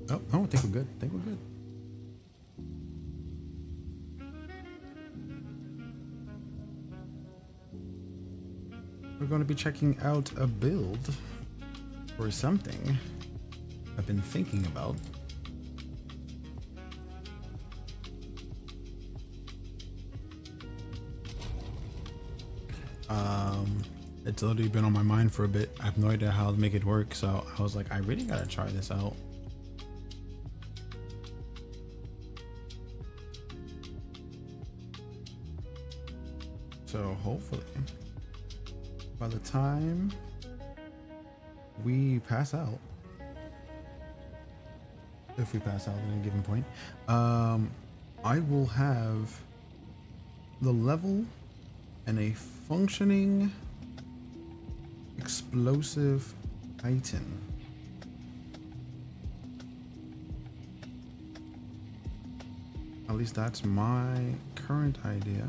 Oh, no, I think we're good. I think we're good. We're going to be checking out a build for something I've been thinking about. It's literally been on my mind for a bit. I have no idea how to make it work, so I was like, I really gotta try this out. So hopefully, by the time we pass out, if we pass out at a given point, I will have the level and a functioning explosive Titan. At least that's my current idea.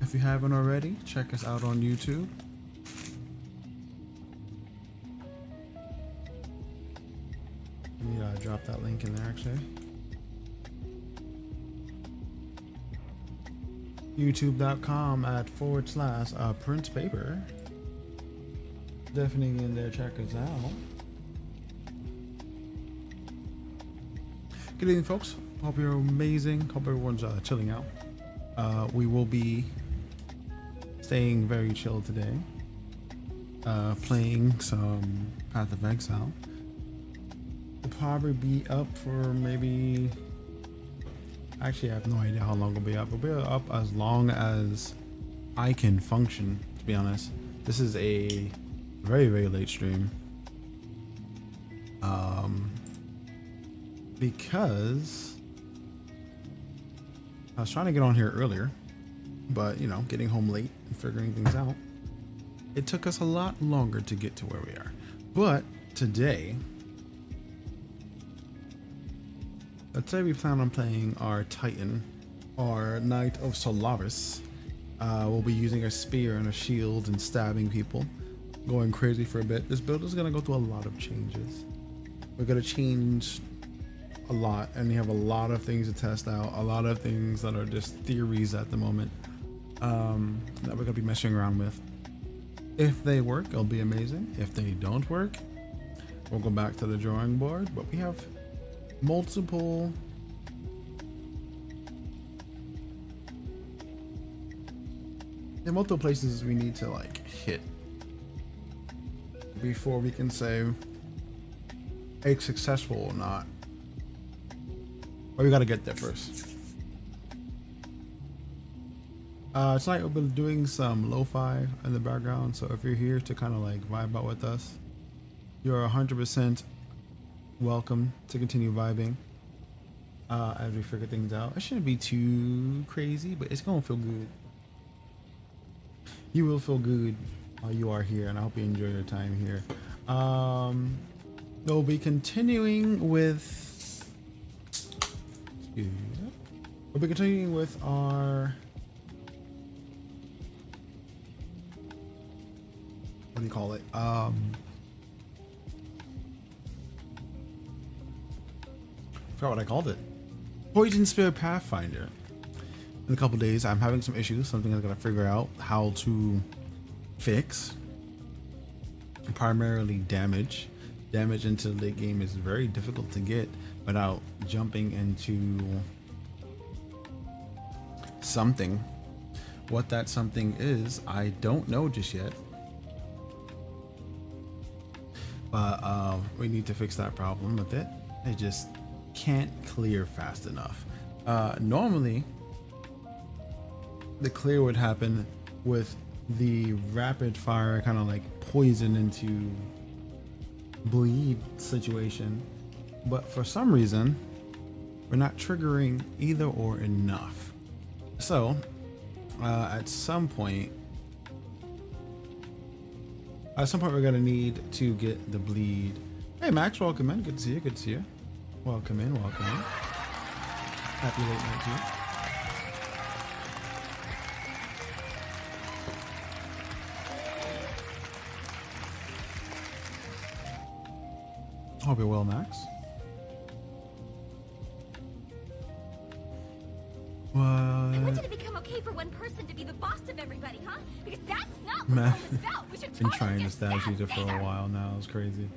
If you haven't already, check us out on YouTube. Let me drop that link in there actually. youtube.com/Prince Paper. Definitely in there, check us out. Good evening, folks. Hope you're amazing. Hope everyone's chilling out. We will be staying very chill today. Playing some Path of Exile. We'll probably be up for maybe... Actually, I have no idea how long we'll be up. We'll be up as long as I can function, to be honest. This is a very, very late stream. Because I was trying to get on here earlier, but you know, getting home late and figuring things out, it took us a lot longer to get to where we are. But today, let's say we plan on playing our Titan, our Knight of Solaris. We'll be using a spear and a shield and stabbing people, going crazy for a bit. This build is going to go through a lot of changes. We're going to change a lot, and we have a lot of things to test out, a lot of things that are just theories at the moment that we're going to be messing around with. If they work, it'll be amazing. If they don't work, we'll go back to the drawing board. But we have multiple places we need to like hit before we can say it's successful or not. But we gotta get there first. Tonight we'll be doing some lo-fi in the background, so if you're here to kind of like vibe out with us, you're 100% welcome to continue vibing as we figure things out. It shouldn't be too crazy, but it's gonna feel good. You will feel good while you are here, and I hope you enjoy your time here. We'll be continuing with our, what do you call it? Forgot what I called it. Poison Spirit Pathfinder. In a couple days, I'm having some issues, something I've got to figure out how to fix. Primarily damage. Damage into the late game is very difficult to get without jumping into something. What that something is, I don't know just yet. But we need to fix that problem with it. It just can't clear fast enough. Normally, the clear would happen with the rapid fire kind of like poison into bleed situation, but for some reason we're not triggering either or enough. So at some point we're gonna need to get the bleed. Hey Max, welcome in. Good to see you. Good to see you. Welcome in. Welcome in. Happy late night to you. Hope you're well, Max. What? I want you to become okay for one person to be the boss of everybody, huh? Because that's not what Man, home is about. We should been totally trying to get stab stabbed, Caesar for a Caesar. while now. It's crazy.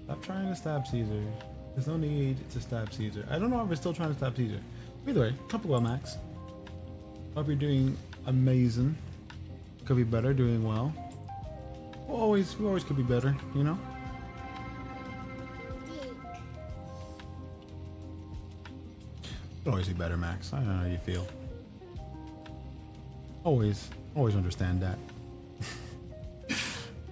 Stop trying to stab Caesar. There's no need to stab Caesar. I don't know if we're still trying to stab Caesar. Either way, couple well, Max. Hope you're doing amazing. Could be better, doing well. We always could be better, you know? Could always be better, Max. I don't know how you feel. Always understand that.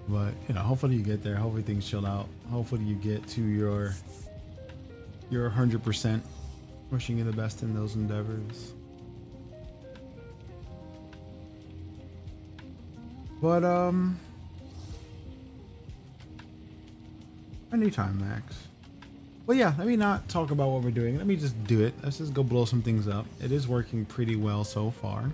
But, you know, hopefully you get there. Hopefully things chill out. Hopefully you get to your 100%. Wishing you the best in those endeavors. But, anytime, Max. Well, yeah, let me not talk about what we're doing. Let me just do it. Let's just go blow some things up. It is working pretty well so far.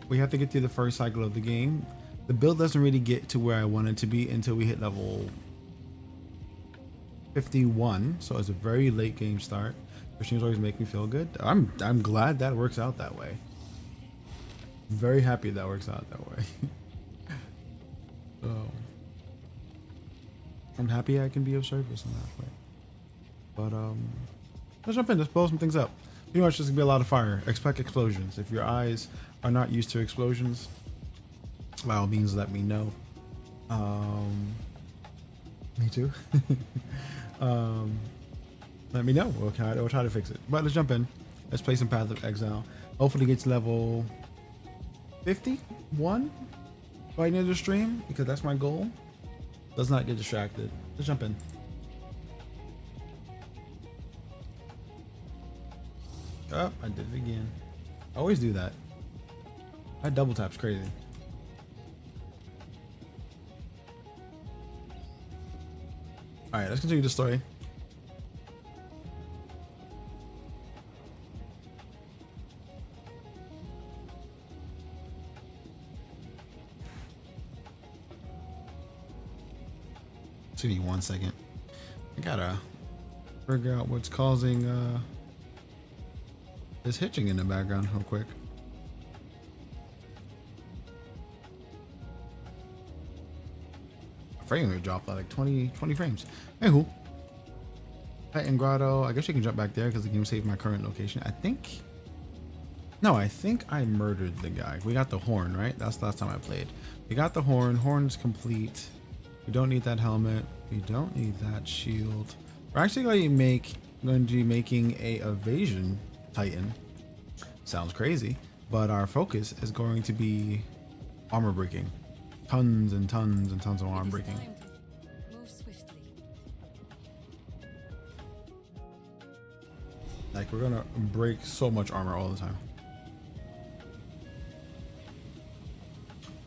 We have to get through the first cycle of the game. The build doesn't really get to where I want it to be until we hit level 51. So it's a very late game start, which seems always make me feel good. I'm glad that works out that way. Very happy that works out that way. So I'm happy I can be of service in that way. But let's jump in. Let's blow some things up. Pretty much just gonna be a lot of fire. Expect explosions. If your eyes are not used to explosions, by all means let me know. Me too. Let me know. We'll try to fix it. But let's jump in. Let's play some Path of Exile. Hopefully get to level 51 by the end of the stream, because that's my goal. Let's not get distracted. Let's jump in. Oh, I did it again. I always do that. My double tap's crazy. Alright, let's continue the story. Just give me 1 second. I gotta figure out what's causing this hitching in the background real quick. Frame rate dropped like 20 frames. Anywho, Titan Grotto. I guess you can jump back there because the game saved my current location. I think I murdered the guy. We got the horn, right? That's the last time I played. We got the horn. Horn's complete. We don't need that helmet. We don't need that shield. We're actually going to be making a evasion Titan. Sounds crazy, but our focus is going to be armor breaking. Tons and tons and tons of armor breaking. Like, we're gonna break so much armor all the time.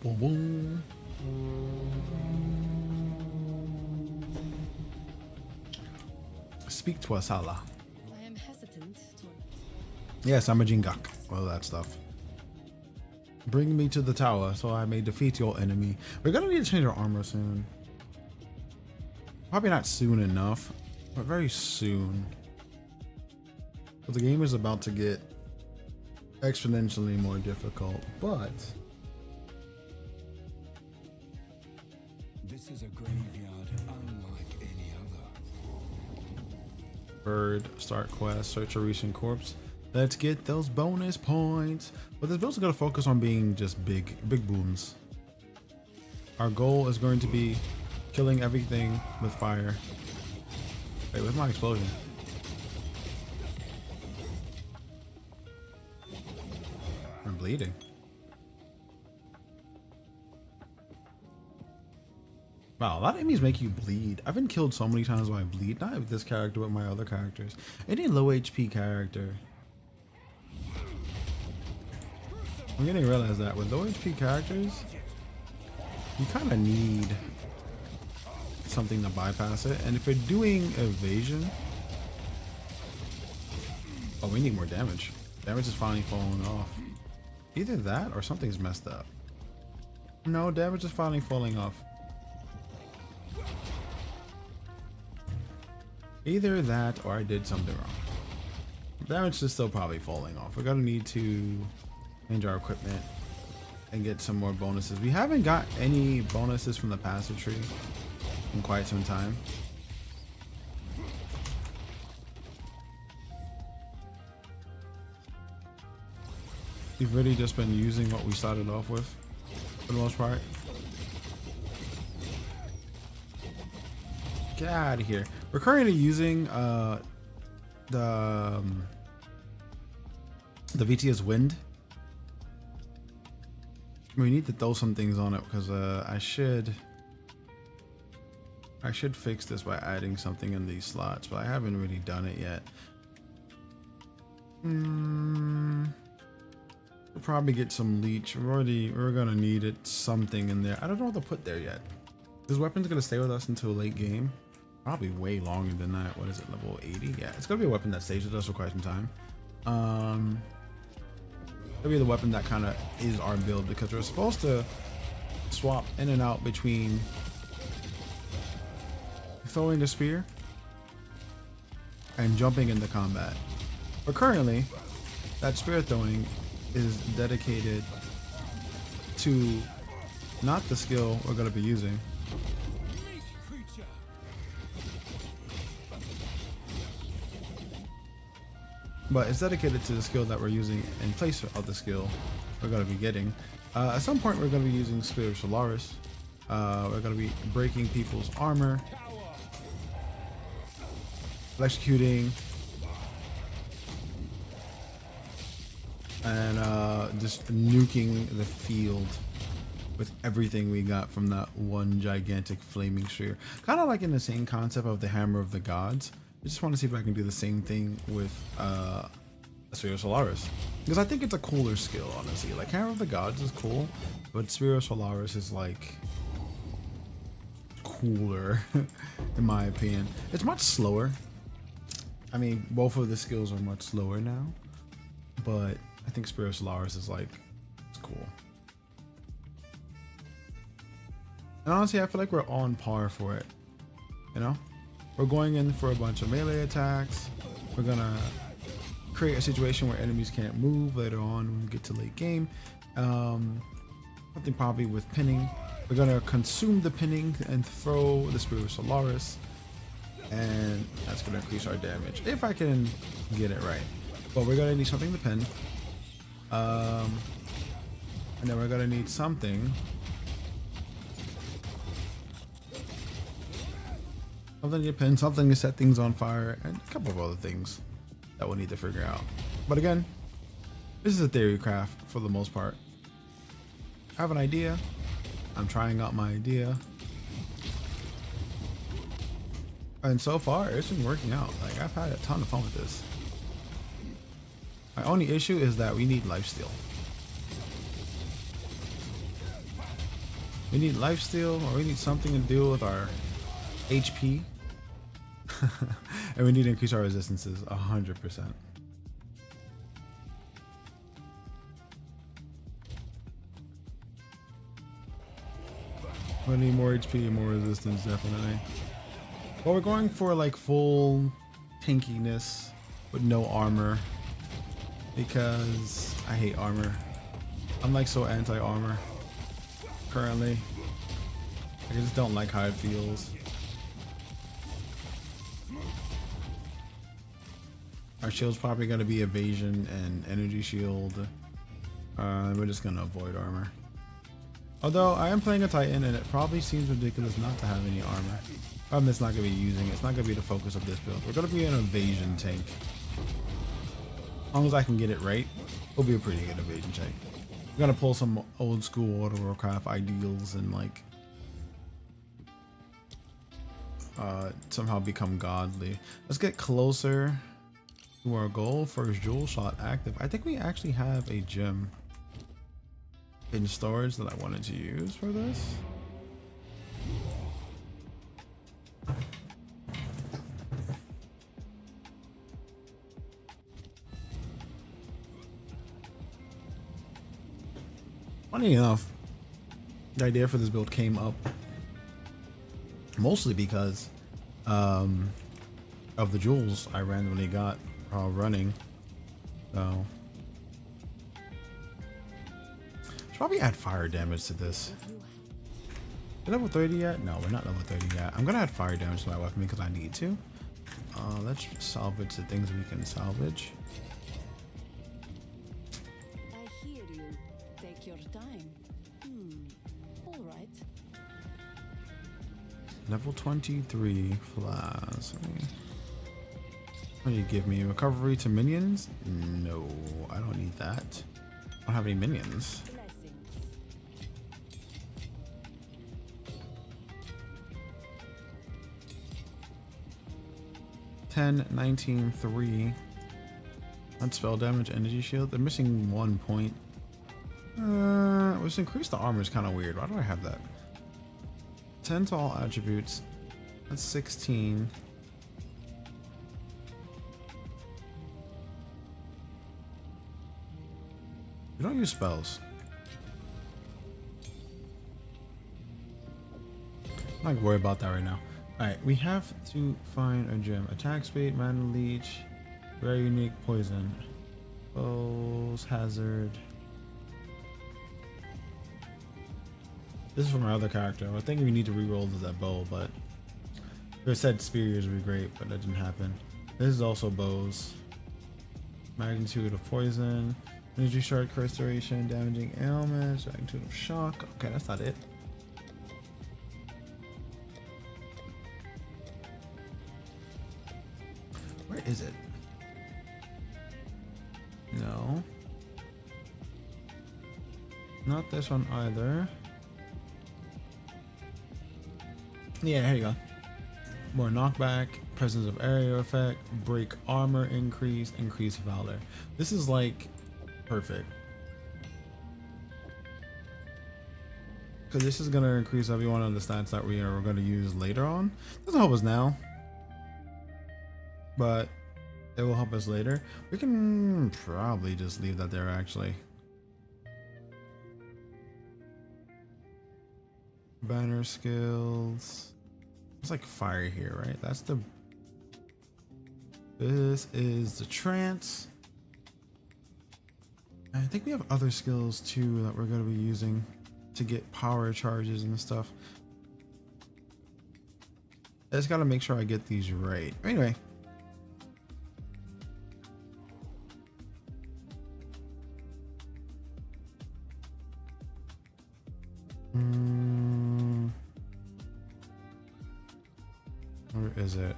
Boom boom. Speak to us, Allah. I am hesitant to... Yes, I'm a Jingak. All that stuff. Bring me to the tower so I may defeat your enemy. We're gonna need to change our armor soon. Probably not soon enough, but very soon. But the game is about to get exponentially more difficult, but this is a graveyard unlike any other. bird, start quest, search a recent corpse. Let's get those bonus points. But this build's gonna focus on being just big booms. Our goal is going to be killing everything with fire. Wait, where's my explosion? I'm bleeding. Wow, a lot of enemies make you bleed. I've been killed so many times where I bleed. Not with this character, but my other characters. Any low HP character. I'm getting to realize that with low HP characters, you kind of need something to bypass it. And if you're doing evasion, oh, we need more damage. Damage is finally falling off. Either that or something's messed up. No, damage is finally falling off. Either that or I did something wrong. Damage is still probably falling off. We're gonna need to change our equipment and get some more bonuses. We haven't got any bonuses from the passive tree in quite some time. We've really just been using what we started off with for the most part. Get out of here. We're currently using the VTS Wind. We need to throw some things on it because I should fix this by adding something in these slots, but I haven't really done it yet. We'll probably get some leech. We're gonna need it something in there. I don't know what to put there yet. This weapon's gonna stay with us until late game. Probably way longer than that. What is it, level 80? Yeah, it's gonna be a weapon that stays with us for quite some time. It'll be the weapon that kind of is our build because we're supposed to swap in and out between throwing the spear and jumping into combat. But currently, that spear throwing is dedicated to not the skill we're going to be using. But it's dedicated to the skill that we're using in place of the skill we're going to be getting. At some point, we're going to be using Spear of Solaris. We're going to be breaking people's armor, executing, and just nuking the field with everything we got from that one gigantic flaming sphere. Kind of like in the same concept of the Hammer of the Gods. I just want to see if I can do the same thing with Sphere of Solaris, because I think it's a cooler skill, honestly. Like Hammer of the Gods is cool, but Sphere of Solaris is like cooler in my opinion. It's much slower. I mean, both of the skills are much slower now, but I think Sphere of Solaris is like, it's cool. And honestly, I feel like we're on par for it, you know? We're going in for a bunch of melee attacks. We're gonna create a situation where enemies can't move later on when we get to late game. Something probably with pinning. We're gonna consume the pinning and throw the Spear of Solaris, and that's gonna increase our damage if I can get it right. But we're gonna need something to pin, and then we're gonna need something. Something to pin, something to set things on fire, and a couple of other things that we'll need to figure out. But again, this is a theory craft for the most part. I have an idea. I'm trying out my idea. And so far, it's been working out. Like, I've had a ton of fun with this. My only issue is that we need lifesteal. We need lifesteal, or we need something to deal with our HP. And we need to increase our resistances 100%. We need more HP and more resistance, definitely. But we're going for like full tankiness with no armor, because I hate armor. I'm like so anti-armor currently. I just don't like how it feels. Our shield's probably going to be evasion and energy shield. We're just going to avoid armor. Although I am playing a Titan and it probably seems ridiculous not to have any armor. I'm just not going to be using it. It's not going to be the focus of this build. We're going to be an evasion tank. As long as I can get it right, it'll be a pretty good evasion tank. We're going to pull some old school World of Warcraft ideals and like somehow become godly. Let's get closer to our goal. First jewel shot active. I think we actually have a gem in storage that I wanted to use for this. Funny enough, The idea for this build came up mostly because of the jewels I randomly got while running. So should probably add fire damage to this. We're level 30 yet? No, we're not level 30 yet. I'm gonna add fire damage to my weapon because I need to. Let's salvage the things we can salvage. I hear you. Take your time. All right. Level 23 flask. What do you give me? Recovery to minions? No, I don't need that. I don't have any minions. Blessings. 10, 19, 3. That's spell damage, energy shield. They're missing 1 point. Let's increase the armor is kind of weird. Why do I have that? 10 to all attributes. That's 16. We don't use spells. I'm not gonna worry about that right now. Alright, we have to find a gem. Attack speed, mana leech, very unique poison. Bows, hazard. This is from our other character. I think we need to reroll that bow, but they said spears would be great, but that didn't happen. This is also bows. Magnitude of poison. Energy shark restoration, damaging ailments, magnitude of shock. Okay, that's not it. Where is it? No. Not this one either. Yeah, here you go. More knockback, presence of area effect, break armor increase, increase valor. This is like perfect. Because this is going to increase every one of the stats that we are going to use later on. Doesn't help us now, but it will help us later. We can probably just leave that there actually. Banner skills. It's like fire here, right? That's the... This is the trance. I think we have other skills too that we're going to be using to get power charges and stuff. I just got to make sure I get these right. Anyway. Where is it?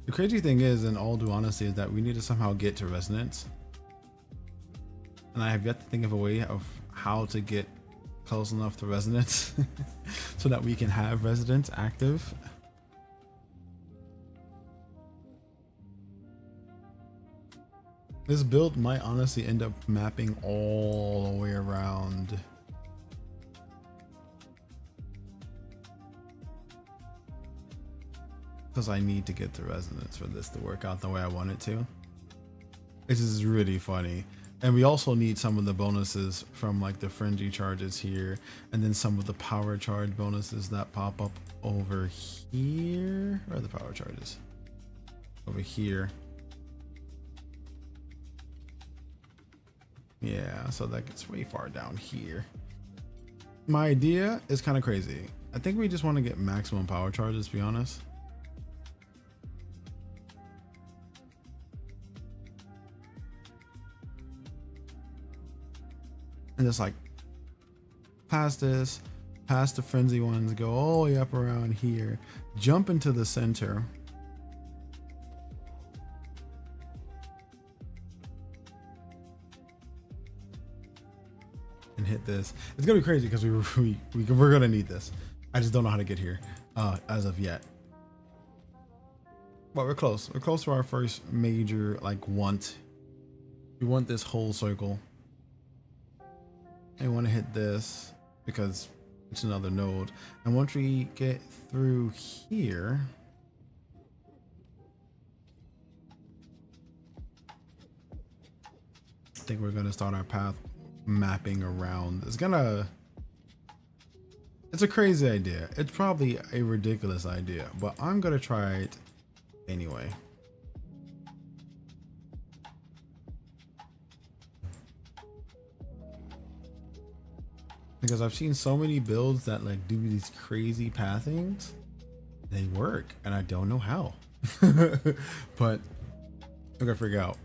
The crazy thing is, in all due honesty, is that we need to somehow get to resonance. And I have yet to think of a way of how to get close enough to resonance so that we can have resonance active. This build might honestly end up mapping all the way around. Because I need to get to resonance for this to work out the way I want it to. This is really funny. And we also need some of the bonuses from like the frenzy charges here, and then some of the power charge bonuses that pop up over here. Where are the power charges? Over here. Yeah, so that gets way far down here. My idea is kind of crazy. I think we just want to get maximum power charges, to be honest. And just like past this, past the frenzy ones, go all the way up around here, jump into the center. And hit this. It's gonna be crazy because we're gonna need this. I just don't know how to get here as of yet. But we're close. We're close to our first major like want. We want this whole circle. I want to hit this because it's another node. And once we get through here, think we're gonna start our path mapping around. It's a crazy idea. It's probably a ridiculous idea, but I'm gonna try it anyway. Because I've seen so many builds that like do these crazy pathings. They work, and I don't know how. But we're gonna figure out.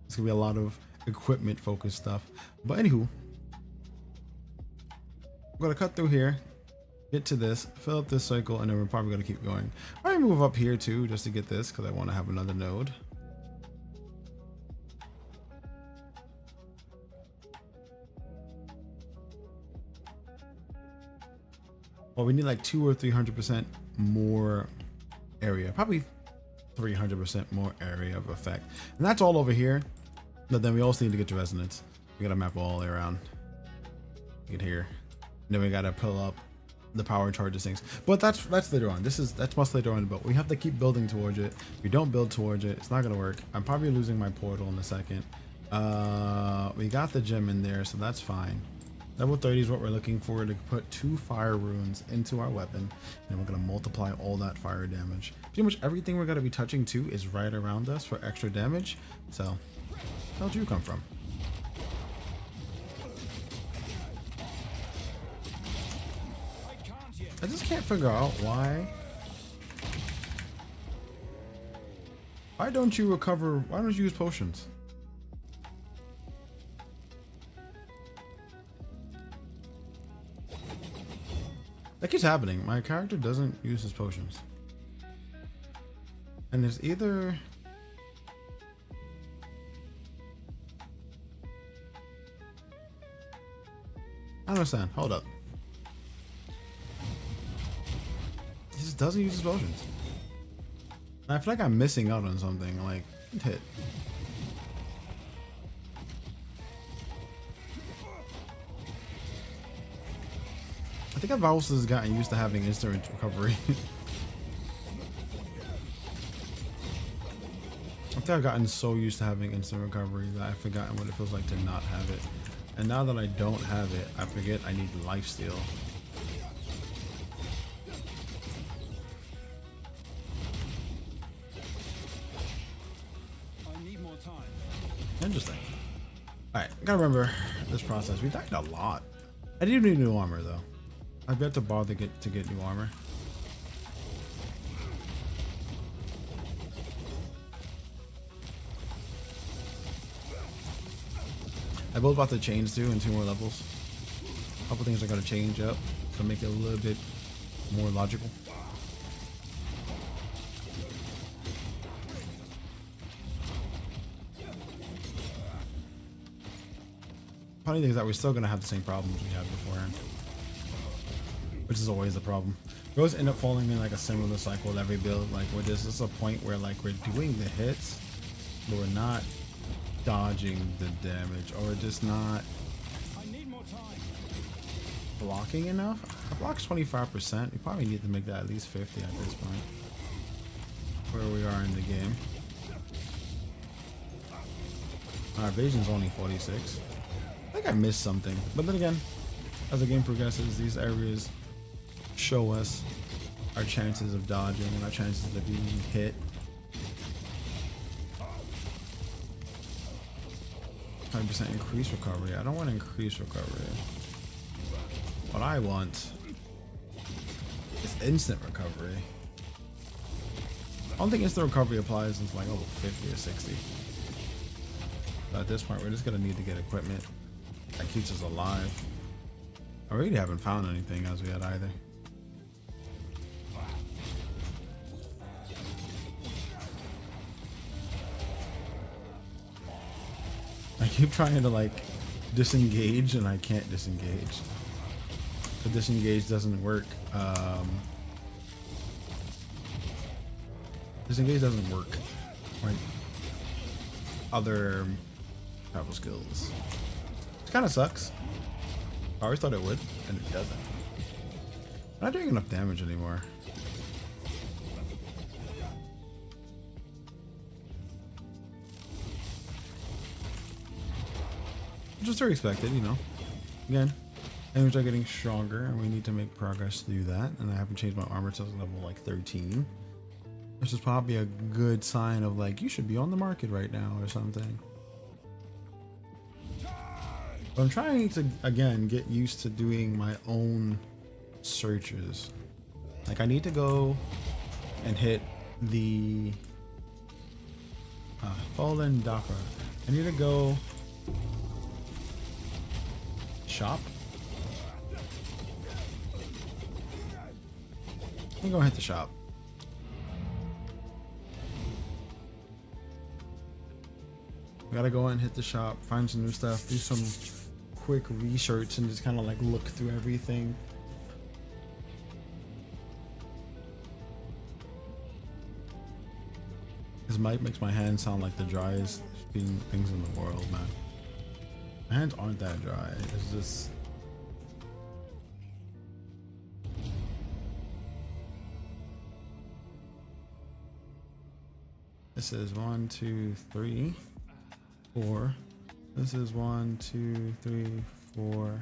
It's gonna be a lot of equipment focused stuff. But anywho, I'm gonna cut through here, get to this, fill up this cycle, and then we're probably gonna keep going. I might move up here too, just to get this, because I want to have another node. Well, we need like 200 or 300% more area, probably 300% more area of effect, and that's all over here. But then we also need to get to resonance. We gotta map all the way around. Get here, and then we gotta pull up the power charges things. But that's later on. That's much later on. But we have to keep building towards it. If we don't build towards it, it's not gonna work. I'm probably losing my portal in a second. We got the gem in there, so that's fine. Level 30 is what we're looking for, to put 2 fire runes into our weapon, and we're going to multiply all that fire damage. Pretty much everything we're going to be touching too is right around us for extra damage. So, where'd you come from? I just can't figure out why. Why don't you recover? Why don't you use potions? That keeps happening. My character doesn't use his potions. And there's either... I don't understand. Hold up. He just doesn't use his potions. I feel like I'm missing out on something. Like, hit. I think I've also gotten used to having instant recovery. I think I've gotten so used to having instant recovery that I've forgotten what it feels like to not have it. And now that I don't have it, I forget I need lifesteal. I need more time. Interesting. Alright, gotta remember this process. We died a lot. I do need new armor though. I've got to bother to get new armor. I built about to change too in 2 more levels. A couple things I gotta change up to make it a little bit more logical. Funny thing is that we're still gonna have the same problems we had beforehand, which is always the problem. We always end up falling in like a similar cycle with every build. Like we're just a point where like we're doing the hits, but we're not dodging the damage, or we're just not blocking enough. I blocked 25%. We probably need to make that at least 50 at this point, where we are in the game. Our evasion's only 46. I think I missed something, but then again, as the game progresses, these areas show us our chances of dodging and our chances of being hit. %, increase recovery. I don't want to increase recovery. What I want is instant recovery. I don't think instant recovery applies until like level 50 or 60. But at this point, we're just gonna need to get equipment that keeps us alive. I really haven't found anything as we had either. I keep trying to like disengage and I can't disengage. The disengage doesn't work. Disengage doesn't work like other travel skills. It kind of sucks. I always thought it would, and it doesn't. I'm not doing enough damage anymore. which is to be expected, you know. Again, enemies are getting stronger, and we need to make progress through that. And I haven't changed my armor to level like 13, which is probably a good sign of like you should be on the market right now or something. But I'm trying to again get used to doing my own searches. Like I need to go and hit the Fallen Daka. I need to go shop. I'm gonna hit the shop. We gotta go and hit the shop, find some new stuff, do some quick research, and just kind of like look through everything. This mic makes my hands sound like the driest things in the world, man. My hands aren't that dry. It's just this is 1, 2, 3, 4. This is 1, 2, 3, 4.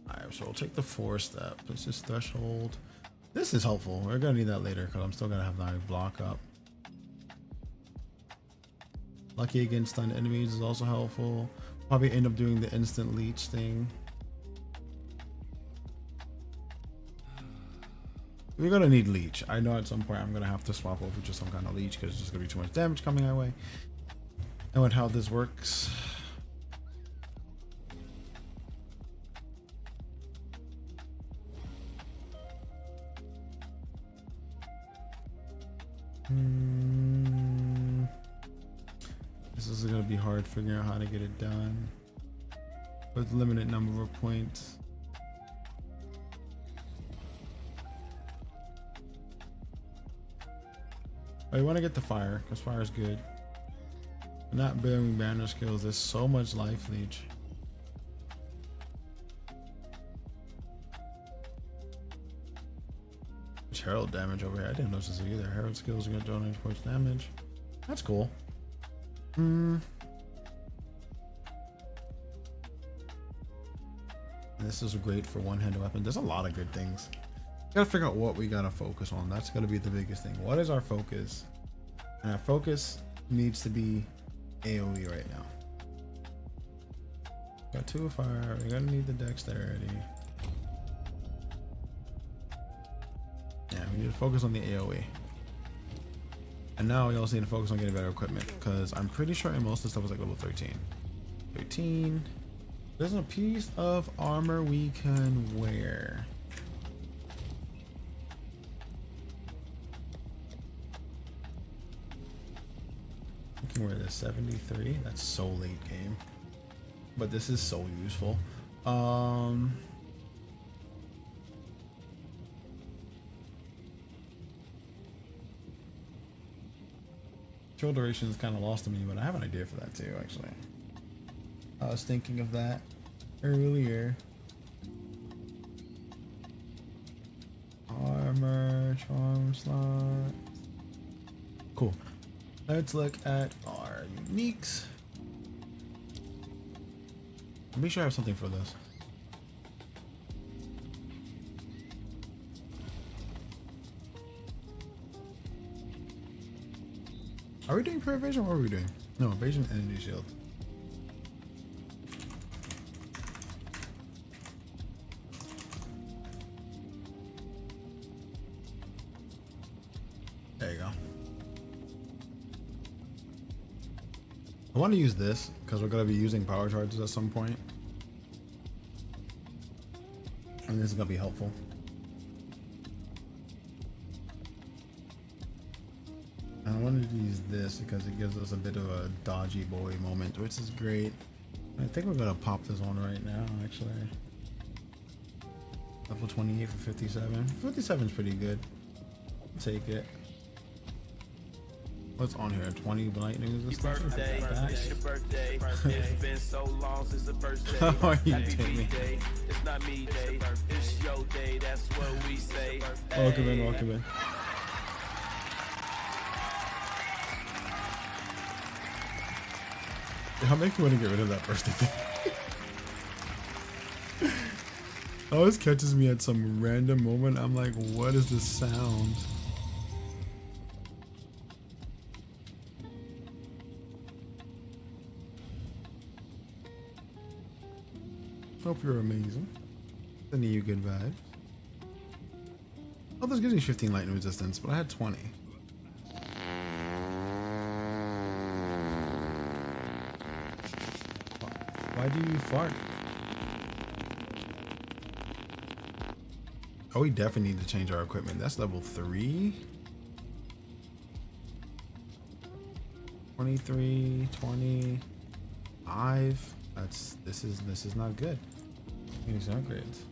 Alright, so we'll take the 4 step. This is threshold. This is helpful. We're gonna need that later because I'm still gonna have my block up. Lucky against stunned enemies is also helpful. Probably end up doing the instant leech thing. We're gonna need leech. I know at some point I'm gonna have to swap over to some kind of leech because it's just gonna be too much damage coming our way. Knowing how this works. This is gonna be hard figuring out how to get it done with limited number of points. I want to get the fire because fire is good. But not building banner skills. There's so much life leech. There's herald damage over here. I didn't notice this either. Herald skills are gonna donate points damage. That's cool. This is great for one-handed weapon. There's a lot of good things. Gotta figure out what we gotta focus on. That's gonna be the biggest thing. What is our focus? And our focus needs to be AoE right now. Got 2 fire. We're gonna need the dexterity. Yeah, we need to focus on the AoE. And now we also need to focus on getting better equipment because I'm pretty sure in most of the stuff was like level 13. 13. There's a piece of armor we can wear. We can wear this 73. That's so late game. But this is so useful. Control duration is kind of lost to me, but I have an idea for that too, actually. I was thinking of that earlier. Armor, charm slot. Cool. Let's look at our uniques. Make sure I have something for this. Are we doing prayer evasion or what are we doing? No, evasion, energy shield. There you go. I want to use this because we're going to be using power charges at some point. And this is going to be helpful. I wanted to use this because it gives us a bit of a dodgy boy moment, which is great. I think we're going to pop this on right now, actually. Level 28 for 57. 57 is pretty good. I'll take it. What's on here? 20 lightning resistance? It's your birthday. It's been so long since the birthday. How are you, Jamie? It's not me day. It's your day. That's what we say. Welcome in, welcome in. How make you want to get rid of that birthday thing? Always catches me at some random moment. I'm like, what is this sound? Hope you're amazing. Sending you good vibes. Oh, this gives me 15 lightning resistance, but I had 20. Why do you fart? Oh, we definitely need to change our equipment. That's level 3. 23, 25. This is not good. These upgrades.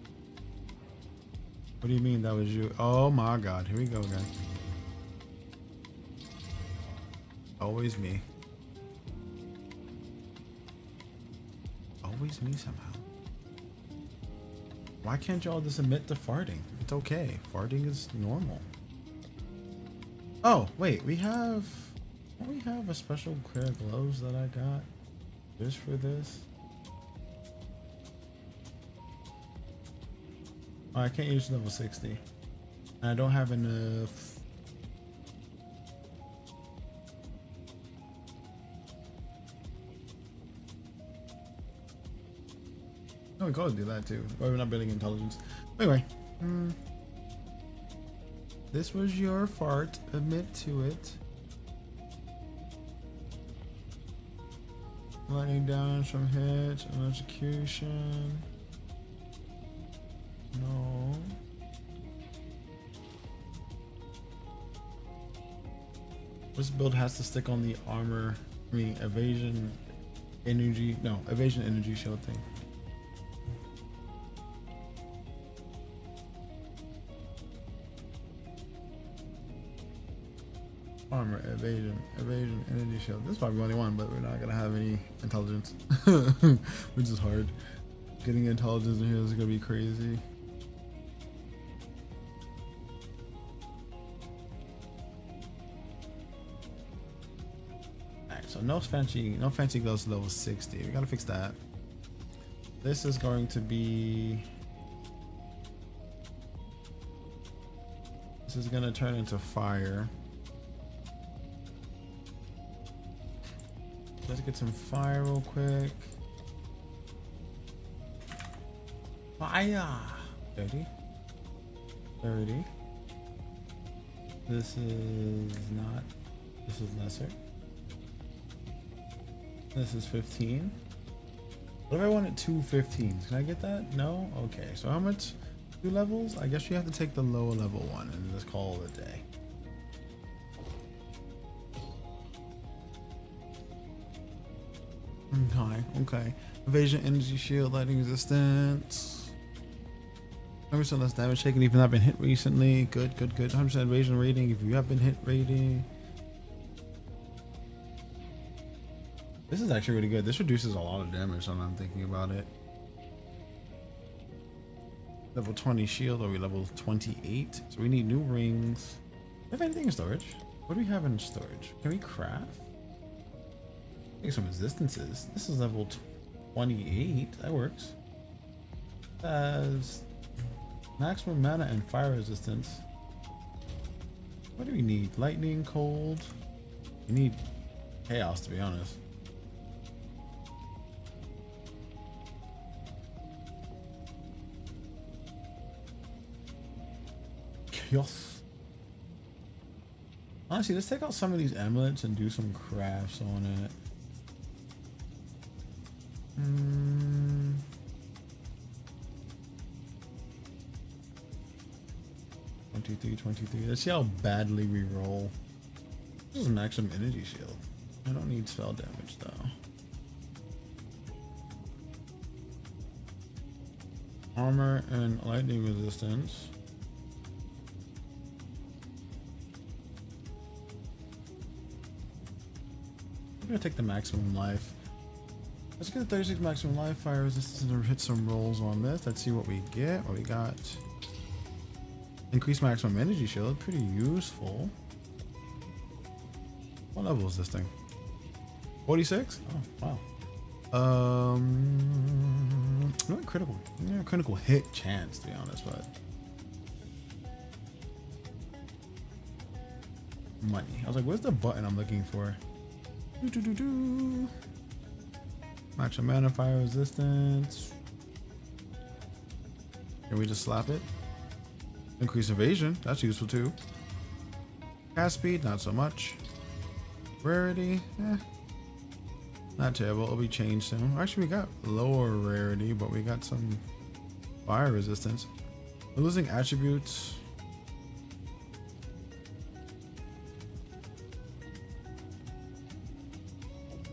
What do you mean that was you? Oh my god, here we go, guys. Always me. Always me somehow. Why can't y'all just admit to farting? It's okay. Farting is normal. Oh, wait, we have a special pair of gloves that I got just for this. Oh, I can't use level 60. And I don't have enough. Oh, we gotta do that too. Why we're not building intelligence. Anyway. This was your fart. Admit to it. Lightning damage from hit and execution. No. This build has to stick on the armor. I mean, evasion energy. No, evasion energy shield thing. Armor, evasion, energy shield. This is probably the only one, but we're not gonna have any intelligence, which is hard. Getting intelligence in here is gonna be crazy. Alright, so no fancy gloves level 60. We gotta fix that. This is going to be. This is gonna turn into fire. Let's get some fire real quick. Fire! 30. 30. This is not. This is lesser. This is 15. What if I wanted 2 15s? Can I get that? No? Okay, so how much? 2 levels? I guess you have to take the lower level one and just call it a day. Okay. Evasion, energy shield, lightning resistance. 100% less damage taken if you've not been hit recently. Good. 100% evasion rating if you have been hit rating. This is actually really good. This reduces a lot of damage when I'm thinking about it. Level 20 shield, or we level 28. So we need new rings. Do we have anything in storage? What do we have in storage? Can we craft? Some resistances. This is level 28. That works. Has maximum mana and fire resistance. What do we need? Lightning, cold. We need chaos, to be honest. Chaos. Honestly, let's take out some of these amulets and do some crafts on it. 23. Let's see how badly we roll. This is maximum energy shield. I don't need spell damage though. Armor and lightning resistance. I'm gonna take the maximum life. Let's get the 36 maximum life, fire resistance, and hit some rolls on this. Let's see what we get. What we got. Increased maximum energy shield. Pretty useful. What level is this thing? 46? Oh, wow. Not critical. Yeah, critical hit chance, to be honest, but money. I was like, where's the button I'm looking for? Match a mana, fire resistance. Can we just slap it? Increase evasion. That's useful too. Cast speed, not so much. Rarity, not terrible. It'll be changed soon. Actually, we got lower rarity, but we got some fire resistance. We're losing attributes.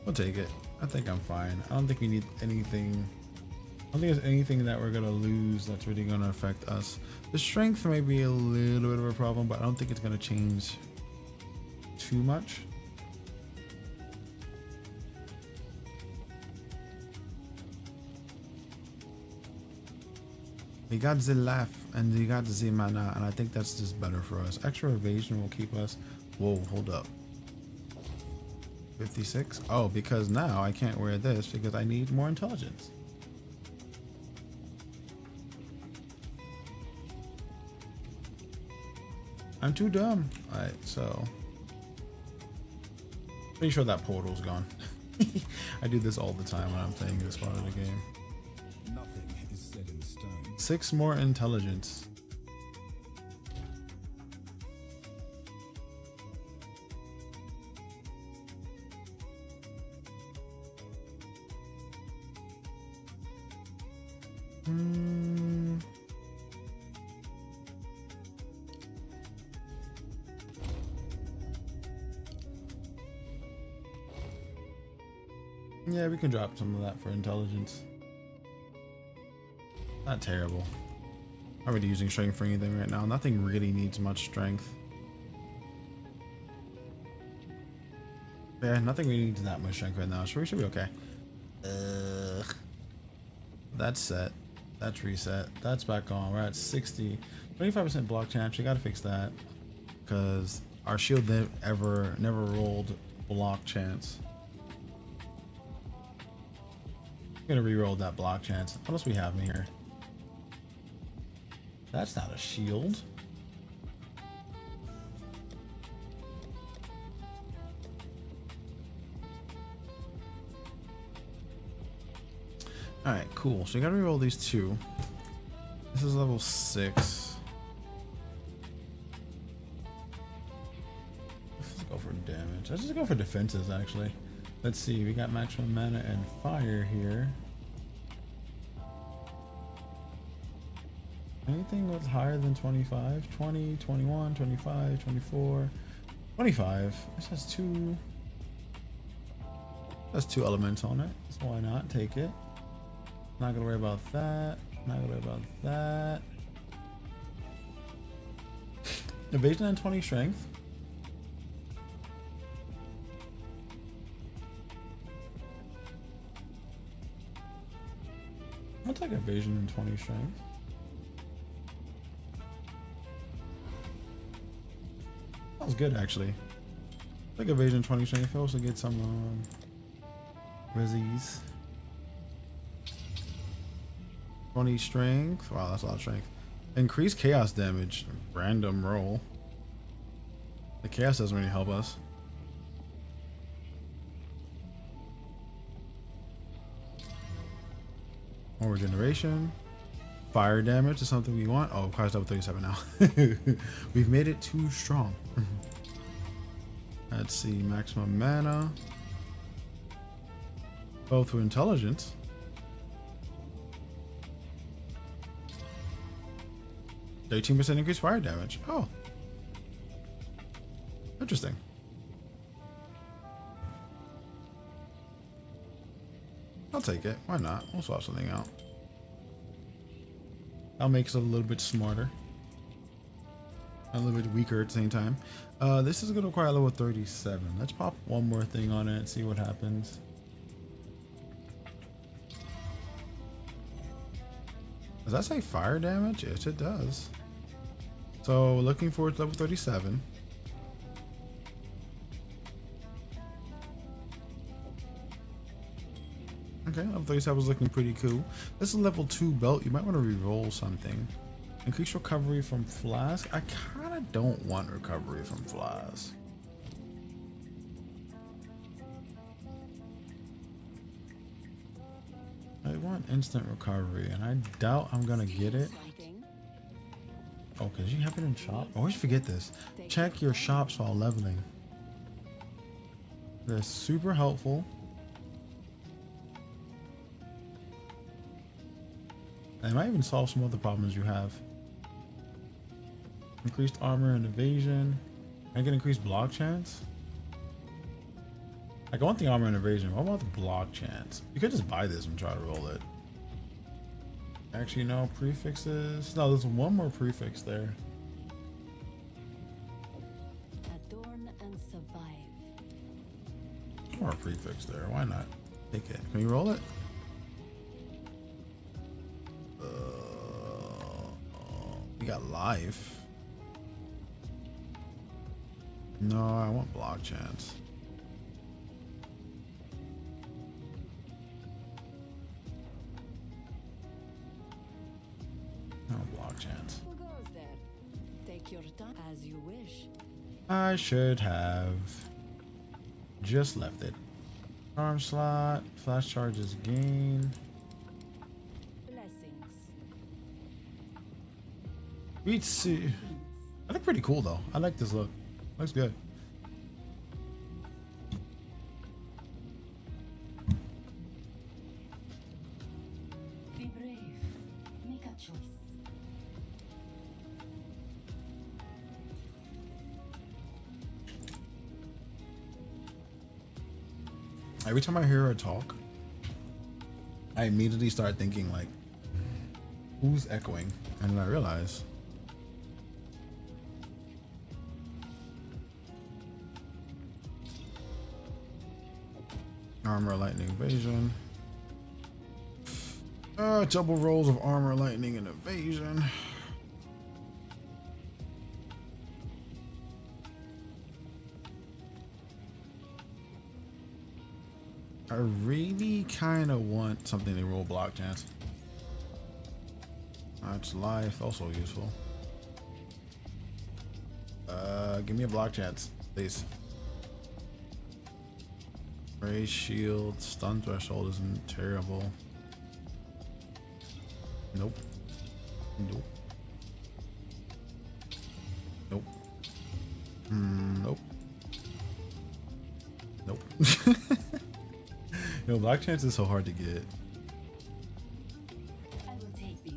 We'll take it. I think I'm fine. I don't think we need anything. I don't think there's anything that we're gonna lose that's really gonna affect us. The strength may be a little bit of a problem, but I don't think it's gonna change too much. We got the life and we got the mana, and I think that's just better for us. Extra evasion will keep us. Whoa, hold up. 56. Oh, because now I can't wear this because I need more intelligence. I'm too dumb. Alright, so pretty sure that portal's gone. I do this all the time when I'm playing this part of the game. Nothing is set in stone. 6 more intelligence. Yeah, we can drop some of that for intelligence. Not terrible. Not really using strength for anything right now. Nothing really needs much strength. Yeah, nothing really needs that much strength right now, so we should be okay. That's set. That's reset. That's back on. We're at 60. 25% block chance. We gotta fix that. Because our shield never rolled block chance. I'm gonna re-roll that block chance. What else we have in here? That's not a shield. Alright, cool. So we gotta re-roll these two. This is level 6. Let's go for damage. Let's just go for defenses, actually. Let's see. We got maximum mana and fire here. Anything that's higher than 25? 20, 21, 25, 24, 25. This has two. That's 2 elements on it. So why not take it? Not gonna worry about that. Not gonna worry about that. Evasion and 20 strength. I'll take evasion and 20 strength. That was good, actually. Like evasion 20 strength. Also get some rezzies. 20 strength. Wow, that's a lot of strength. Increase chaos damage. Random roll. The chaos doesn't really help us. More regeneration. Fire damage is something we want. Oh, car's level 37 now. We've made it too strong. Let's see. Maximum mana. Both for intelligence. %13% increased fire damage. Oh. Interesting. I'll take it. Why not? We'll swap something out. That'll make us a little bit smarter. A little bit weaker at the same time. This is going to require level 37. Let's pop one more thing on it and see what happens. Does that say fire damage? Yes, it does. So looking forward to level 37. Okay, level 37 was looking pretty cool. This is a level 2 belt. You might want to re-roll something. Increase recovery from flask. I kind of don't want recovery from flask. I want instant recovery, and I doubt I'm gonna get it. Oh, because you have it in shop? I always forget this. Check your shops while leveling. They're super helpful. They might even solve some other problems you have. Increased armor and evasion. I get increased block chance. Like, I want the armor and evasion. What about the block chance? You could just buy this and try to roll it. Actually, no prefixes. No, there's one more prefix there. Adorn and survive. One more prefix there. Why not? Take it. Can you roll it? We got life. No, I want block chance. No block chance. Who goes there? Take your time as you wish. I should have just left it. Arm slot, flash charges gain. Blessings. We'd see. I look pretty cool though. I like this look. Looks good. Be brave. Make a choice. Every time I hear her talk, I immediately start thinking like, who's echoing? And then I realize armor, lightning, evasion. Double rolls of armor, lightning, and evasion. I really kind of want something to roll block chance. That's life, also useful. Give me a block chance, please. Raise shield, stun threshold isn't terrible. Nope. Nope. Nope. Nope. Nope. Yo, block chance is so hard to get. I will take this.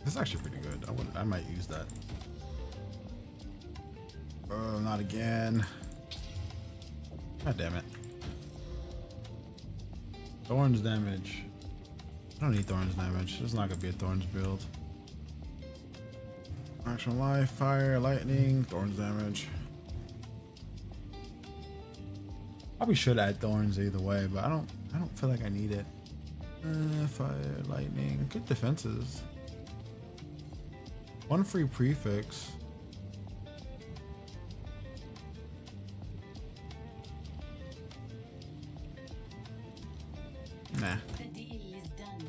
This is actually pretty good. I might use that. Oh, not again. God damn it. Thorns damage. I don't need thorns damage. There's not gonna be a thorns build. Action life, fire, lightning, thorns damage. Probably should add thorns either way, but I don't feel like I need it. Fire, lightning, good defenses. One free prefix. Nah. The deal is done.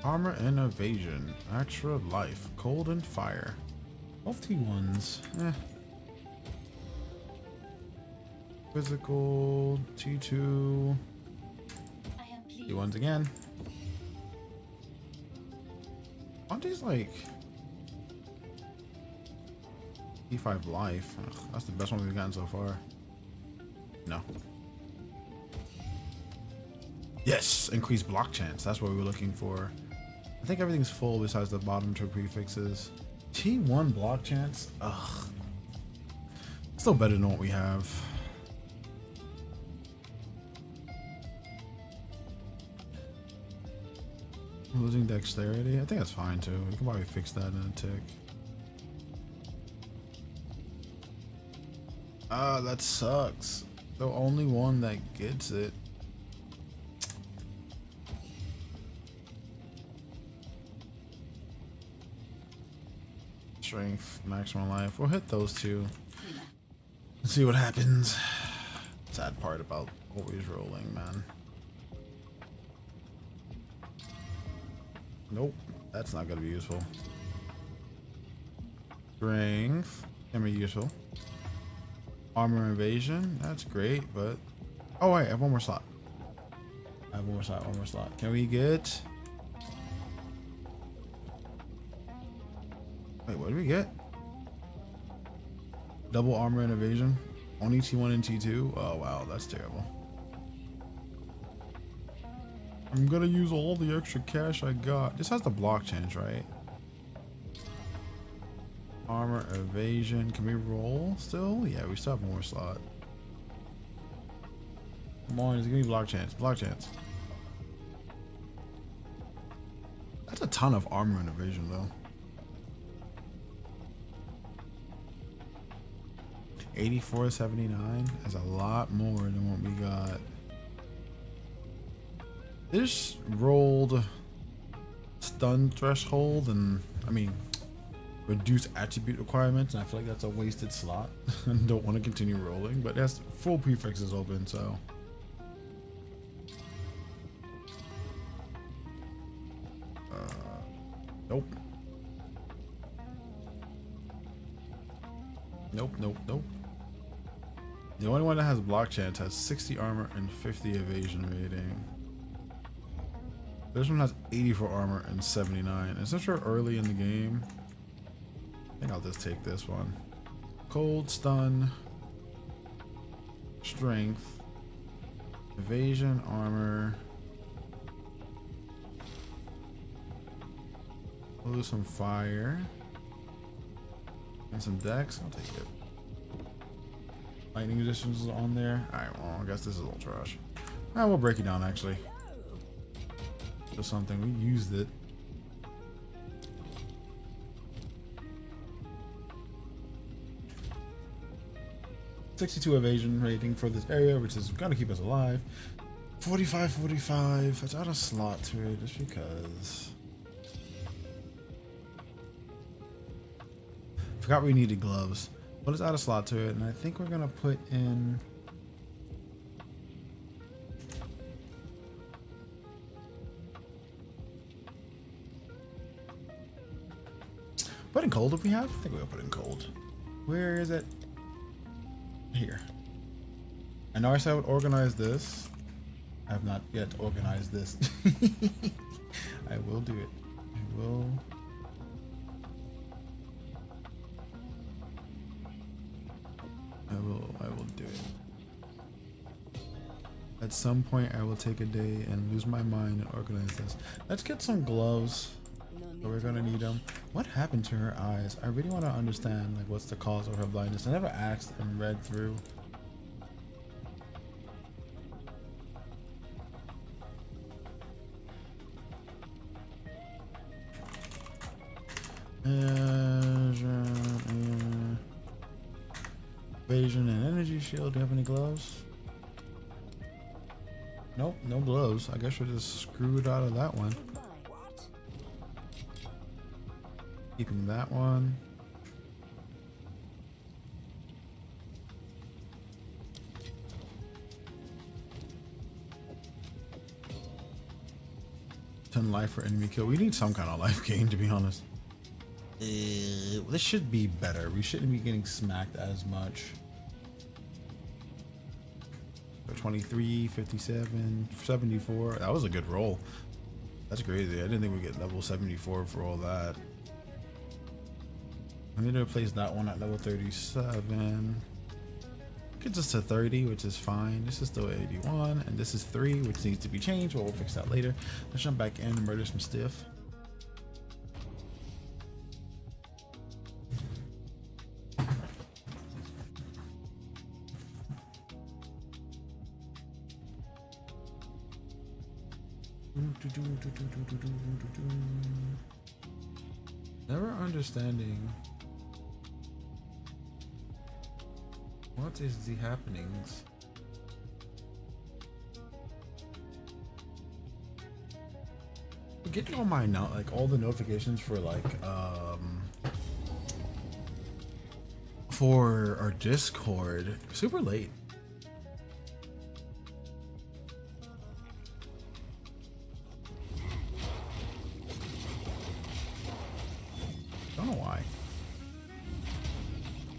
Armor and evasion. Extra life. Cold and fire. Both T1s. Physical. T2. I am pleased. T1s again. Aren't these like T5 life? Ugh, that's the best one we've gotten so far. No. Yes! Increased block chance. That's what we were looking for. I think everything's full besides the bottom two prefixes. T1 block chance? Ugh. Still better than what we have. Losing dexterity? I think that's fine too. We can probably fix that in a tick. Ah, that sucks. The only one that gets it. Strength, maximum life. We'll hit those two. Let's see what happens. Sad part about always rolling, man. Nope, that's not gonna be useful. Strength can be useful. Armor evasion, that's great, but oh wait, I have one more slot. I have one more slot. Can we get? Wait, what do we get? Double armor and evasion. Only T1 and T2. Oh wow, that's terrible. I'm gonna use all the extra cash I got. This has the block change, right? Armor evasion. Can we roll still? Yeah, we still have one more slot. Come on, just give me block chance. Block chance. That's a ton of armor and evasion though. 84.79 is a lot more than what we got. This rolled stun threshold and I mean reduce attribute requirements, and I feel like that's a wasted slot. And don't want to continue rolling, but it has full prefixes open, so nope. Nope. The only one that has block chance has 60 armor and 50 evasion rating. This one has 84 armor and 79. And since we're early in the game, I think I'll just take this one. Cold, stun, strength, evasion, armor. We'll do some fire. And some dex. I'll take it. Lightning resistance is on there. Alright, well, I guess this is all trash. Alright, we'll break it down actually. Just something. We used it. .62 evasion rating for this area, which is gonna keep us alive. 45. Let's add a slot to it just because. Forgot we needed gloves. But let's add a slot to it, and I think we're gonna put in. Put in cold if we have. I think we'll put in cold. Where is it? Here. I know I said I would organize this. I have not yet organized this. I will do it. I will. I will do it. At some point I will take a day and lose my mind and organize this. Let's get some gloves. So we're gonna need them. What happened to her eyes? I really want to understand like what's the cause of her blindness. I never asked and read through. Evasion and energy shield. Do you have any gloves? Nope, no gloves. I guess we're just screwed out of that one. Keeping that one. Ten life for enemy kill. We need some kind of life gain, to be honest. This should be better. We shouldn't be getting smacked as much. 23, 57, 74. That was a good roll. That's crazy. I didn't think we'd get level 74 for all that. I need to replace that one at level 37. Gets us to 30, which is fine. This is still 81, and this is 3, which needs to be changed, but we'll fix that later. Let's jump back in and murder some stiff. Never understanding what is the happenings. Getting all my like all the notifications for like for our Discord. Super late. Don't know why.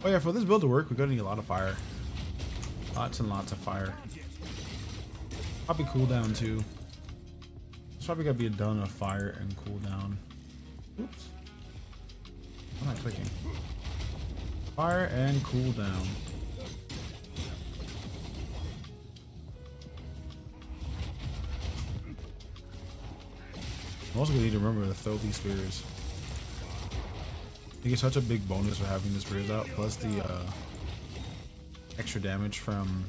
Oh yeah, for this build to work, we're gonna need a lot of fire. Lots and lots of fire. Probably cooldown too. It's probably gotta be a ton of fire and cooldown. Oops. I'm not clicking. Fire and cooldown. I'm also gonna need to remember to throw these spears. You get such a big bonus for having the spears out, plus the extra damage from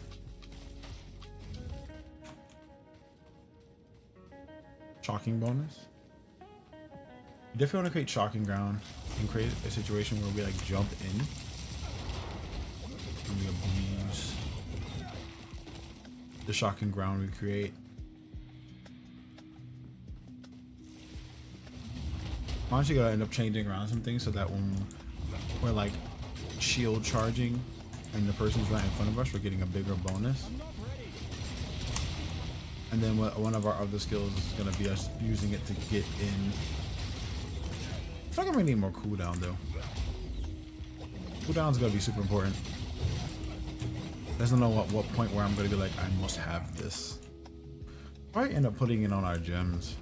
shocking bonus. You definitely want to create shocking ground and create a situation where we like jump in and we abuse the shocking ground we create. I'm actually gonna end up changing around some things so that when we're like shield charging and the person's right in front of us, we're getting a bigger bonus. And then one of our other skills is gonna be us using it to get in. I feel like I'm gonna need more cooldown though. Cooldown's gonna be super important. I just don't know what point where I'm gonna be like, I must have this. Probably end up putting it on our gems.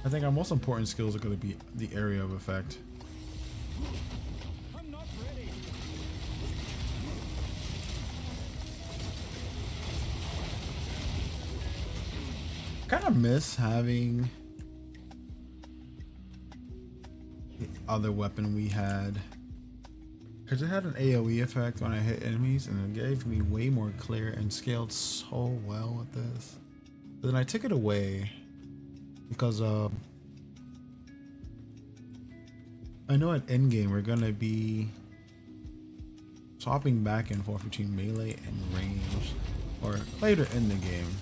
I think our most important skills are going to be the area of effect. I'm not ready. Kind of miss having the other weapon we had, because it had an AoE effect when I hit enemies and it gave me way more clear and scaled so well with this. But then I took it away because I know at endgame we're gonna be swapping back and forth between melee and range, or later in the game.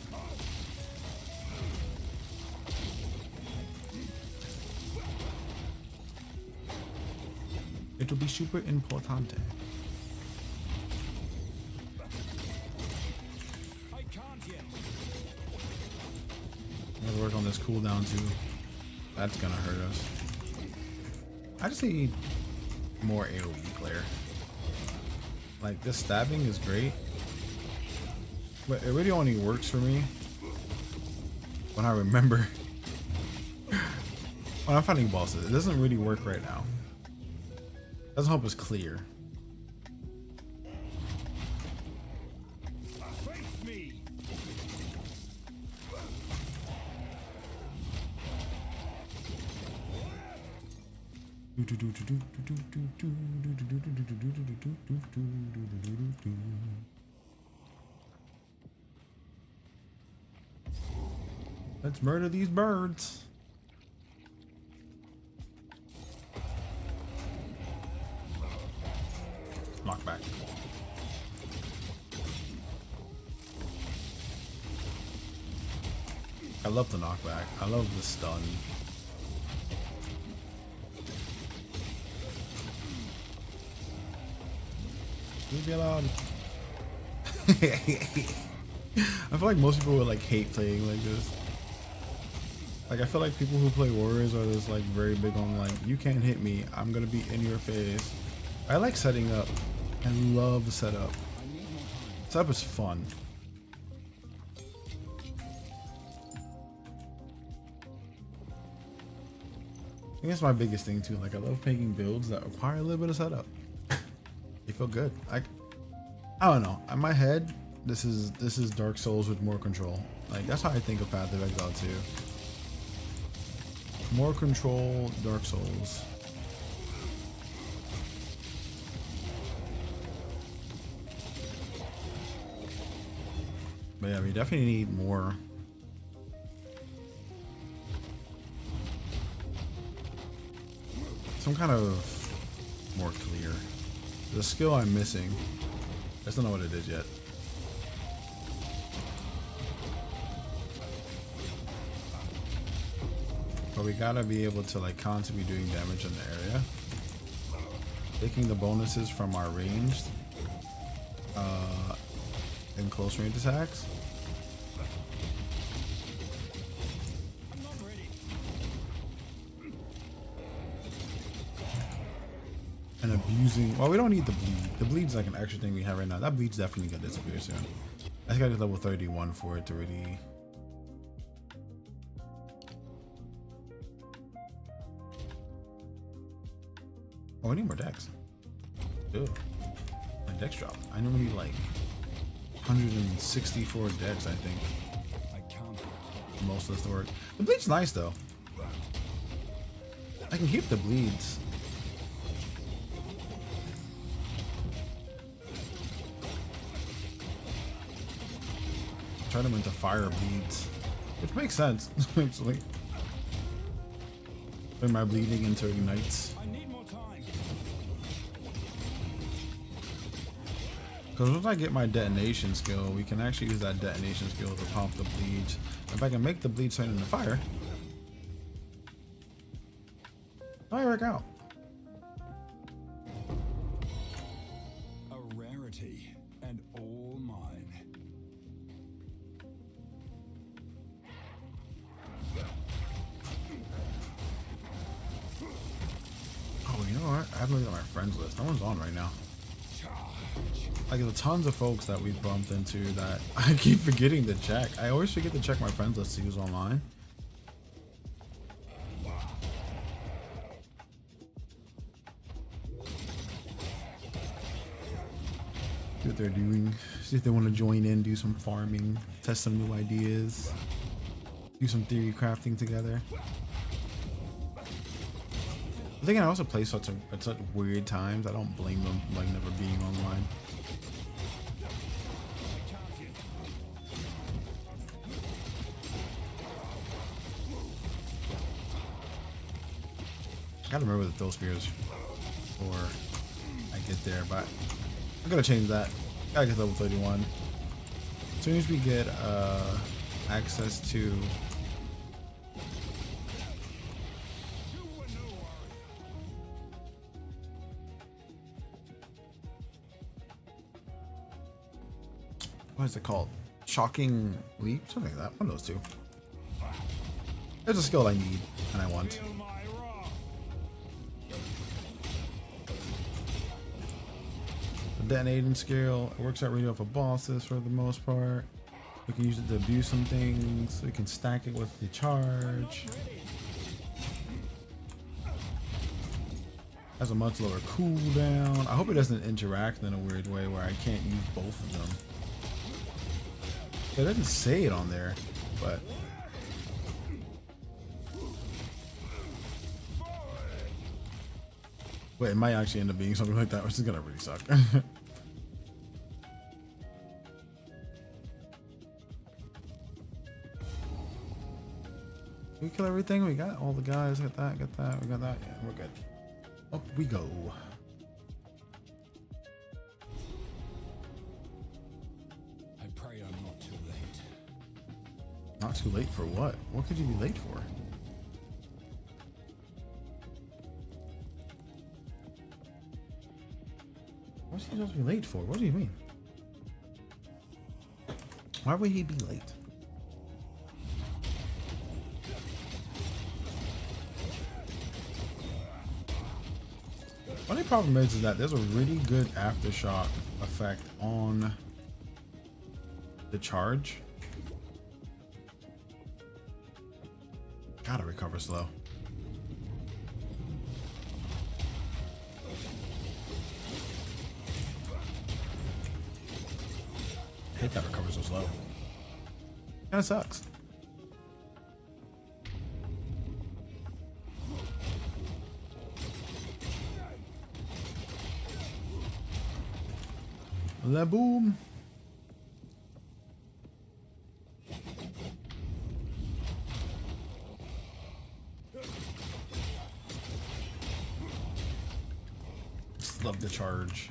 It will be super importante. I can't yet. I'm gonna work on this cooldown too. That's gonna hurt us. I just need more AoE clear. Like, this stabbing is great, but it really only works for me when I remember when I'm fighting bosses. It doesn't really work right now. It doesn't help us clear. Face me. Let's murder these birds. Knockback. I love the knockback. I love the stun. Leave me alone. I feel like most people would like hate playing like this. Like, I feel like people who play Warriors are just like very big on like, you can't hit me, I'm gonna be in your face. I like setting up. I love the setup. Setup is fun. I think that's my biggest thing too. Like, I love making builds that require a little bit of setup. They feel good. Like, I don't know. In my head, this is Dark Souls with more control. Like, that's how I think of Path of Exile 2. More control, Dark Souls. But yeah, we definitely need more. Some kind of more clear. The skill I'm missing. I just don't know what it is yet. but we gotta be able to like constantly be doing damage in the area. Taking the bonuses from our ranged and close range attacks. And abusing. Well, we don't need the bleed. The bleed's like an extra thing we have right now. That bleed's definitely gonna disappear soon. I think I get level 31 for it to really. Oh, I need more dex. Dude, my dex drop. I normally need like 164 dex, I think. I can't. Most of this to work. The bleed's nice though. I can keep the bleeds. Turn them into fire bleeds, which makes sense. Actually, turn my bleeding into ignites. I need more time. Because once I get my detonation skill, we can actually use that detonation skill to pump the bleeds. If I can make the bleeds turn into fire, might work out. A rarity and all mine. Oh, you know what? I haven't looked at my friends list. No one's on right now. Like, there's tons of folks that we bumped into that I keep forgetting to check. I always forget to check my friends list to see who's online. See what they're doing. See if they want to join in, do some farming, test some new ideas, do some theory crafting together. I think I also play at such weird times. I don't blame them for like never being online. I gotta remember the throw spears before I get there, but I'm gonna change that. Gotta get level 31. As soon as we get access to what is it called? Shocking leap? Something like that. One of those two. There's a skill I need and I want. Feel my wrath. The detonating skill. It works out really well for bosses for the most part. We can use it to abuse some things. We can stack it with the charge. Has a much lower cooldown. I hope it doesn't interact in a weird way where I can't use both of them. It doesn't say it on there, but wait, it might actually end up being something like that, which is gonna really suck. We kill everything. We got all the guys. Got that. Got that. We got that. Yeah, we're good. Up we go. I pray I'm not too late. Not too late for what? What could you be late for? What's he supposed to be late for? What do you mean? Why would he be late? Only problem is that there's a really good aftershock effect on the charge. Gotta recover slow. I hate that recover so slow. Kinda sucks. La boom. Just love the charge.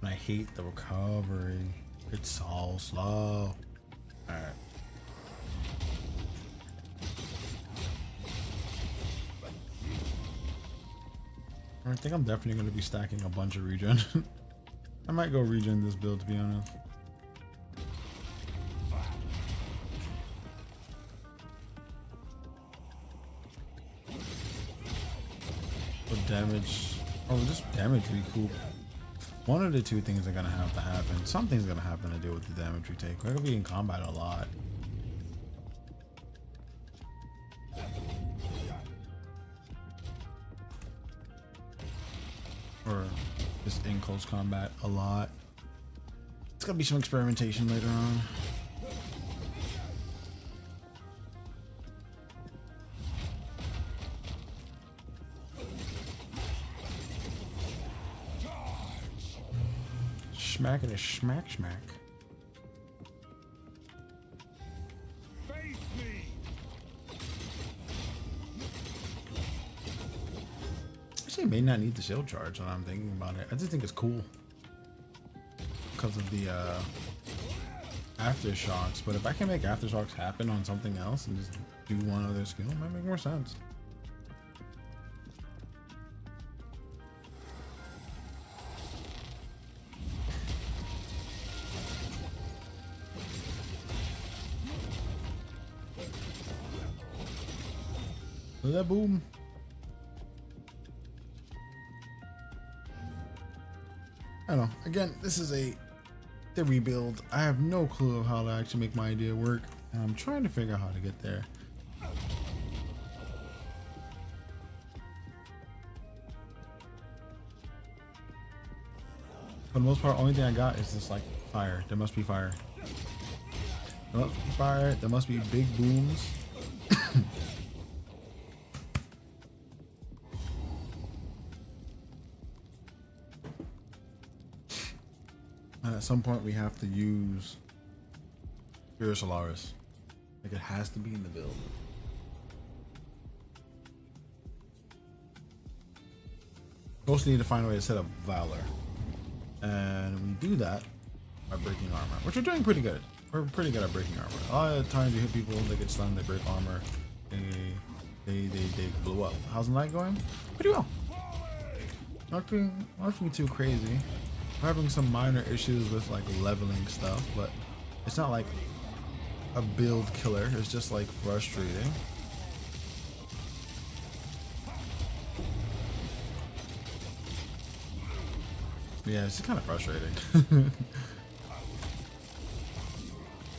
And I hate the recovery. It's so slow. Alright. I think I'm definitely going to be stacking a bunch of regen. I might go regen this build, to be honest. What damage? Oh, just damage recoup. One of the two things are going to have to happen. Something's going to happen to deal with the damage we take. We're going to be in combat a lot. Or just in close combat a lot. It's gonna be some experimentation later on. Smack it a smack smack. Face me. Actually, may not need the shield charge when I'm thinking about it. I just think it's cool because of the aftershocks. But if I can make aftershocks happen on something else and just do one other skill, it might make more sense. Look at that boom. I don't know. Again, this is the rebuild. I have no clue of how to actually make my idea work. And I'm trying to figure out how to get there. For the most part, only thing I got is just like fire. There must be fire. There must be fire. There must be big booms. And at some point we have to use pure Solaris. Like it has to be in the build. Mostly need to find a way to set up Valor. And we do that by breaking armor, which we're doing pretty good. We're pretty good at breaking armor. A lot of times you hit people, they get stunned, they break armor, they blow up. How's the night going? Pretty well. Nothing too crazy. We're having some minor issues with like leveling stuff, but it's not like a build killer. It's just like frustrating. Yeah, it's just kind of frustrating.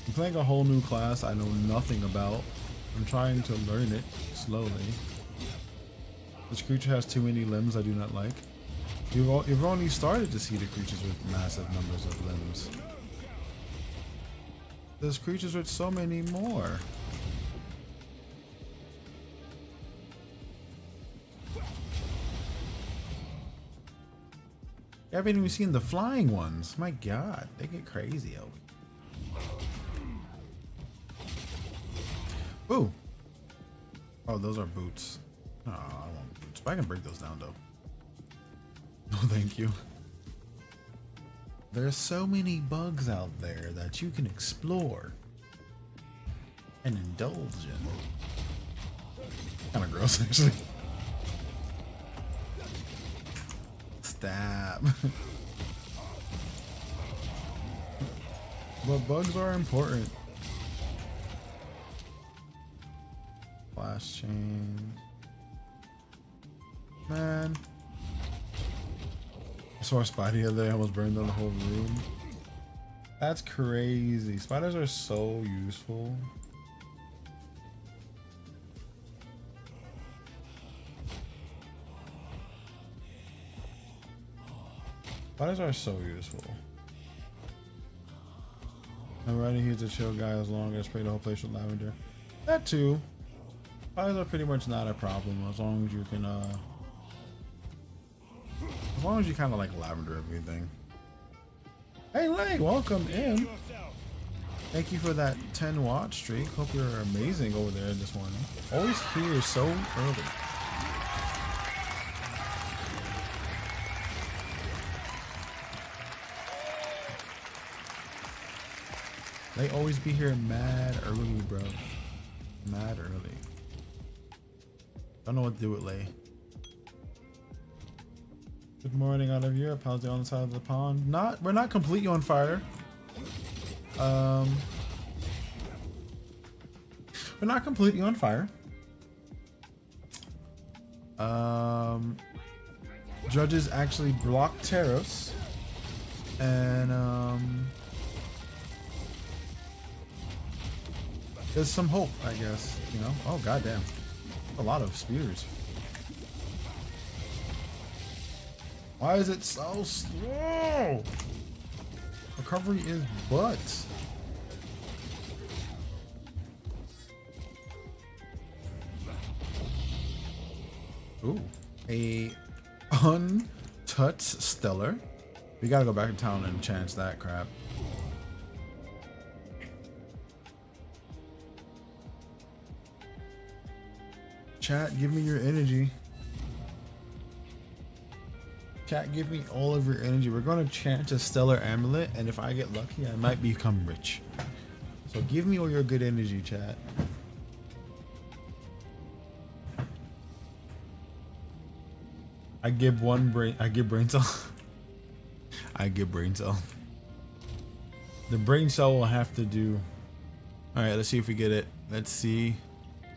I'm playing a whole new class I know nothing about. I'm trying to learn it slowly. This creature has too many limbs I do not like. You've only started to see the creatures with massive numbers of limbs. There's creatures with so many more. You haven't even seen the flying ones. My god, they get crazy out. Ooh. Oh, those are boots. Oh, I don't want boots. But I can break those down though. No, thank you. There's so many bugs out there that you can explore and indulge in. Kind of gross, actually. Stab. But bugs are important. Flash chains. Man. I saw a spider the other day, almost burned down the whole room. That's crazy. Spiders are so useful. Spiders are so useful. I'm riding here to chill guy as long as spray the whole place with lavender. That too. Spiders are pretty much not a problem as long as you can as long as you kind of like lavender everything. Hey Lay, welcome in. Thank you for that 10 watch streak. Hope you're amazing over there this morning. Always here so early. They always be here mad early, bro. Mad early. Don't know what to do with Lay. Good morning out of Europe. How's it on the side of the pond? We're not completely on fire. We're not completely on fire. Judges actually block tariffs, and there's some hope, I guess. You know. Oh goddamn, a lot of spears. Why is it so slow? Recovery is butt. Ooh, a untouched stellar. We gotta go back to town and chance that crap. Chat, give me your energy. Chat, give me all of your energy. We're gonna chant a stellar amulet, and if I get lucky, I might become rich. So give me all your good energy, chat. I give brain cell. I give brain cell. The brain cell will have to do. All right, let's see if we get it. Let's see.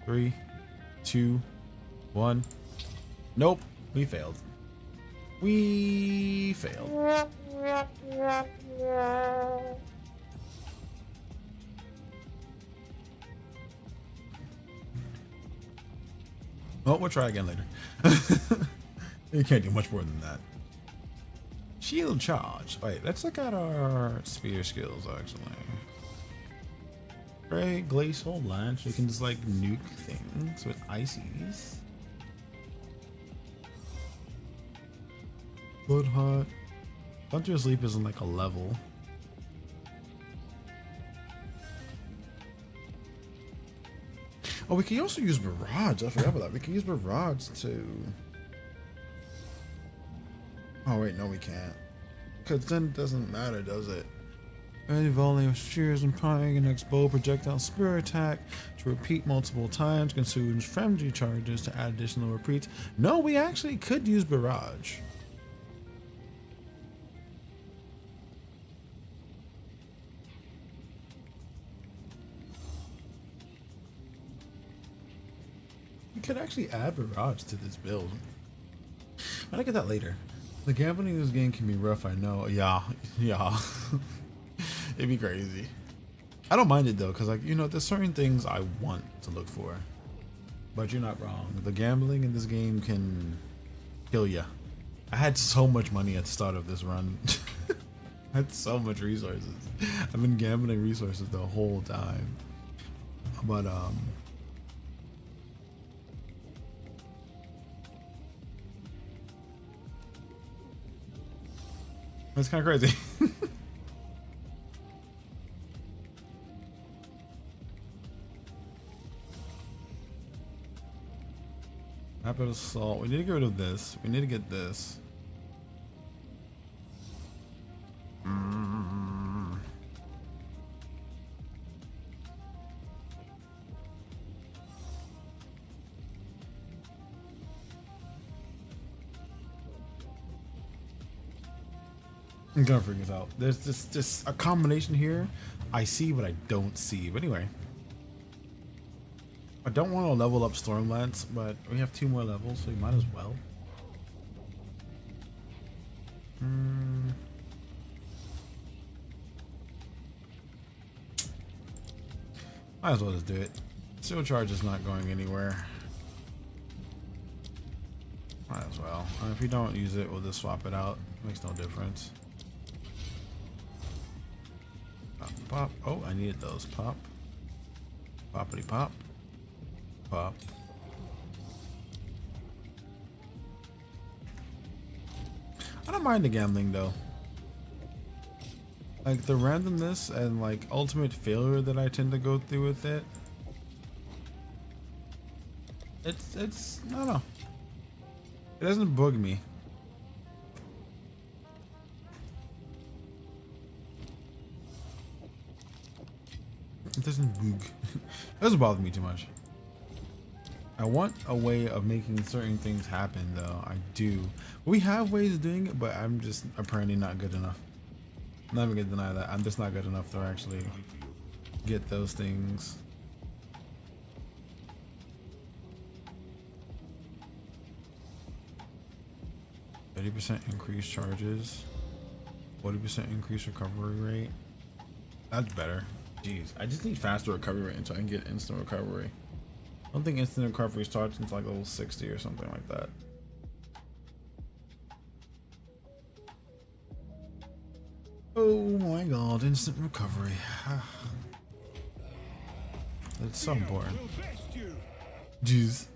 3, 2, 1. Nope, we failed. We failed. Well, we'll try again later. You can't do much more than that. Shield charge. Wait, let's look at our spear skills actually. Great glacial lance. We can just like nuke things with ices. Blood hot. Thunder sleep isn't like a level. Oh, we can also use barrage. I forgot about that. We can use barrage to. Oh wait, no we can't. Cause then it doesn't matter, does it? Any volume of shears and prying an bow projectile spear attack to repeat multiple times consumes frenzy charges to add additional repeats. No, we actually could use barrage. We could actually add barrage to this build. I'll get that later. The gambling in this game can be rough, I know. Yeah. It'd be crazy. I don't mind it though, because like, you know, there's certain things I want to look for. But you're not wrong. The gambling in this game can kill ya. I had so much money at the start of this run. I had so much resources. I've been gambling resources the whole time. But that's kind of crazy. Rapid assault. We need to get rid of this. We need to get this. I'm gonna figure this out. There's just a combination here I see but I don't see. But anyway, I don't want to level up Stormlance, but we have 2 more levels, so we might as well. Might as well just do it. Steel charge is not going anywhere. Might as well. If we don't use it, we'll just swap it out. Makes no difference. Pop. Oh, I needed those. Pop. Poppity pop. Pop. I don't mind the gambling though. Like the randomness and like ultimate failure that I tend to go through with it. It's I don't know. It doesn't bug me. It doesn't bug. It doesn't bother me too much. I want a way of making certain things happen though. I do. We have ways of doing it, but I'm just apparently not good enough. I'm not even gonna deny that. I'm just not good enough to actually get those things. %30 increased charges, 40% increased recovery rate. That's better. Jeez, I just need faster recovery rate so I can get instant recovery. I don't think instant recovery starts until like level 60 or something like that. Oh my god, instant recovery. It's so important. Jeez.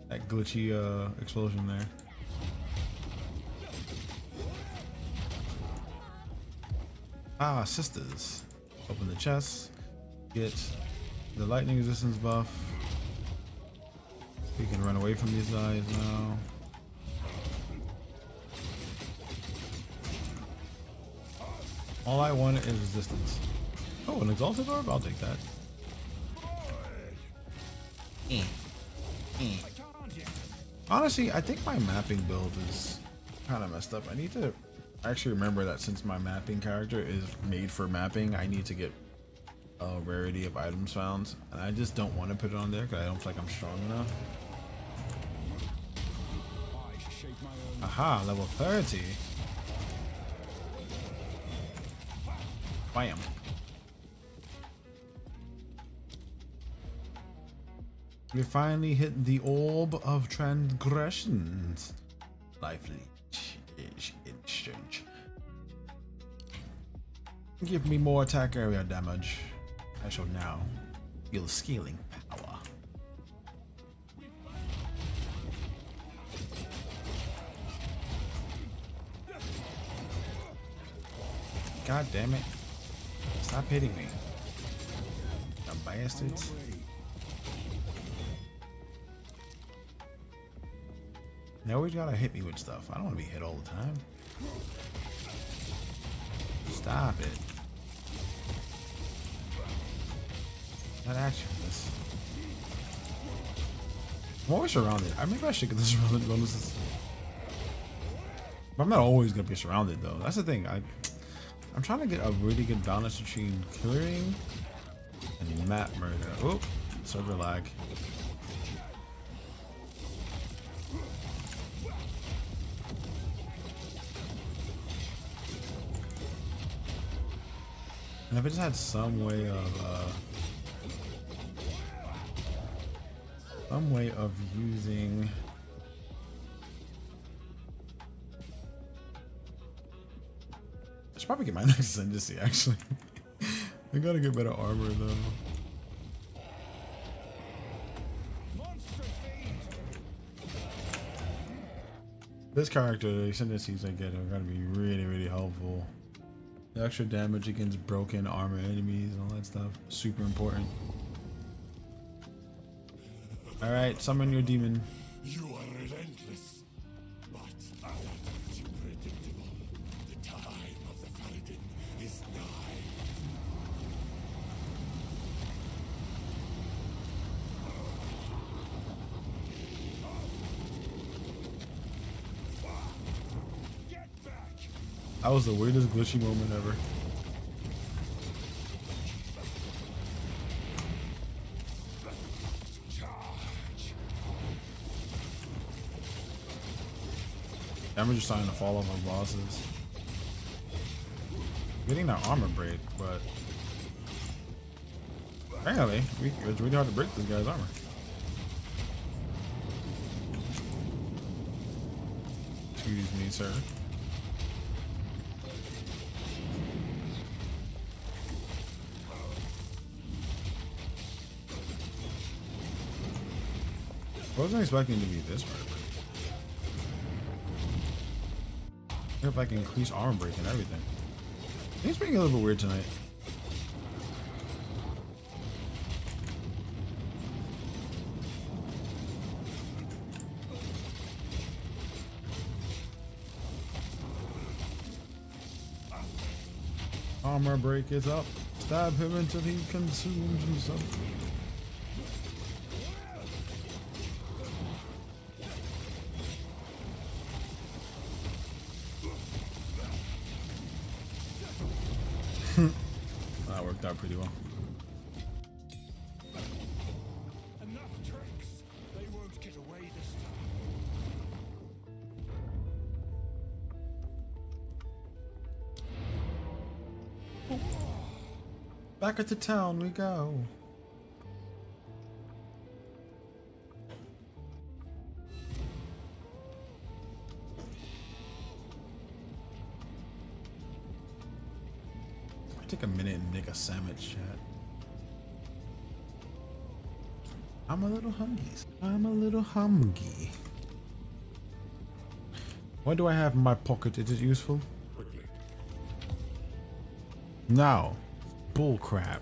That glitchy explosion there. Ah, sisters. Open the chest. Get the lightning resistance buff. We can run away from these guys now. All I want is resistance. Oh, an exalted orb? I'll take that. Honestly, I think my mapping build is kind of messed up. I need to actually remember that since my mapping character is made for mapping, I need to get a rarity of items found. And I just don't want to put it on there because I don't feel like I'm strong enough. Aha, level 30. Bam. We finally hit the orb of transgressions. Life leech is instant. Give me more attack area damage. I shall now feel scaling power. God damn it. Stop hitting me. You bastards. They always gotta hit me with stuff. I don't want to be hit all the time. Stop it. Not action this. I'm always surrounded. Maybe I should get the surrounded bonuses. But I'm not always gonna be surrounded though. That's the thing. I'm trying to get a really good balance between clearing and map murder. Oh, server lag. And if I just had some way of using I should probably get my next ascendancy actually. I gotta get better armor though. This character, the ascendancies I get are gonna be really, really helpful. The extra damage against broken armor enemies and all that stuff. Super important. Alright, summon your demon. You are relentless, but unpredictable. The time of the Paladin is nigh. Get back! That was the weirdest glitchy moment ever. Damage is starting to fall off our bosses. Getting that armor break, but apparently it's really hard to break this guy's armor. Excuse me, sir. I wasn't expecting it to be this hard. I wonder if I can increase armor break and everything. Things being a little bit weird tonight. Armor break is up. Stab him until he consumes himself. That worked out pretty well. Enough tricks. They won't get away this time. Back at the town we go. Take a minute and make a sandwich, chat. I'm a little hungry. I'm a little hungry. What do I have in my pocket? Is it useful? No. Bull crap.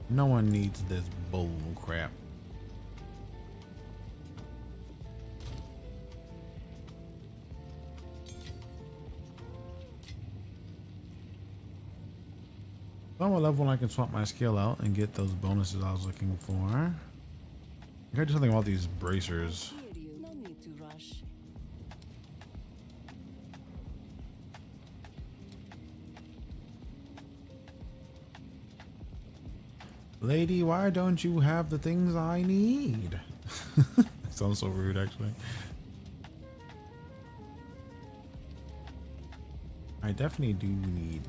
No one needs this bull crap. I'm a level when I can swap my skill out and get those bonuses I was looking for. I gotta do something about these bracers. Hear you. No need to rush. Lady, why don't you have the things I need? Sounds so rude, actually. I definitely do need,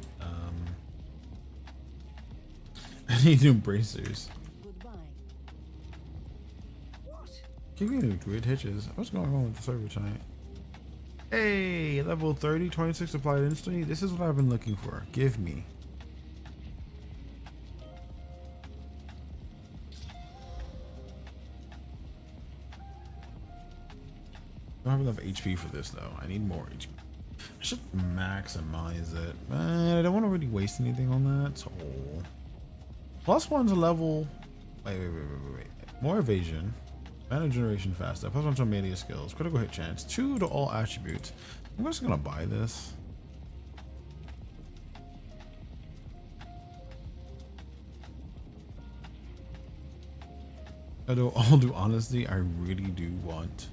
I need new bracers. Goodbye. What? Give me weird hitches. What's going on with the server tonight? Hey, level 30, 26 applied instantly. This is what I've been looking for. Give me. I don't have enough HP for this though. I need more HP. I should maximize it. I don't want to really waste anything on that. So +1's a level. Wait. More evasion. Mana generation faster. +1 to melee skills. Critical hit chance. 2 to all attributes. I'm just gonna buy this. Although, all due honesty, I really do want.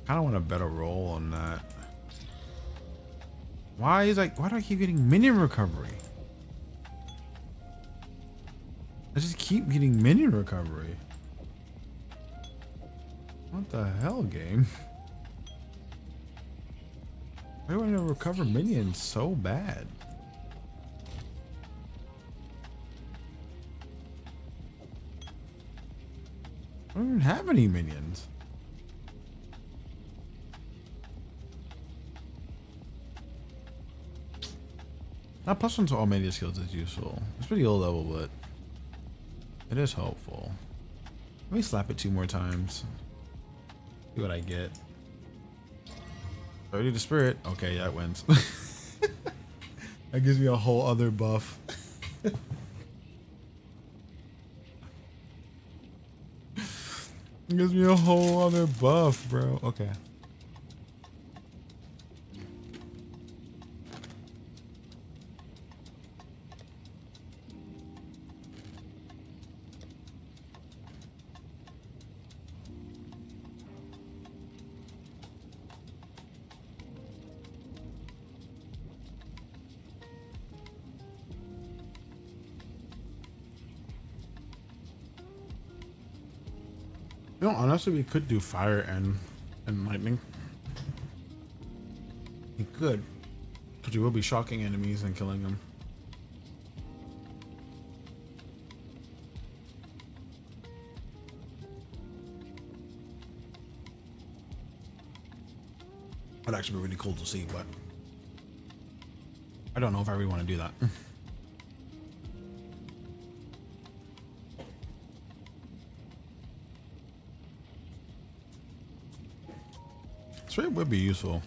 I don't want a better roll on that. Why do I keep getting minion recovery? I just keep getting minion recovery. What the hell, game? Why do I want to recover minions so bad? I don't even have any minions. Now +1 to all melee skills is useful. It's pretty low level, but it is helpful. Let me slap it 2 more times. See what I get. 30 to spirit. Okay, yeah, it wins. That gives me a whole other buff. It gives me a whole other buff, bro. Okay. You know, honestly, we could do fire and lightning. We could, but you will be shocking enemies and killing them. That'd actually be really cool to see, but I don't know if I really want to do that. Straight would be useful.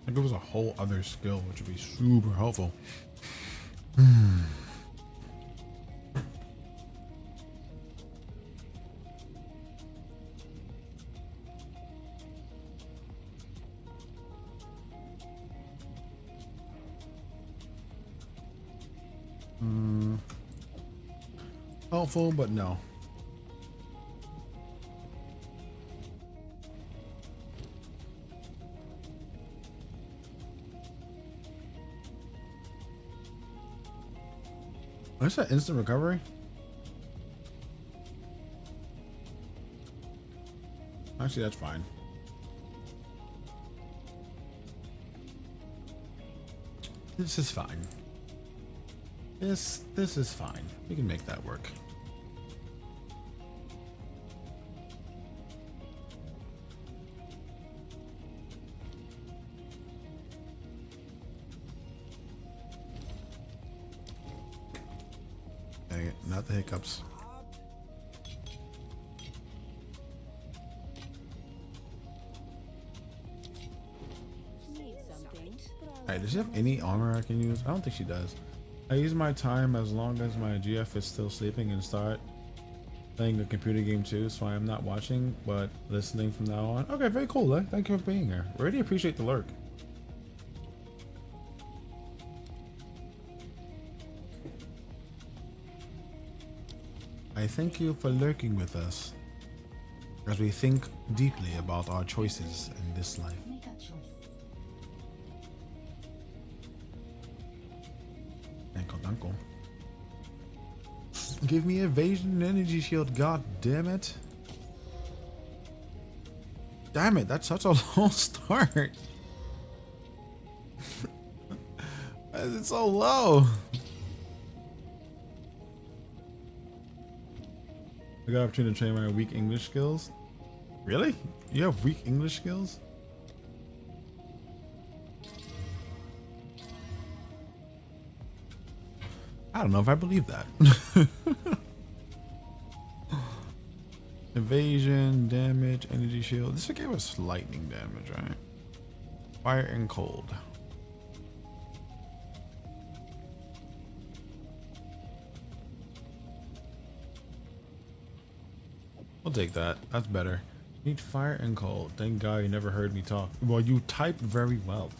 Like it was a whole other skill, which would be super helpful. Helpful, but no. What's that instant recovery? Actually, that's fine. This is fine. This is fine. We can make that work. Dang it, not the hiccups. Need something? Alright, does she have any armor I can use? I don't think she does. I use my time as long as my GF is still sleeping and start playing a computer game too, so I am not watching but listening from now on. Okay, very cool. Thank you for being here. Really appreciate the lurk. I thank you for lurking with us as we think deeply about our choices in this life. Make a choice. Uncle. Give me evasion and energy shield, god damn it. Damn it, that's such a low start. Why is it so low? I got opportunity to train my weak English skills. Really? You have weak English skills? I don't know if I believe that. Evasion, damage, energy shield. This gave us lightning damage, right? Fire and cold. I'll take that. That's better. Need fire and cold. Thank God you never heard me talk. Well, you typed very well.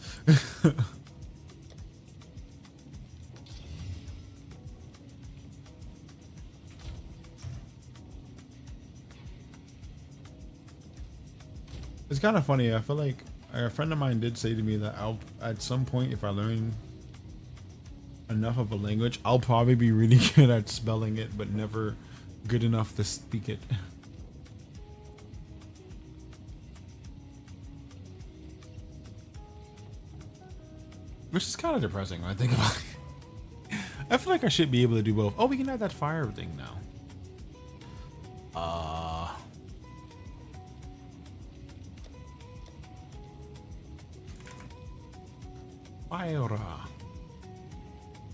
It's kind of funny. I feel like a friend of mine did say to me that I'll, at some point, if I learn enough of a language, I'll probably be really good at spelling it, but never good enough to speak it. Which is kind of depressing when I think about it. I feel like I should be able to do both. Oh, we can add that fire thing now. Fire.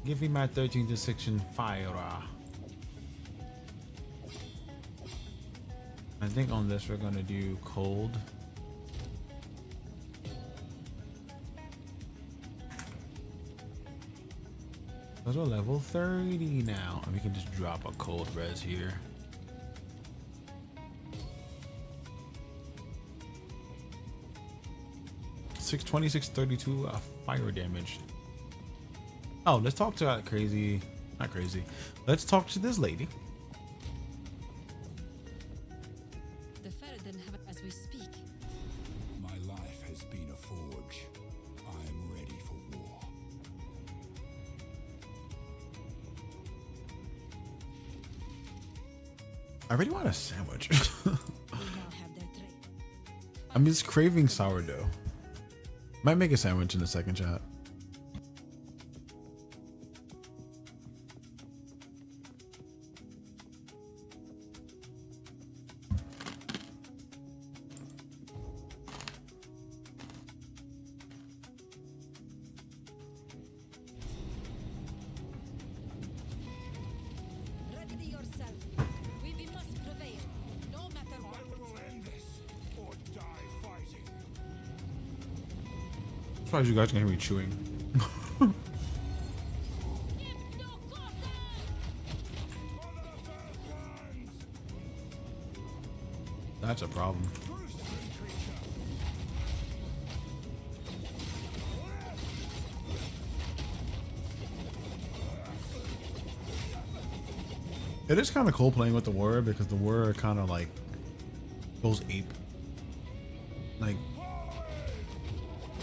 Give me my 13th section fire. I think on this we're gonna do cold. Those are level 30 now. And we can just drop a cold res here. $626.32 fire damage. Oh, let's talk to that crazy. Not crazy. Let's talk to this lady. The Ferryden have it as we speak. My life has been a forge. I am ready for war. I really want a sandwich. We now have their tray. I'm just craving sourdough. Might make a sandwich in the second chat. Ready yourself. We must prevail, no matter what. I will end this or die fighting. I'm surprised you guys can hear me chewing. That's a problem. It is kind of cool playing with the warrior because the warrior kind of like goes ape. Like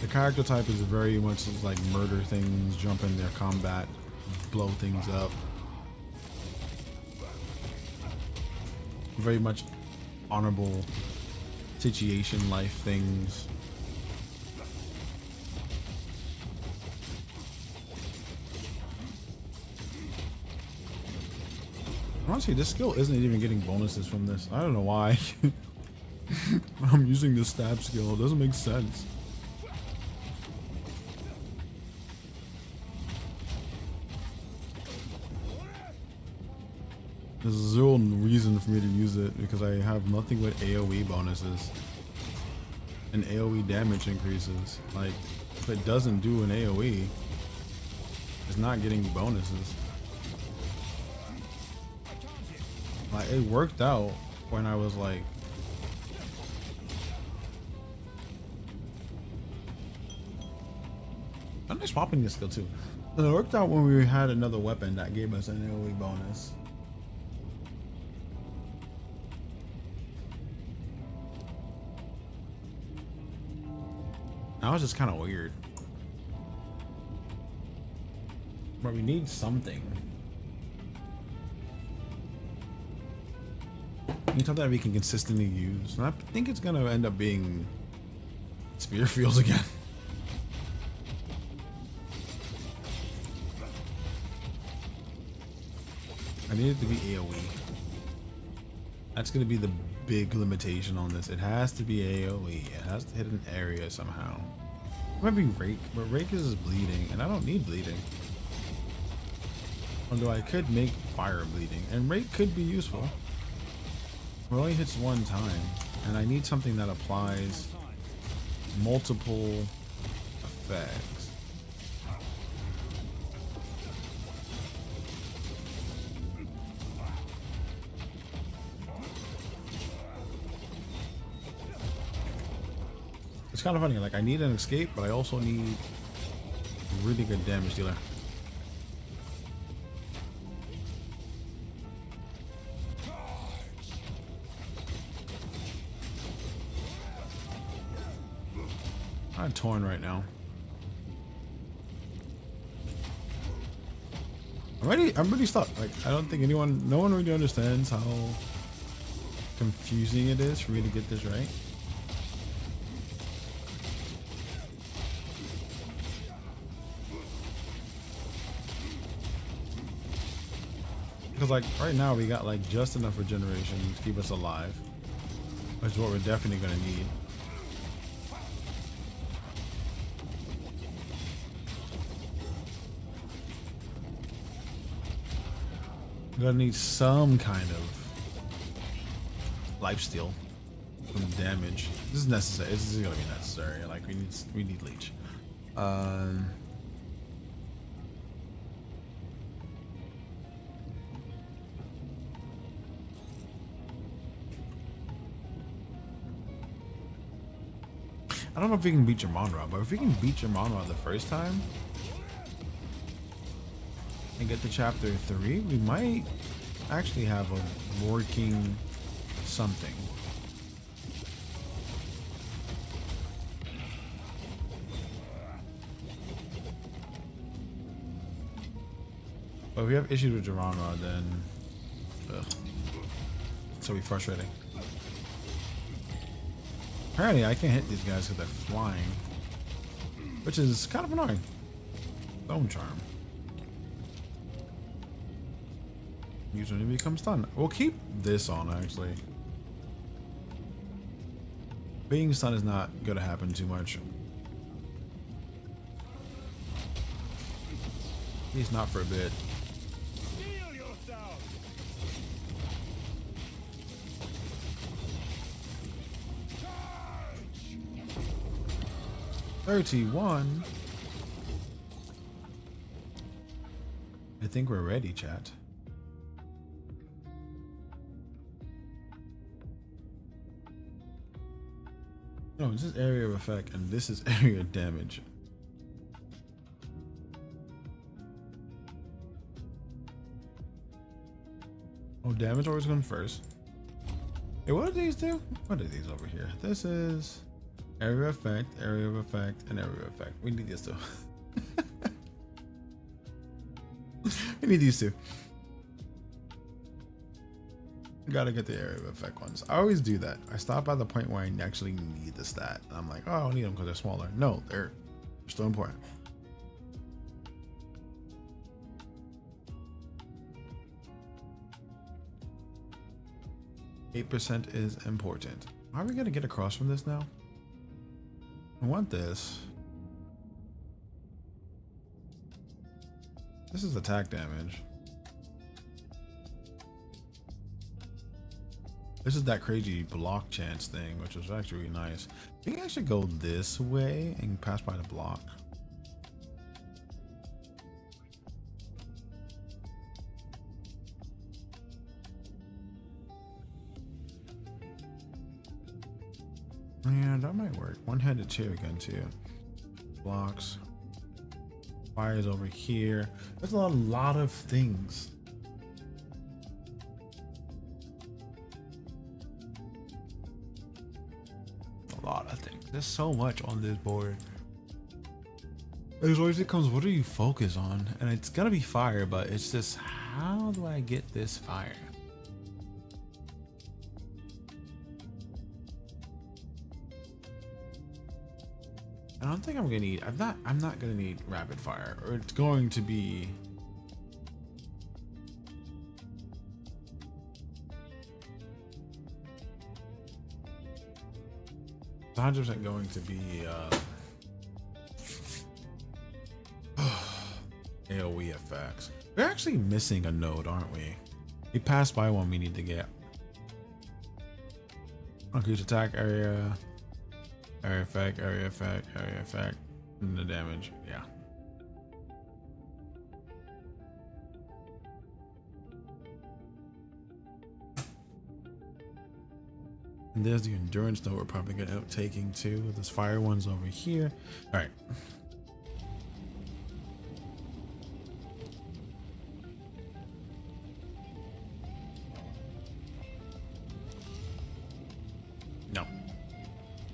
the character type is very much like murder things, jump in their combat, blow things up. Very much honorable situation life things. Honestly, this skill isn't even getting bonuses from this. I don't know why. I'm using the stab skill. It doesn't make sense. There's zero reason for me to use it because I have nothing with AoE bonuses and AoE damage increases. Like, if it doesn't do an AoE, it's not getting bonuses. Like, it worked out when I was like, I'm just swapping this skill too. It worked out when we had another weapon that gave us an AoE bonus. That was just kind of weird. But we need something. We need something that we can consistently use. And I think it's going to end up being spear fields again. I need it to be AoE. That's going to be the big limitation on this. It has to be AoE. It has to hit an area somehow. It might be Rake, but Rake is bleeding, and I don't need bleeding. Although I could make fire bleeding, and Rake could be useful. It only hits one time, and I need something that applies multiple effects. It's kind of funny, like I need an escape, but I also need a really good damage dealer. I'm torn right now. I'm really stuck. Like, I don't think no one really understands how confusing it is for me to get this right. Because like right now we got like just enough regeneration to keep us alive, which is what we're definitely gonna need. We're gonna need some kind of lifesteal from damage. This is necessary. This is gonna be necessary. Like we need leech. I don't know if we can beat Jamonra, but if we can beat Jamonra the first time and get to chapter 3, we might actually have a working something. But if we have issues with Jamonra, then it's gonna be frustrating. Apparently I can't hit these guys because they're flying, which is kind of annoying. Stone Charm. Usually becomes stunned. We'll keep this on actually. Being stunned is not going to happen too much. At least not for a bit. 31. I think we're ready, chat. No, this is area of effect and this is area of damage. Oh, damage always going first. Hey, what do these do? What are these over here? This is area of effect, and area of effect. We need these two. We need these two. Gotta get the area of effect ones. I always do that. I stop at the point where I actually need the stat. And I'm like, oh, I don't need them because they're smaller. No, they're still important. %8 is important. How are we gonna get across from this now? I want this. This is attack damage. This is that crazy block chance thing, which was actually really nice. I think I should go this way and pass by the block. Yeah, that might work. One-handed chair again too. Blocks. Fire's over here. There's a lot of things. A lot of things. There's so much on this board. It always becomes, what do you focus on? And it's gonna be fire, but it's just, how do I get this fire? I don't think I'm gonna need. I'm not gonna need rapid fire, or it's going to be. It's 100% going to be AOE effects. We're actually missing a node, aren't we? We passed by one we need to get. Increase attack area. Area effect, area effect, area effect, and the damage, yeah. And there's the endurance that we're probably gonna end up taking too. This fire one's over here. All right. No.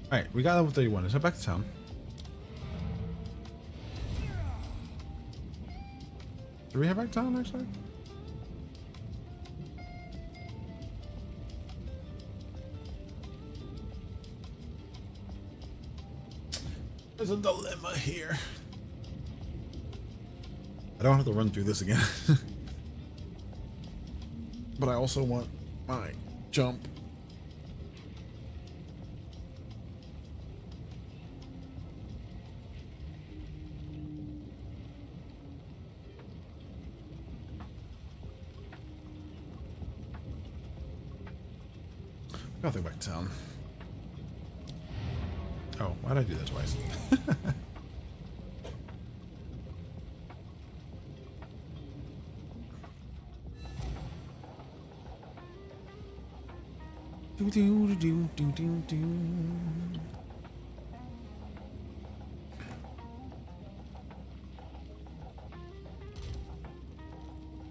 Alright, we got level 31. Let's head back to town. Do we head back to town actually? There's a dilemma here. I don't have to run through this again. But I also want my jump. Gotta think back to town. Oh, why did I do that twice? do do do do do do.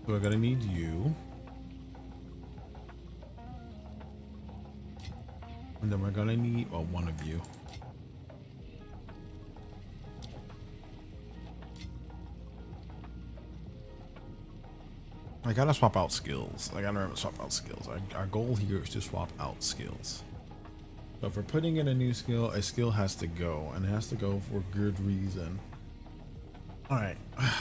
So we're gonna need you. And then we're gonna need, well, one of you. I gotta swap out skills. I gotta remember to swap out skills. Our goal here is to swap out skills. So if we're putting in a new skill, a skill has to go, and it has to go for good reason. All right. I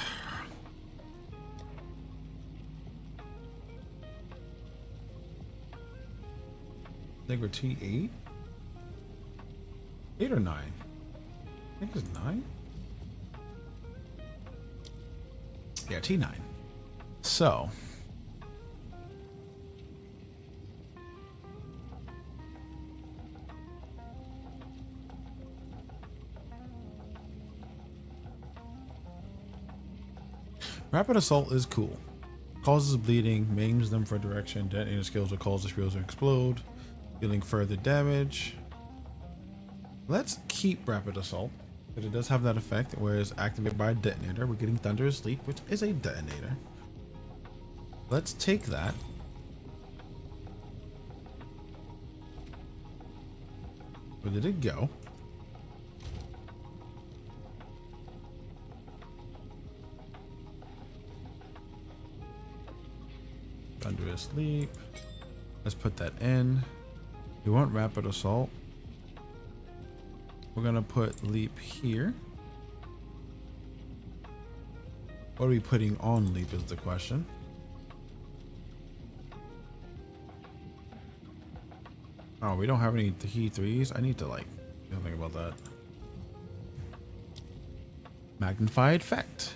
think we're T8? 8 or 9? I think it's 9. Yeah, T9. So. Rapid Assault is cool. Causes bleeding, maims them for direction, detonator skills will cause the spears to explode, dealing further damage. Let's keep Rapid Assault, but it does have that effect, whereas activated by a detonator, we're getting Thunderous Leap, which is a detonator. Let's take that. Where did it go? Thunderous leap. Let's put that in. We want rapid assault. We're gonna put leap here. What are we putting on leap is the question. Oh, we don't have any T3s. I need to like do something about that. Magnify effect.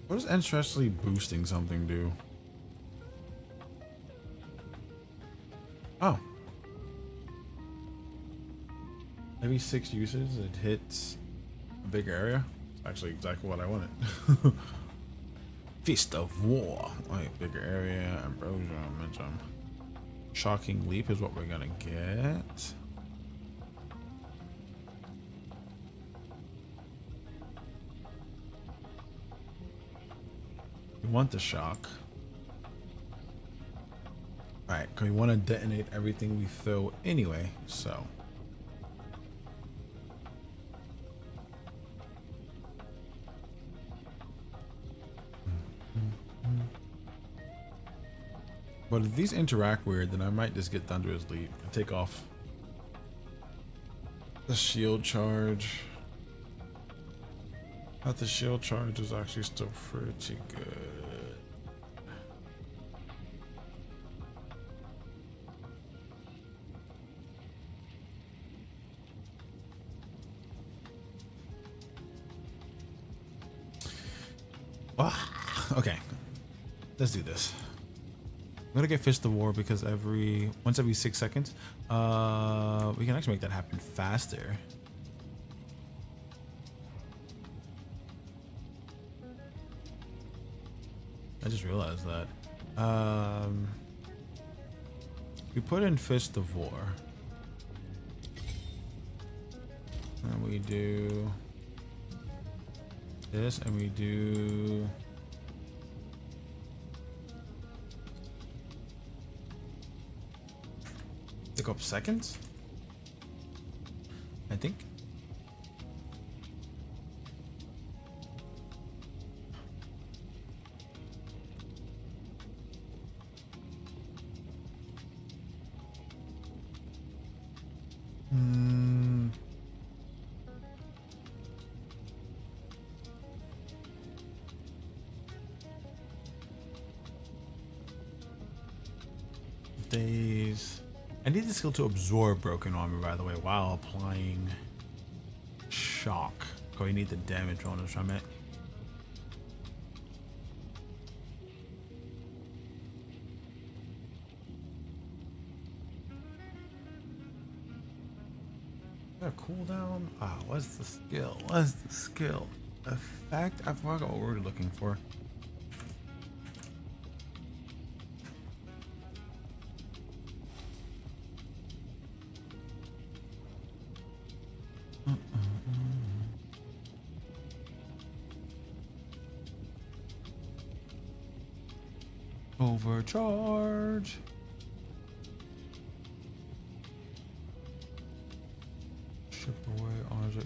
What does ancestry boosting something do? Oh. Every 6 uses, it hits a bigger area. It's actually exactly what I wanted. Fist of War. Wait, bigger area, ambrosia, momentum. Shocking leap is what we're gonna get. We want the shock. Alright, because we want to detonate everything we throw anyway, so. But if these interact weird, then I might just get Thunderous Leap and take off the shield charge. But the shield charge is actually still pretty good. Okay, let's do this. I'm gonna get Fist of War because once every 6 seconds, we can actually make that happen faster. I just realized that. We put in Fist of War. And we do this, and we do take up seconds, I think. Days. I need the skill to absorb broken armor, by the way, while applying shock. Oh, you need the damage bonus from it. A cooldown? Ah, what's the skill? What's the skill? Effect? I forgot what we're looking for. Overcharge. Ship away.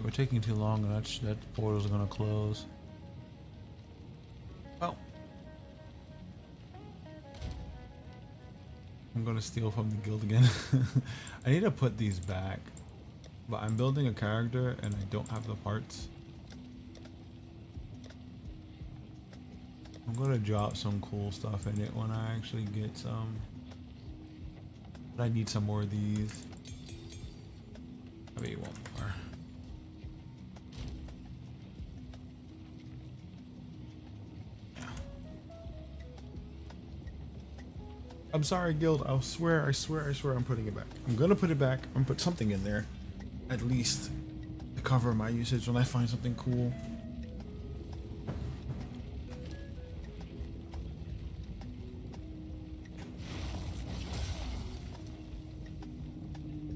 We're taking too long, and that portal's gonna close. Well, I'm gonna steal from the guild again. I need to put these back, but I'm building a character and I don't have the parts. I'm gonna drop some cool stuff in it when I actually get some. But I need some more of these. Maybe one more. Yeah. I'm sorry, guild. I swear I'm putting it back. I'm gonna put it back. I'm gonna put something in there, at least to cover my usage when I find something cool.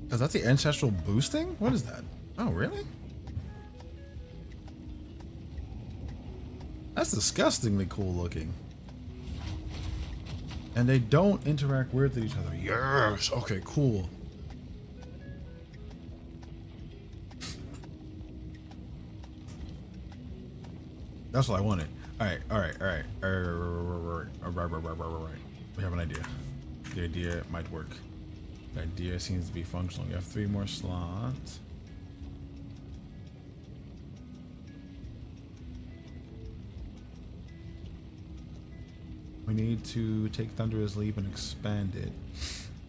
Is that the ancestral boosting? What is that? Oh, really? That's disgustingly cool looking. And they don't interact with each other. Yes. Okay, cool. That's what I wanted. All right. We have an idea. The idea might work. The idea seems to be functional. We have 3 more slots. We need to take Thunderous Leap and expand it.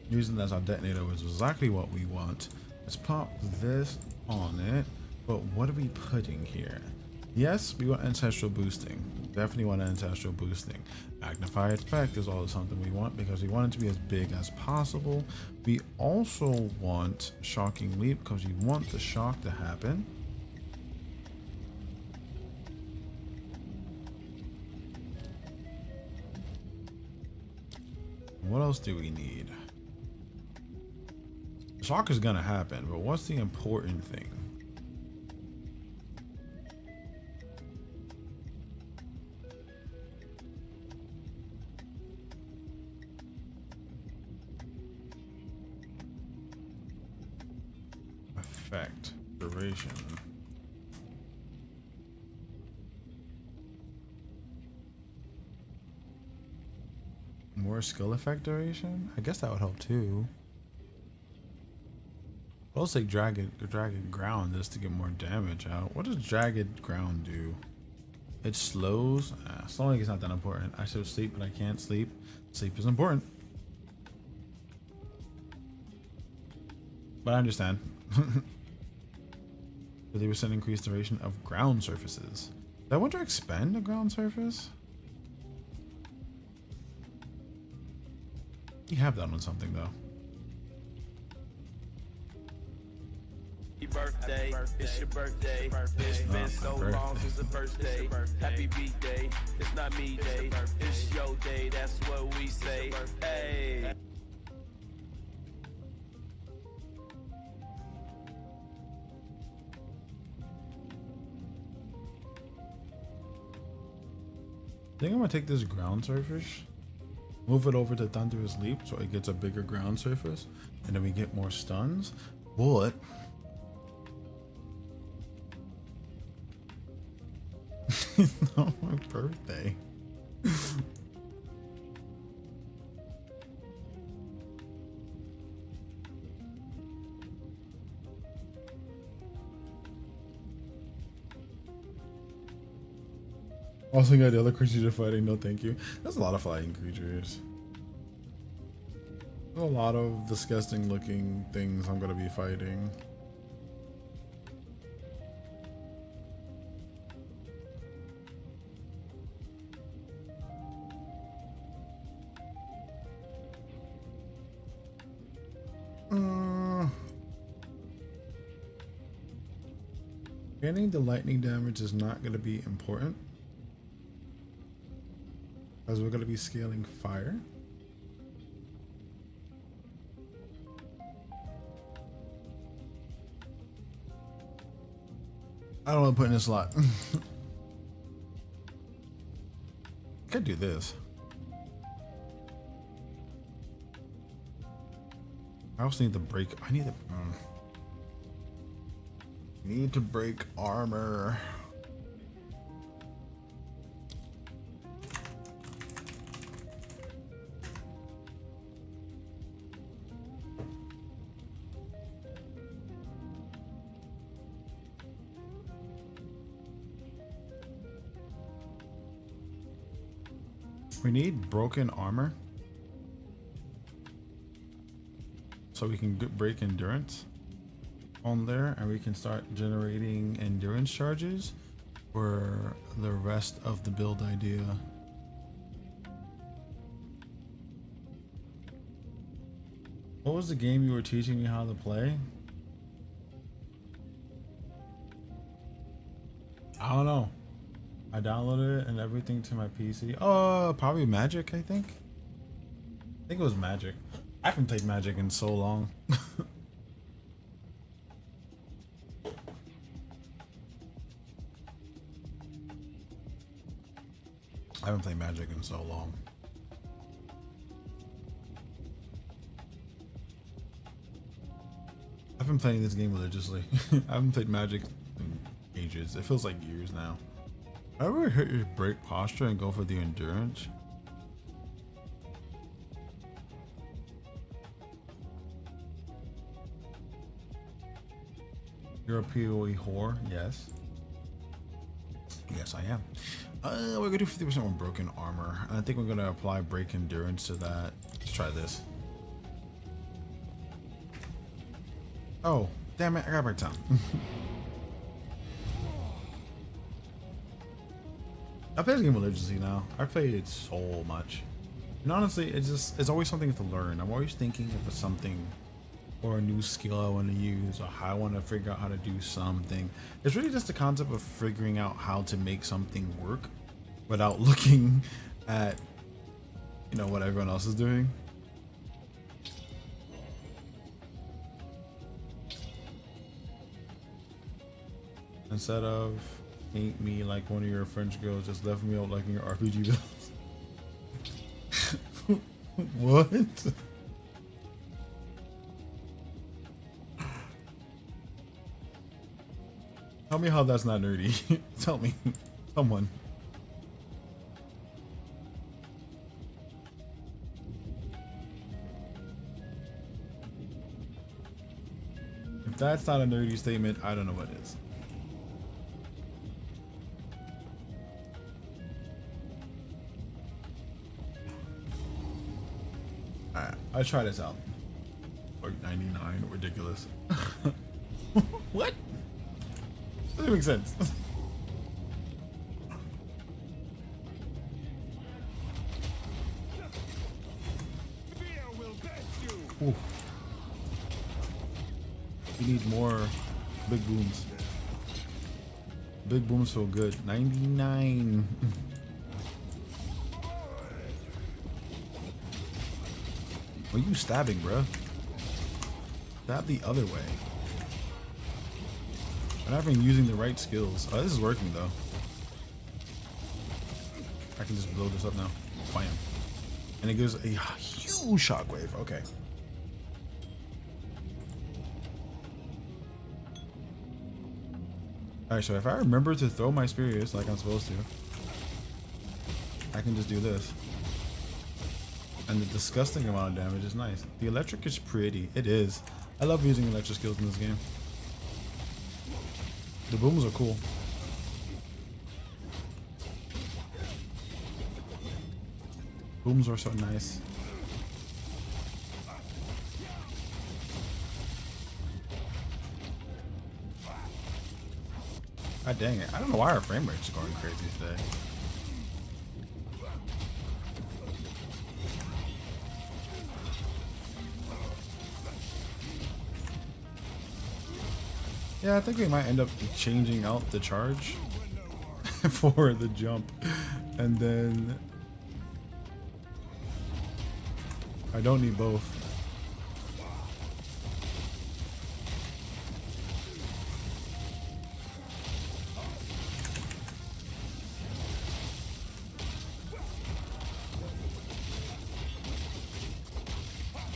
Using that as our detonator is exactly what we want. Let's pop this on it. But what are we putting here? Yes, we want ancestral boosting. Definitely want ancestral boosting. Magnify effect is always something we want because we want it to be as big as possible. We also want shocking leap because we want the shock to happen. What else do we need? Shock is gonna happen, but what's the important thing? Effect, duration. More skill effect duration? I guess that would help too. I'll take dragged ground just to get more damage out. What does jagged ground do? It slows. Slowing is not that important. I should sleep, but I can't sleep. Sleep is important. But I understand. 50% increased duration of ground surfaces. Did I want to expand the ground surface? You have that on something though. Birthday, it's your birthday. It's been so long since the birthday. Happy B-Day, it's not me day. It's your day, that's what we say. Hey. I think I'm gonna take this ground surface, move it over to Thunderous Leap so it gets a bigger ground surface, and then we get more stuns. But it's not my birthday. Also got the other creatures you're fighting. No, thank you. There's a lot of fighting creatures. There's a lot of disgusting looking things I'm gonna be fighting. Getting the lightning damage is not going to be important, as we're going to be scaling fire. I don't want to put in a slot. Could do this. I also need to break. I need to break armor. We need broken armor so we can break endurance on there, and we can start generating endurance charges for the rest of the build idea. What was the game you were teaching me how to play? I don't know. I downloaded it and everything to my PC. Oh, probably Magic, I think. I think it was Magic. I haven't played Magic in so long. I haven't played Magic in so long. I've been playing this game religiously. I haven't played Magic in ages. It feels like years now. Ever hit your break posture and go for the endurance? You're a PoE whore? Yes. Yes, I am. We're gonna do 50% on broken armor. I think we're gonna apply break endurance to that. Let's try this. Oh, damn it, I got break time. I play this game religiously now. I played it so much. And honestly, it's always something to learn. I'm always thinking of something or a new skill I want to use or how I want to figure out how to do something. It's really just the concept of figuring out how to make something work without looking at, you know, what everyone else is doing. Instead of hate me like one of your French girls just left me out liking your RPG videos. What? Tell me how that's not nerdy. Tell me. Someone. If that's not a nerdy statement, I don't know what is. Alright, I'll try this out. Like 99, ridiculous. What? Doesn't make sense. Ooh. We need more big booms. Big booms feel good. 99. What are you stabbing, bro? Stab the other way. I'm not even using the right skills. Oh, this is working though. I can just blow this up now. Bam. And it gives a huge shockwave. Okay. Alright, so if I remember to throw my spears like I'm supposed to, I can just do this. And the disgusting amount of damage is nice. The electric is pretty. It is. I love using electric skills in this game. The booms are cool. Booms are so nice. God dang it. I don't know why our frame rate's going crazy today. Yeah, I think we might end up changing out the charge for the jump. And then I don't need both.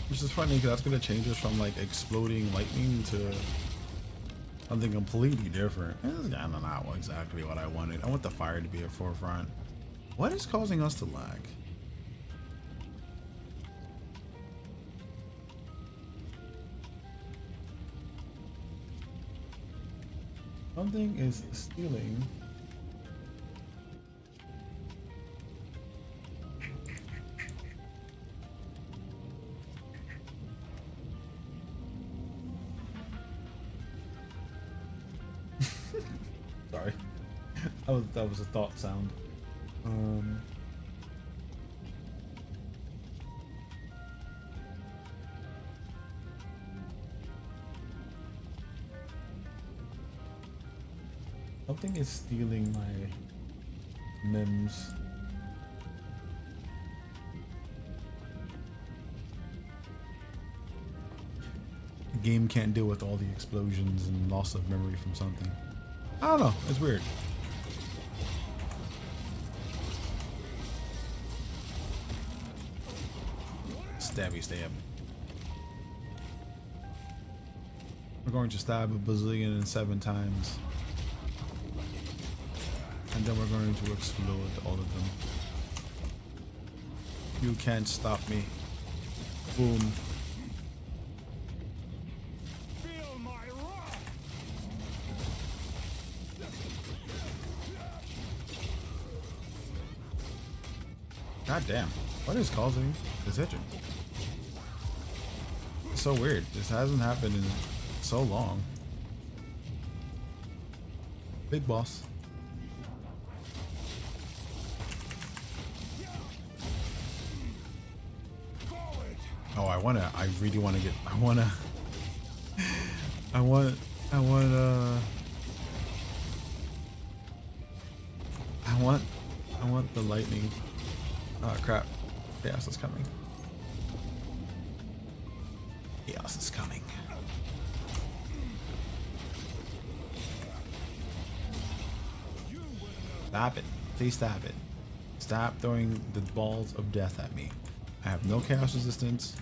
Which is funny because that's going to change us from like exploding lightning to something completely different. This is kind of not exactly what I wanted. I want the fire to be at forefront. What is causing us to lag? Something is stealing. Sorry. That was a thought sound. Something is stealing my memes. The game can't deal with all the explosions and loss of memory from something. I don't know. It's weird. Stabby stab. We're going to stab a bazillion and 7 times. And then we're going to explode all of them. You can't stop me. Boom. Feel my wrath! God damn. What is causing this hitching? It's so weird. This hasn't happened in so long. Big boss. Oh, I really wanna get, I want the lightning. Oh crap. Chaos is coming. Chaos is coming. Stop it. Please stop it. Stop throwing the balls of death at me. I have no chaos resistance.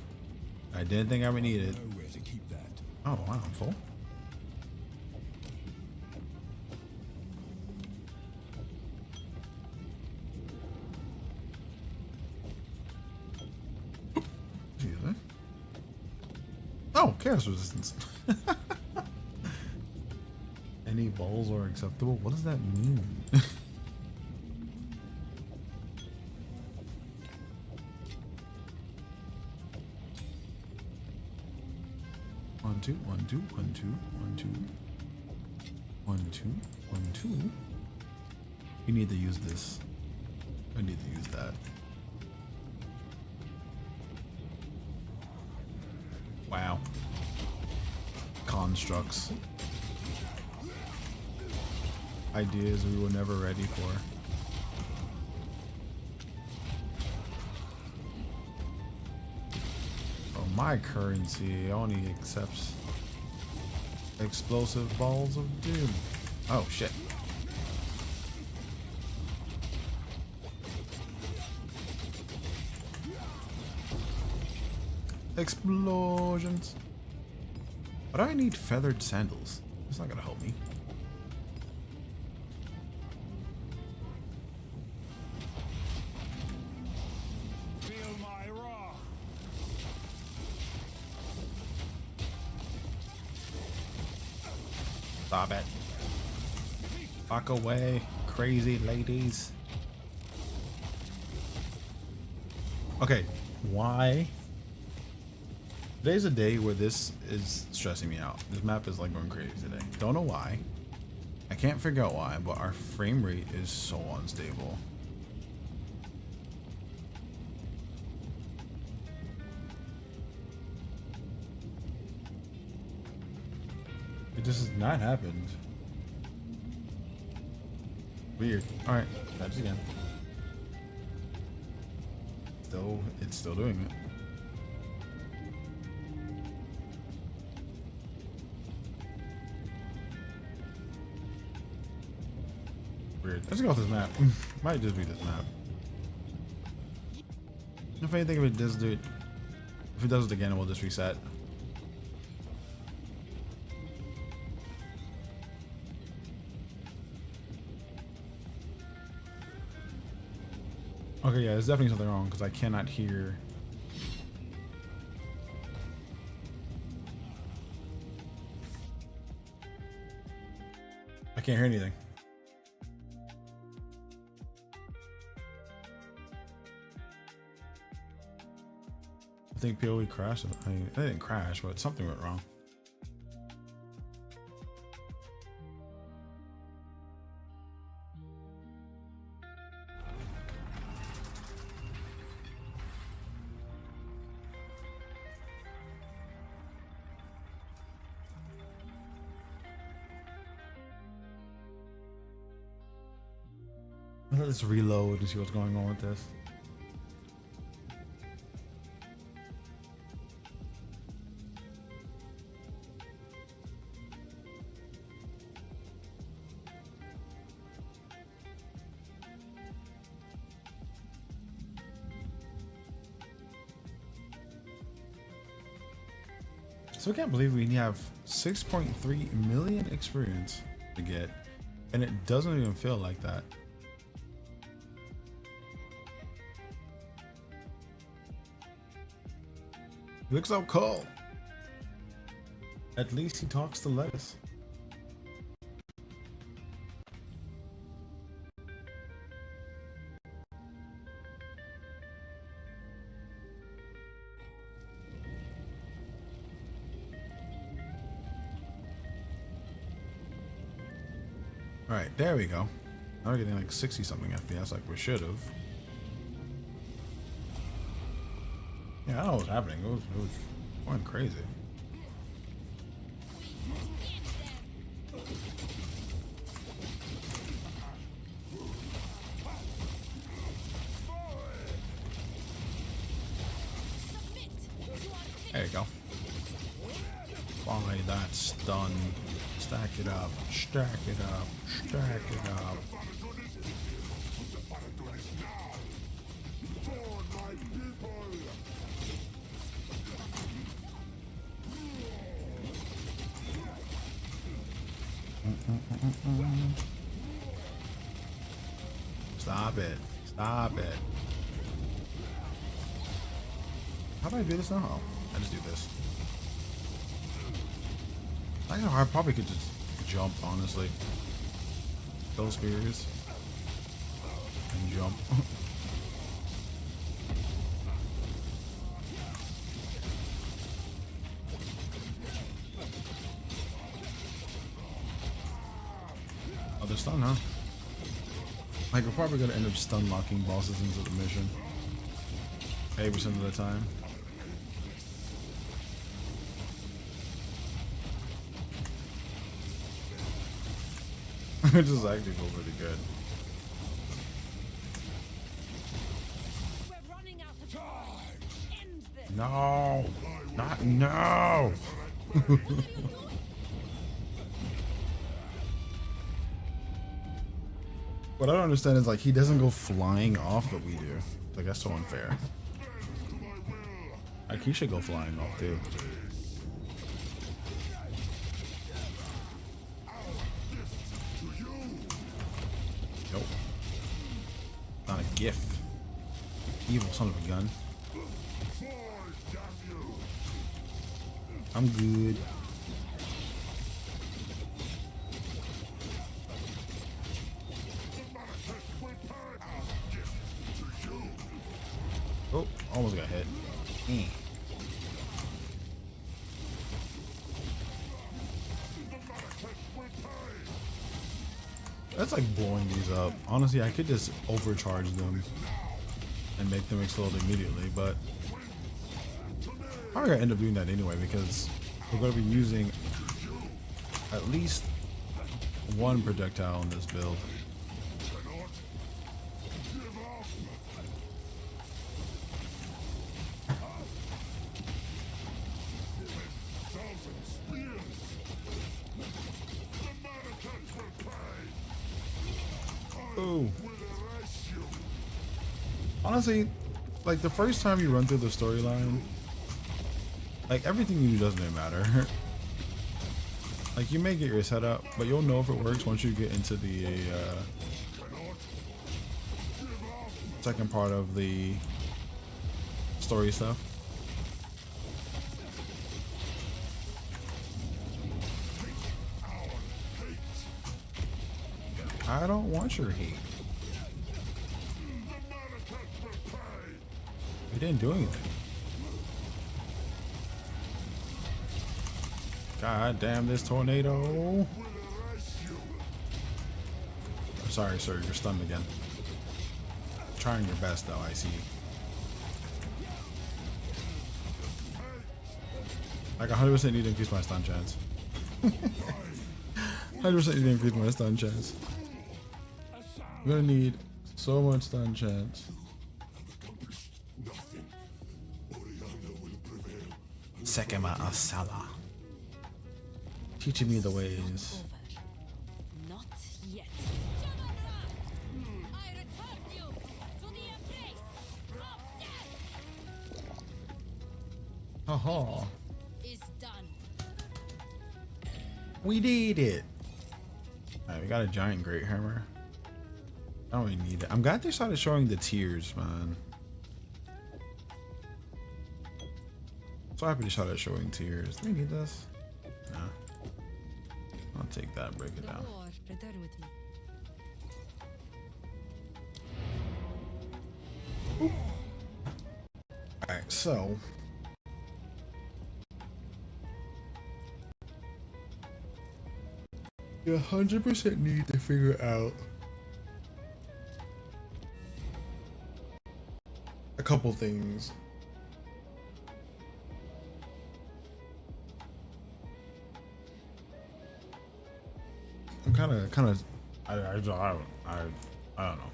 I didn't think I would need it. Nowhere to keep that. Oh wow, I'm full. Excuse me. Oh, chaos resistance. Any balls are acceptable? What does that mean? One, two, one, two, one, two, one, two. One, two, one, two. You need to use this. I need to use that. Wow. Constructs. Ideas we were never ready for. Oh, my currency only accepts explosive balls of doom. Oh shit. Explosions. Why do I need feathered sandals? It's not gonna help me. Feel my wrath! Stop it. Fuck away, crazy ladies. Okay, why? Today's a day where this is stressing me out. This map is like going crazy today. Don't know why. I can't figure out why, but our frame rate is so unstable. It just has not happened. Weird. Alright, try this again. It's still doing it. Weird. Let's go off this map. Might just be this map. If anything, if it does do it, if it does it again, we'll just reset. Okay, yeah, there's definitely something wrong because I cannot hear. I can't hear anything. I think PoE crashed. I mean, it didn't crash, but something went wrong. Let's reload and see what's going on with this. So I can't believe we have 6.3 million experience to get, and it doesn't even feel like that. He looks so cool. At least he talks to Lettuce. Alright, there we go. Now we're getting like 60 something FPS like we should have. Yeah, I don't know what's happening. It was going crazy. There you go. Buy that stun. Stack it up. Stack it up. Stack it up. Stop it. Stop it. How do I do this now? I just do this. I probably could just jump, honestly. Kill spears. And jump. Oh, they're stun, huh? Like, we're probably gonna end up stun locking bosses into the mission 80% of the time. Which is actually feel pretty good. We're running out of time. End this. No! Not no! What I don't understand is like he doesn't go flying off, but we do. Like that's so unfair. Like he should go flying off too. Nope. Not a gift. Evil son of a gun. I'm good. Oh, almost got hit. That's like blowing these up. Honestly, I could just overcharge them and make them explode immediately, but I'm gonna end up doing that anyway because we're gonna be using at least one projectile in this build. Ooh. Honestly, like the first time you run through the storyline, like everything you do doesn't even matter. Like you may get your setup, but you'll know if it works once you get into the second part of the story stuff. I don't want your hate. You didn't do anything. God damn this tornado. Sorry, sir, you're stunned again. Trying your best though, I see. Like 100% need to increase my stun chance. 100% need to increase my stun chance. I'm gonna need so much stun chance. Sekema Asala. Teaching me the ways. Not yet. I return you to the embrace of death! Haha. Is done. We did it. Alright, we got a giant great hammer. I don't really need it. I'm glad they started showing the tiers, man. So happy they started showing tiers. Do we need this? Nah. I'll take that and break it down. Return with me. Alright, so you 100% need to figure out a couple things. I'm kind of, I don't know.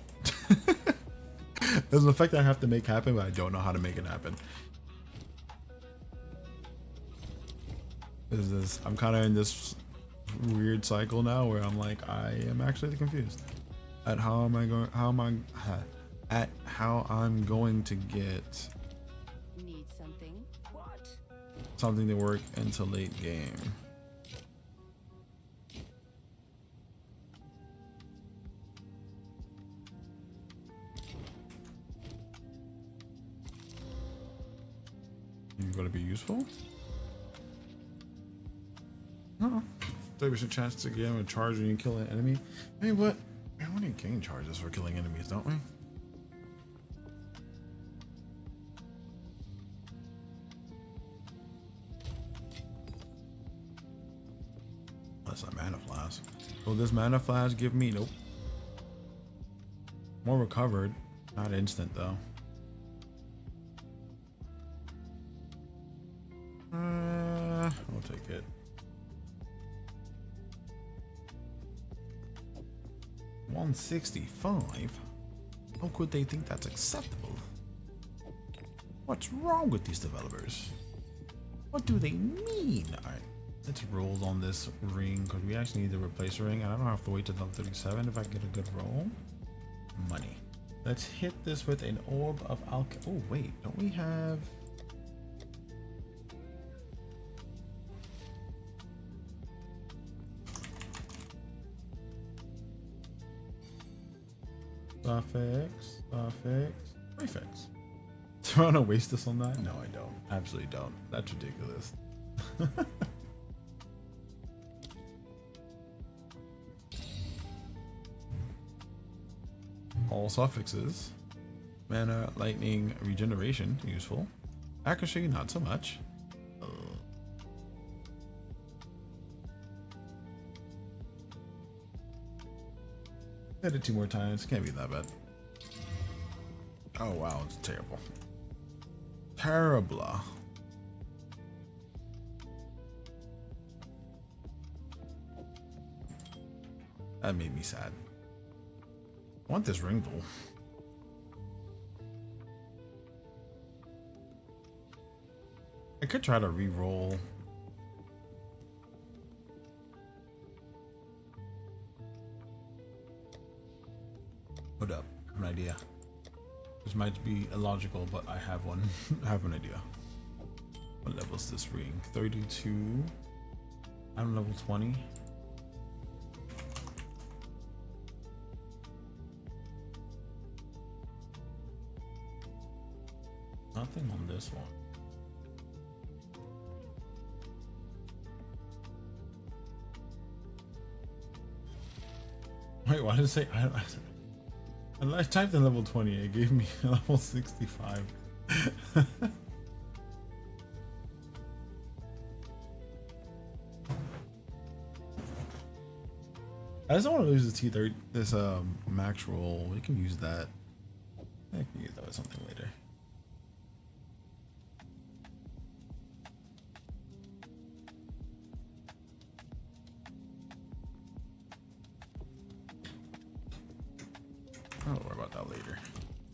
There's an effect I have to make happen, but I don't know how to make it happen. I'm kind of in this weird cycle now where I'm like, I am actually confused at how I'm going to get Need something? What? something to work into late game. You're gonna be useful? No. 30% chance to get him a charge when you kill an enemy. Hey, what? Man, we need gain charges for killing enemies, don't we? That's a mana flask. Will this mana flask give me? Nope. More recovered. Not instant though. We'll take it. 165? How could they think that's acceptable? What's wrong with these developers? What do they mean? Alright, let's roll on this ring because we actually need to replace a ring and I don't have to wait till level 37 if I get a good roll. Money. Let's hit this with an orb of oh wait, don't we have... suffix, prefix. Do I want to waste this on that? No, I don't. Absolutely don't. That's ridiculous. All suffixes. Mana, lightning, regeneration, useful. Accuracy, not so much. Hit it 2 more times. Can't be that bad. Oh wow, it's terrible. Terrible. That made me sad. I want this ring though. I could try to re-roll. Hold up, I have an idea. This might be illogical, but I have one. I have an idea. What level is this ring? 32. I'm level 20. Nothing on this one. Wait, why did it say? I typed in level 20. It gave me level 65. I just don't want to lose this T30. This max roll. We can use that. I can use that with something later. I'll worry about that later.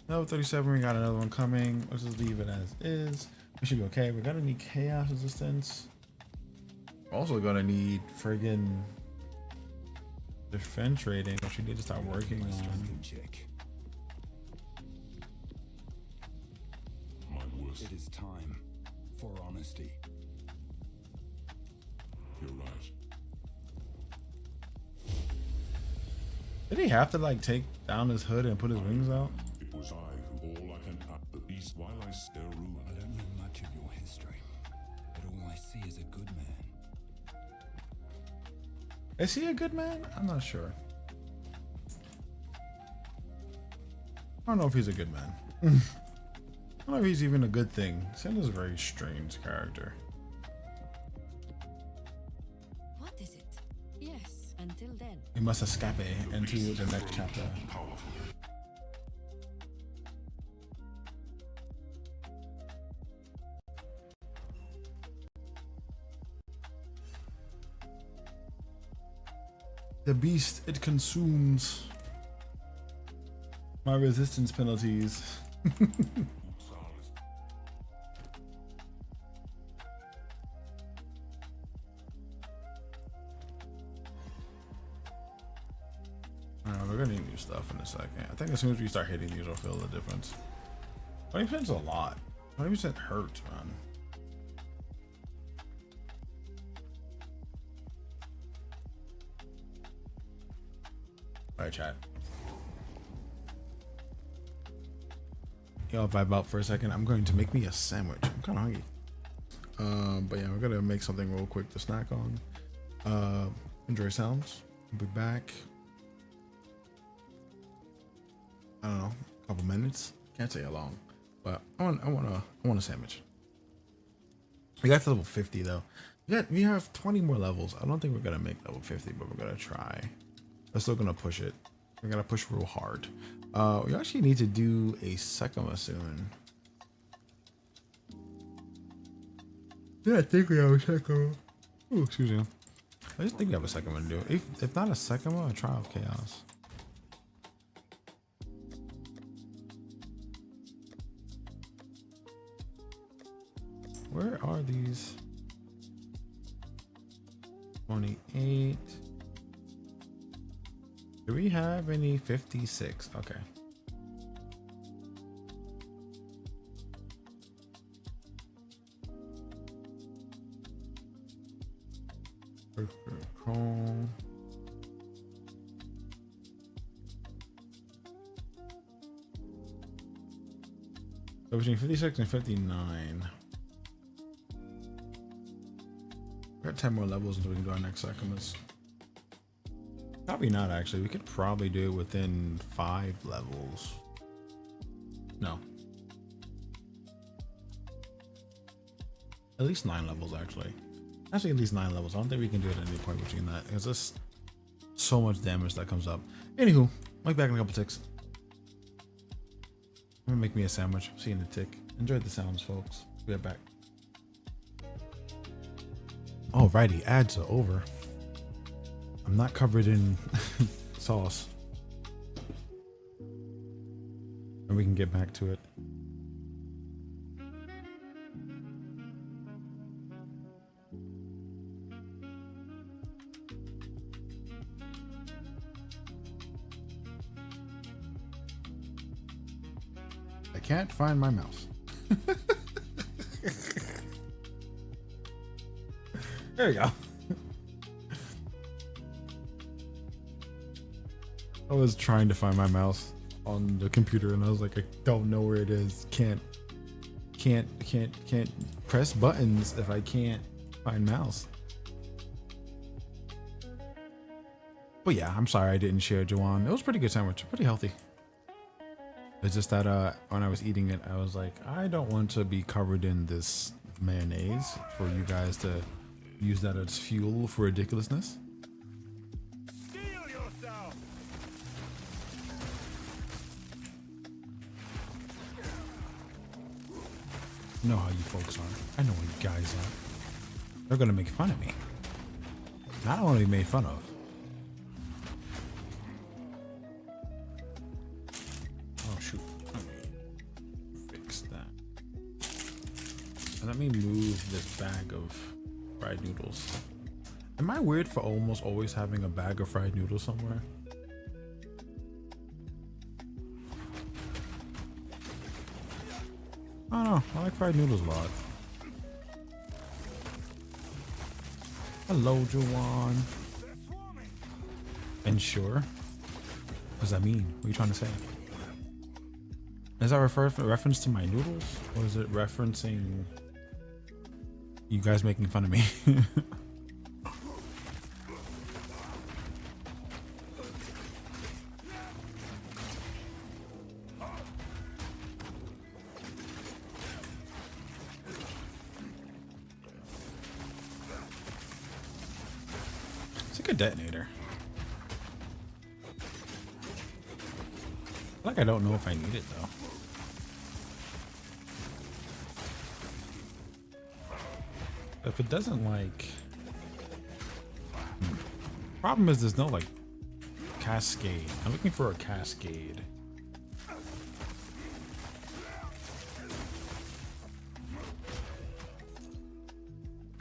Level 37, we got another one coming. Let's just leave it as is. We should be okay. We're gonna need chaos resistance. We're also gonna need friggin' defense rating, which we need to start working on. Check. My worst. It is time for honesty. You're right. Did he have to like take down his hood and put his wings out? It was I who all I can at the beast while I stare ruin. I don't know much of your history, but all I see is a good man. Is he a good man? I'm not sure. I don't know if he's a good man. I don't know if he's even a good thing. Santa's a very strange character. What is it? Yes, until then. We must escape into the next chapter. Powerful. The beast, it consumes my resistance penalties. Solaris. We're gonna need new stuff in a second. I think as soon as we start hitting these, we'll feel the difference. 20% is a lot. 20% hurts, man. Alright, chat. Y'all vibe out for a second. I'm going to make me a sandwich. I'm kind of hungry. But yeah, we're gonna make something real quick to snack on. Enjoy sounds. We'll be back. I don't know, a couple minutes. Can't say how long, but I want a sandwich. We got to level 50 though. We have 20 more levels. I don't think we're gonna make level 50, but we're gonna try. We're still gonna push it. We're gonna push real hard. We actually need to do a Sekima soon. Yeah, I think we have a Sekima. Oh, excuse me. I just think we have a Sekima to do. If not a Sekima, a Trial of Chaos. Where are these? 28. Do we have any 56? Okay. Chrome. So between 56 and 59. We got 10 more levels until we can do our next Sekimas. Probably not actually. We could probably do it within 5 levels. No. At least 9 levels actually. Actually at least 9 levels. I don't think we can do it at any point between that. Because there's so much damage that comes up. Anywho, I'll be back in a couple ticks. I'm gonna make me a sandwich. See you in a tick. Enjoy the sounds, folks. We'll be right back. Alrighty, ads are over. I'm not covered in sauce. And we can get back to it. I can't find my mouse. There you go. I was trying to find my mouse on the computer and I was like, I don't know where it is. Can't press buttons if I can't find mouse. But yeah, I'm sorry I didn't share Jawan. It was a pretty good sandwich, pretty healthy. It's just that when I was eating it, I was like, I don't want to be covered in this mayonnaise for you guys to use that as fuel for ridiculousness. Steal yourself. I know how you folks are. I know what you guys are. They're gonna make fun of me. I don't want to be made fun of. Oh shoot. Let me fix that. And let me move this bag of fried noodles. Am I weird for almost always having a bag of fried noodles somewhere? I don't know. I like fried noodles a lot. Hello, Jawan. And sure. What does that mean? What are you trying to say? Is that reference to my noodles? Or is it referencing you guys making fun of me? It's a good detonator. Like, I don't know if I need it though. If it doesn't like, problem is there's no like cascade. I'm looking for a cascade.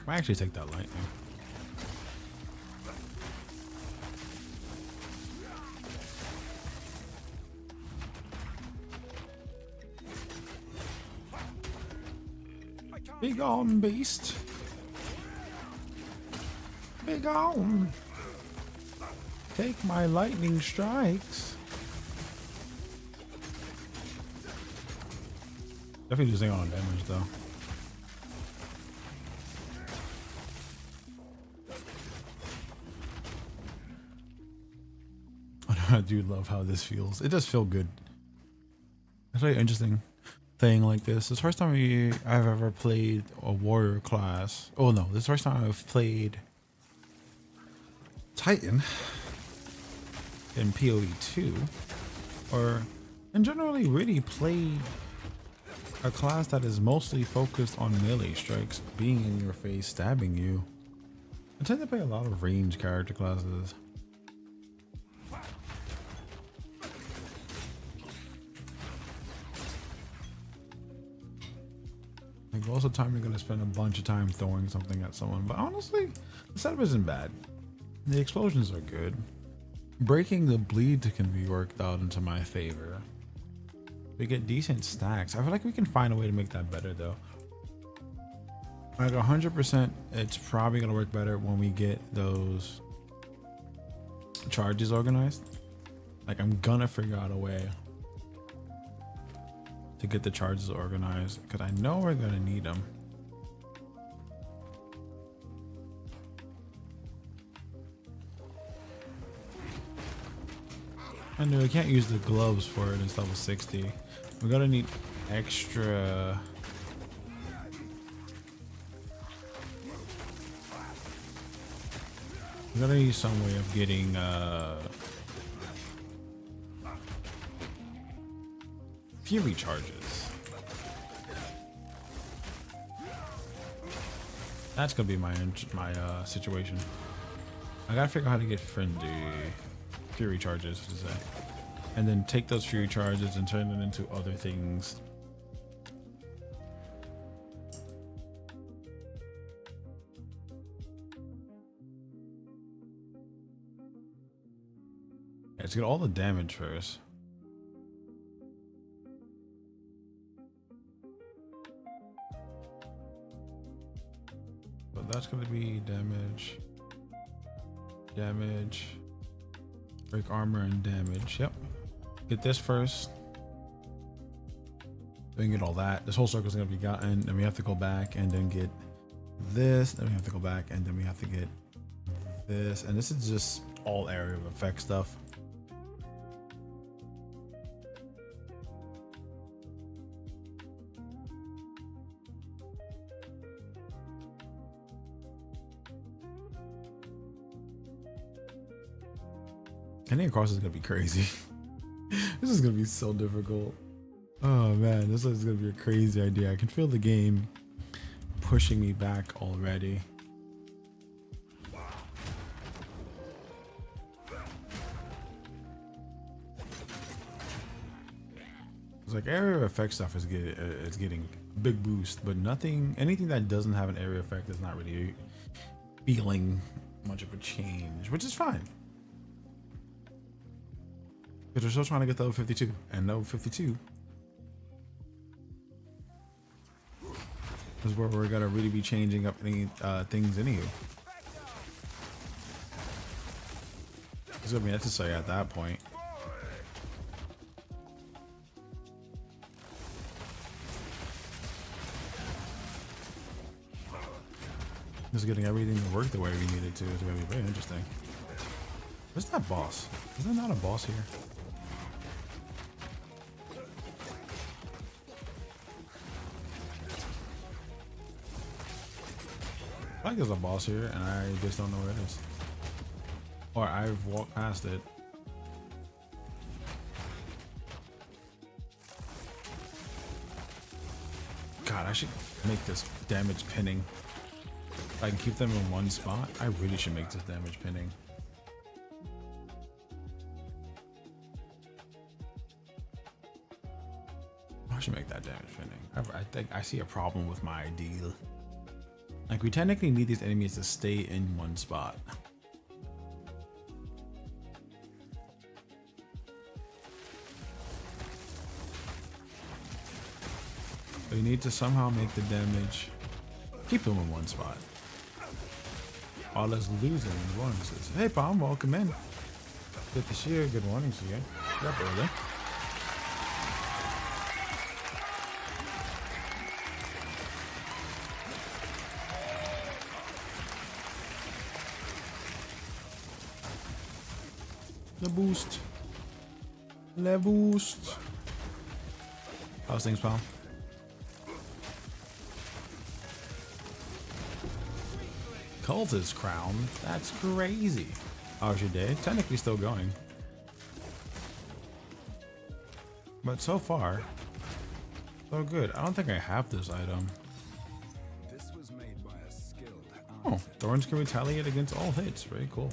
I actually take that lightning. Big on beast. Big on. Take my lightning strikes. Definitely losing on damage though. I do love how this feels. It does feel good. It's really interesting thing like this. It's the first time I've ever played a warrior class. Oh no, this is the first time I've played Titan in PoE 2, or and generally really played a class that is mostly focused on melee strikes, being in your face, stabbing you. I tend to play a lot of range character classes. Like most of the time you're gonna spend a bunch of time throwing something at someone, but honestly, the setup isn't bad. The explosions are good. Breaking the bleed can be worked out into my favor. We get decent stacks. I feel like we can find a way to make that better though. Like 100%, it's probably gonna work better when we get those charges organized. Like I'm gonna figure out a way to get the charges organized because I know we're gonna need them. I know we can't use the gloves for it. It's level 60. We're gonna need extra. We're gonna need some way of getting fury charges. That's gonna be my situation. I gotta figure out how to get friendly fury charges to say, and then take those fury charges and turn them into other things. Let's get all the damage first. So that's gonna be damage, damage, break armor and damage. Yep. Get this first. Then get all that. This whole circle is gonna be gotten. Then we have to go back and then get this. Then we have to go back and then we have to get this. And this is just all area of effect stuff. Getting across is gonna be crazy. This is gonna be so difficult. Oh man, this is gonna be a crazy idea. I can feel the game pushing me back already. It's like area of effect stuff is getting a big boost, but anything that doesn't have an area effect is not really feeling much of a change, which is fine. Because we're still trying to get the level 52, and level 52 is where we're gonna really be changing up any things anyway. It's gonna be necessary at that point. Just getting everything to work the way we need it to is going to be very interesting. Where's that boss? Is there not a boss here? I feel like there's a boss here and I just don't know where it is. Or I've walked past it. God, I should make this damage pinning. If I can keep them in one spot, I really should make this damage pinning. I should make that damage pinning. I think I see a problem with my ideal. Like, we technically need these enemies to stay in one spot. We need to somehow make the damage keep them in one spot. All us losing bonuses. Hey Palm, welcome in. Good to see you. Good morning to you. You're up early. The boost. Le boost. How's things, Palm? Cultist crown? That's crazy. How's your day? Technically still going. But so far, so good. I don't think I have this item. This was made by a skilled Oh, thorns can retaliate against all hits. Very cool.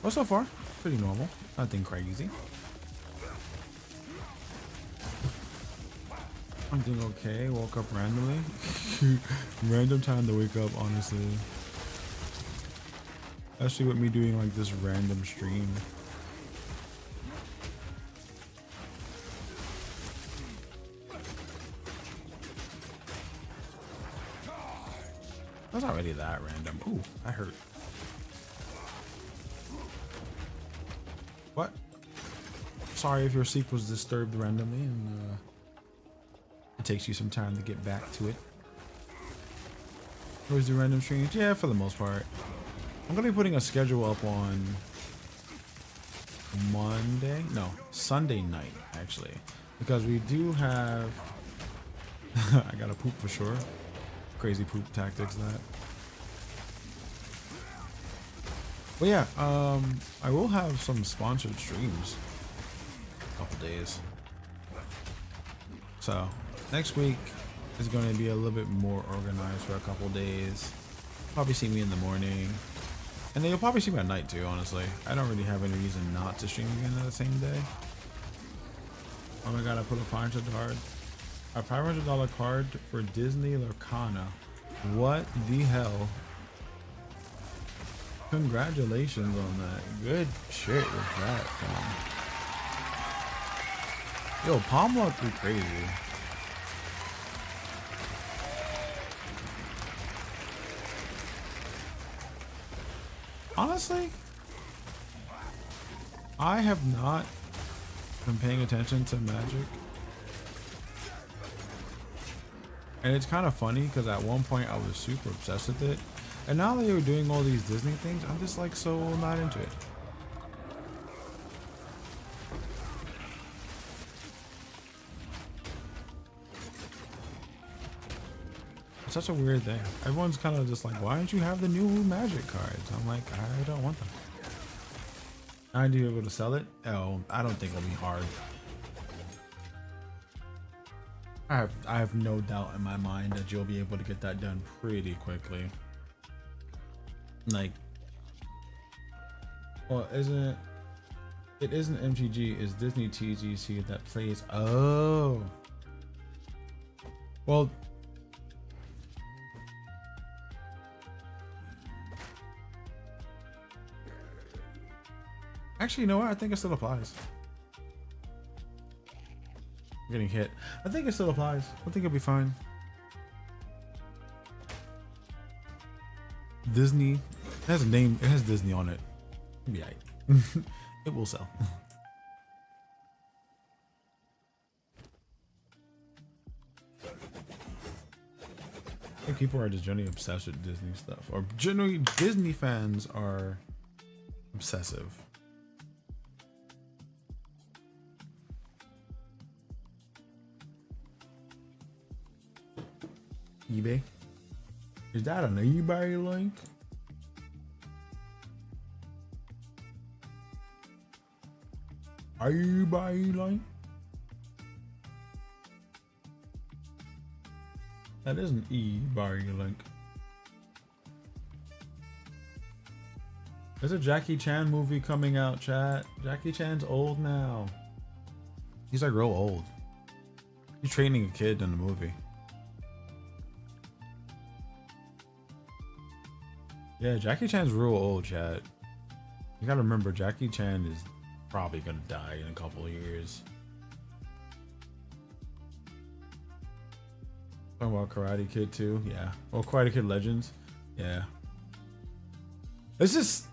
Well, so far, pretty normal. Nothing crazy. I'm doing okay. Woke up randomly. Random time to wake up, honestly. Especially with me doing like this random stream. That's not really that random. Ooh, that hurt. What? Sorry if your sleep was disturbed randomly and it takes you some time to get back to it. Where's the random streams? Yeah, for the most part. I'm gonna be putting a schedule up on Monday? No, Sunday night, actually. Because we do have... I gotta poop for sure. Crazy poop tactics, that. But yeah, I will have some sponsored streams a couple days. So next week is going to be a little bit more organized for a couple days. Probably see me in the morning, and then you'll probably see me at night too. Honestly, I don't really have any reason not to stream again on the same day. Oh my god, I put a $500 card. A $500 card for Disney Lorcana. What the hell? Congratulations on that. Good shit with that, Palm. Yo, Palm luck be crazy. Honestly, I have not been paying attention to Magic. And it's kind of funny because at one point I was super obsessed with it. And now that you're doing all these Disney things, I'm just like so not into it. It's such a weird thing. Everyone's kind of just like, why don't you have the new Magic cards? I'm like, I don't want them. I need to be able to sell it? Oh, I don't think it'll be hard. I have no doubt in my mind that you'll be able to get that done pretty quickly. Like, well, it isn't MTG, it's Disney TGC that plays. Oh, well, actually, you know what? I think it still applies. I'm getting hit. I think it still applies. I think it'll be fine. Disney. It has a name. It has Disney on it. It'll be alright. It will sell. think people are just generally obsessed with Disney stuff, or generally Disney fans are obsessive. eBay? Is that an eBay link? eBay link? That is an eBay link. There's a Jackie Chan movie coming out, chat. Jackie Chan's old now. He's like real old. He's training a kid in the movie. Yeah, Jackie Chan's real old, chat. You gotta remember, Jackie Chan is probably gonna die in a couple of years. Talking about Karate Kid too, yeah. Well, Karate Kid Legends, yeah. It's just,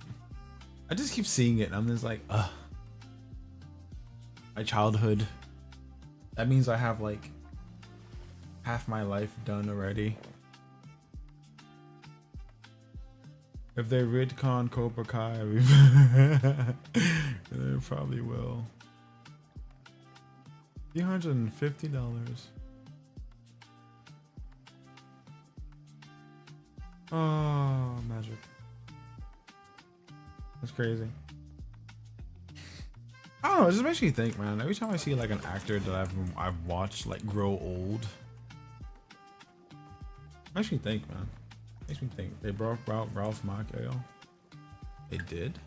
I just keep seeing it and I'm just like, ugh. My childhood. That means I have like half my life done already. If they retcon Cobra Kai, they probably will. $350. Oh, magic. That's crazy. I don't know, it just makes me think, man. Every time I see like an actor that I've watched like grow old, it makes me think, man. Makes me think. They brought out Ralph Macchio. They did?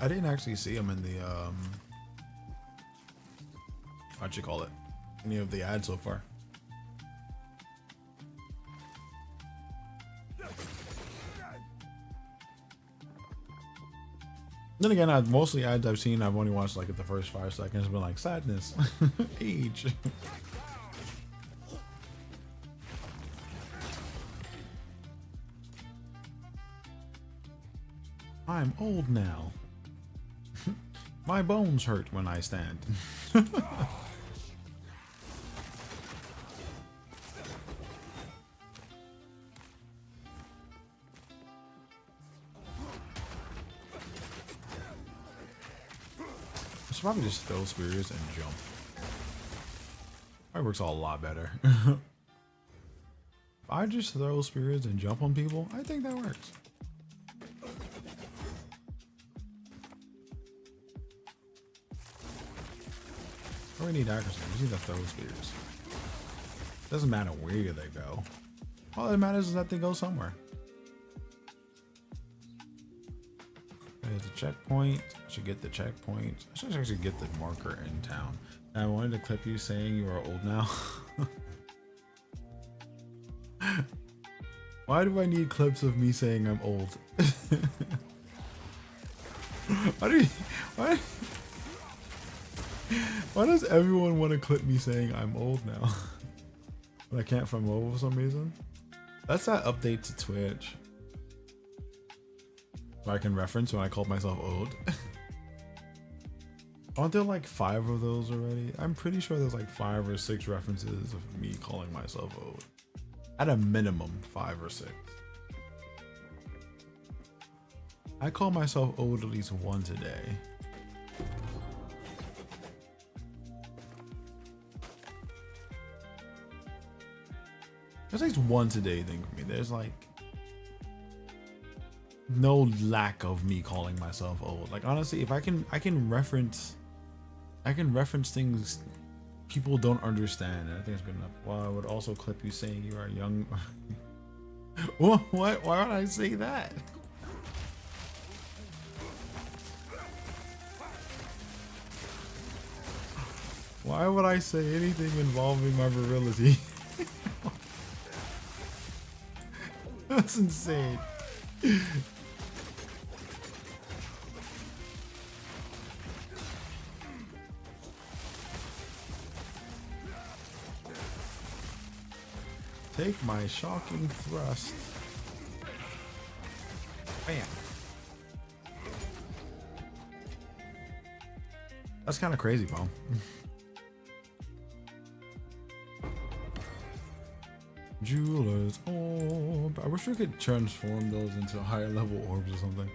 I didn't actually see him in the how'd you call it? Any of the ads so far. Then again, mostly ads I've seen, I've only watched like the first 5 seconds, been like, sadness, age. I'm old now. My bones hurt when I stand. I should probably just throw spears and jump. That works a lot better. If I just throw spears and jump on people, I think that works. I don't need accuracy, I just need to throw spears. Doesn't matter where they go. All that matters is that they go somewhere. There's a checkpoint. I should get the checkpoint. I should actually get the marker in town. And I wanted to clip you saying you are old now. Why do I need clips of me saying I'm old? Why does everyone want to clip me saying I'm old now? But I can't from mobile for some reason. That's that update to Twitch. So I can reference when I call myself old. Aren't there like 5 of those already? I'm pretty sure there's like 5 or 6 references of me calling myself old. At a minimum, 5 or 6. I call myself old at least once a day. There's at least once a day thing for me. There's like no lack of me calling myself old. Like honestly, if I can reference things people don't understand, and I think it's good enough. Well, I would also clip you saying you are young. What? Why would I say that? Why would I say anything involving my virility? That's insane. Take my shocking thrust. Bam. That's kind of crazy, bro. Jeweler's orb. I wish we could transform those into higher level orbs or something.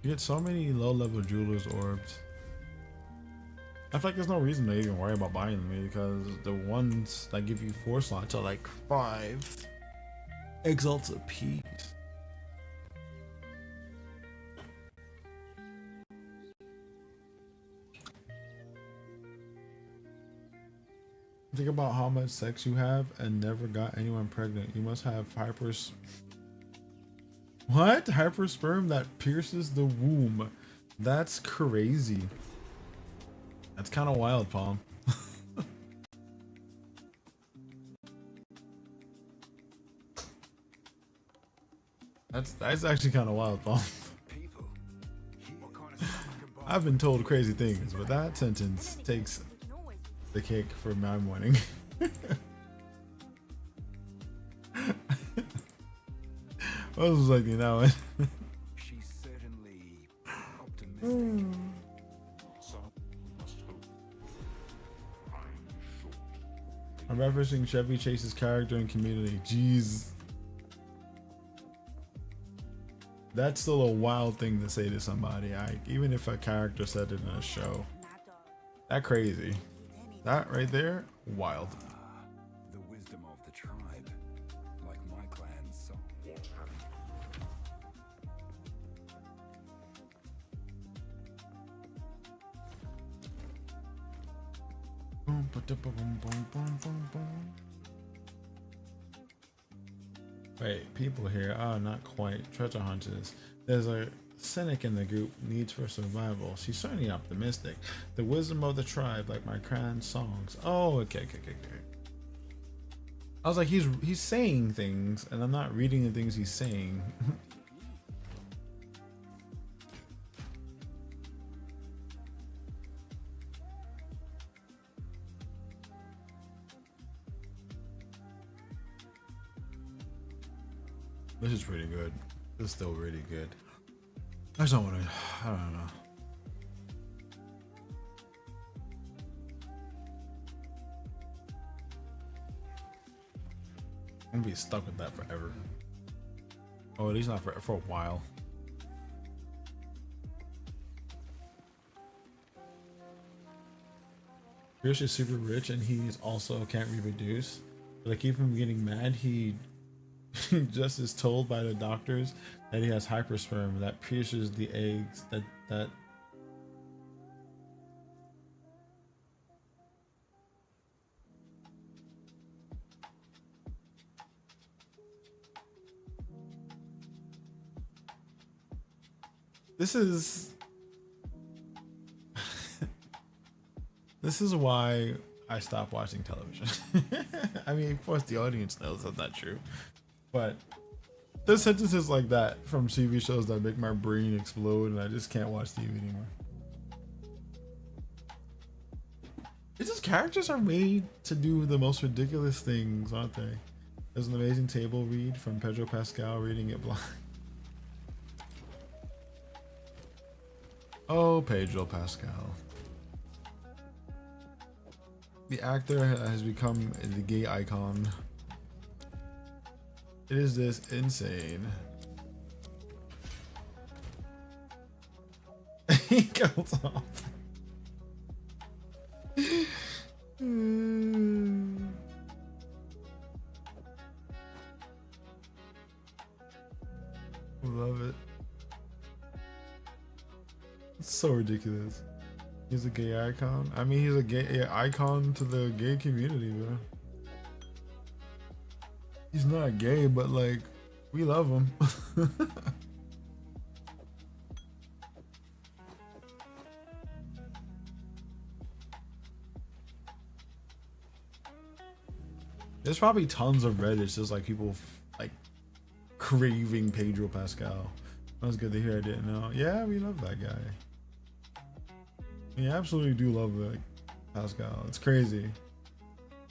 You get so many low level Jeweler's orbs. I feel like there's no reason to even worry about buying them because the ones that give you 4 slots are like 5 exalts a piece. Think about how much sex you have and never got anyone pregnant. You must have hypersperm that pierces the womb. That's crazy. That's kind of wild, Palm. That's actually kind of wild, Palm. I've been told crazy things, but that sentence takes the cake for my morning. I was like, you know, She's certainly optimistic. I'm referencing Chevy Chase's character in Community. Jeez. That's still a wild thing to say to somebody. Even if a character said it in a show. That crazy. That right there, wild. The wisdom of the tribe, like my clan's song. Boom, ba-da-ba-boom, boom, boom, boom, boom. Wait, people here. Oh, not quite. Treasure hunters. There's a cynic in the group. Needs for survival. She's certainly optimistic. The wisdom of the tribe, like my clan songs. Oh, okay. I was like, he's saying things, and I'm not reading the things he's saying. This is pretty good. This is still really good. I just don't want to. I don't know. I'm gonna be stuck with that forever. Oh, at least not for a while. Pierce is super rich and he's also can't reproduce. But to keep him getting mad, he just is told by the doctors that he has hypersperm that pierces the eggs that this is why I stopped watching television. I mean, of course the audience knows that's not true. But there's sentences like that from TV shows that make my brain explode and I just can't watch TV anymore. It's just characters are made to do the most ridiculous things, aren't they? There's an amazing table read from Pedro Pascal reading it blind. Oh, Pedro Pascal. The actor has become the gay icon. It is this insane. He goes off. Love it. It's so ridiculous. He's a gay icon. I mean, he's a gay icon to the gay community, bro. He's not gay, but like, we love him. There's probably tons of Reddits just like people like craving Pedro Pascal. That was good to hear. I didn't know. Yeah, we love that guy. We absolutely do love like Pascal. It's crazy.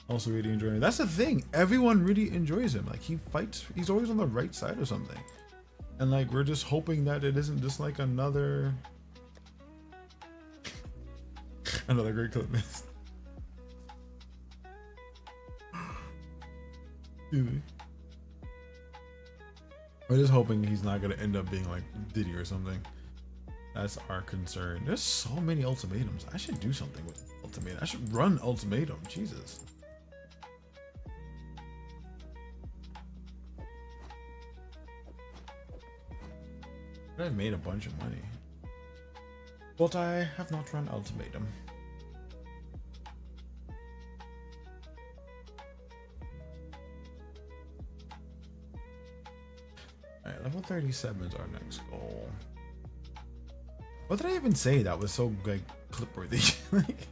Also really enjoying it. That's the thing. Everyone really enjoys him. Like he fights. He's always on the right side or something. And like we're just hoping that it isn't just like another great clip. Excuse me. We're just hoping he's not gonna end up being like Diddy or something. That's our concern. There's so many ultimatums. I should do something with ultimatum. I should run ultimatum. Jesus. I've made a bunch of money, but I have not run ultimatum. Alright, level 37 is our next goal. What did I even say that was so like clip worthy? Like,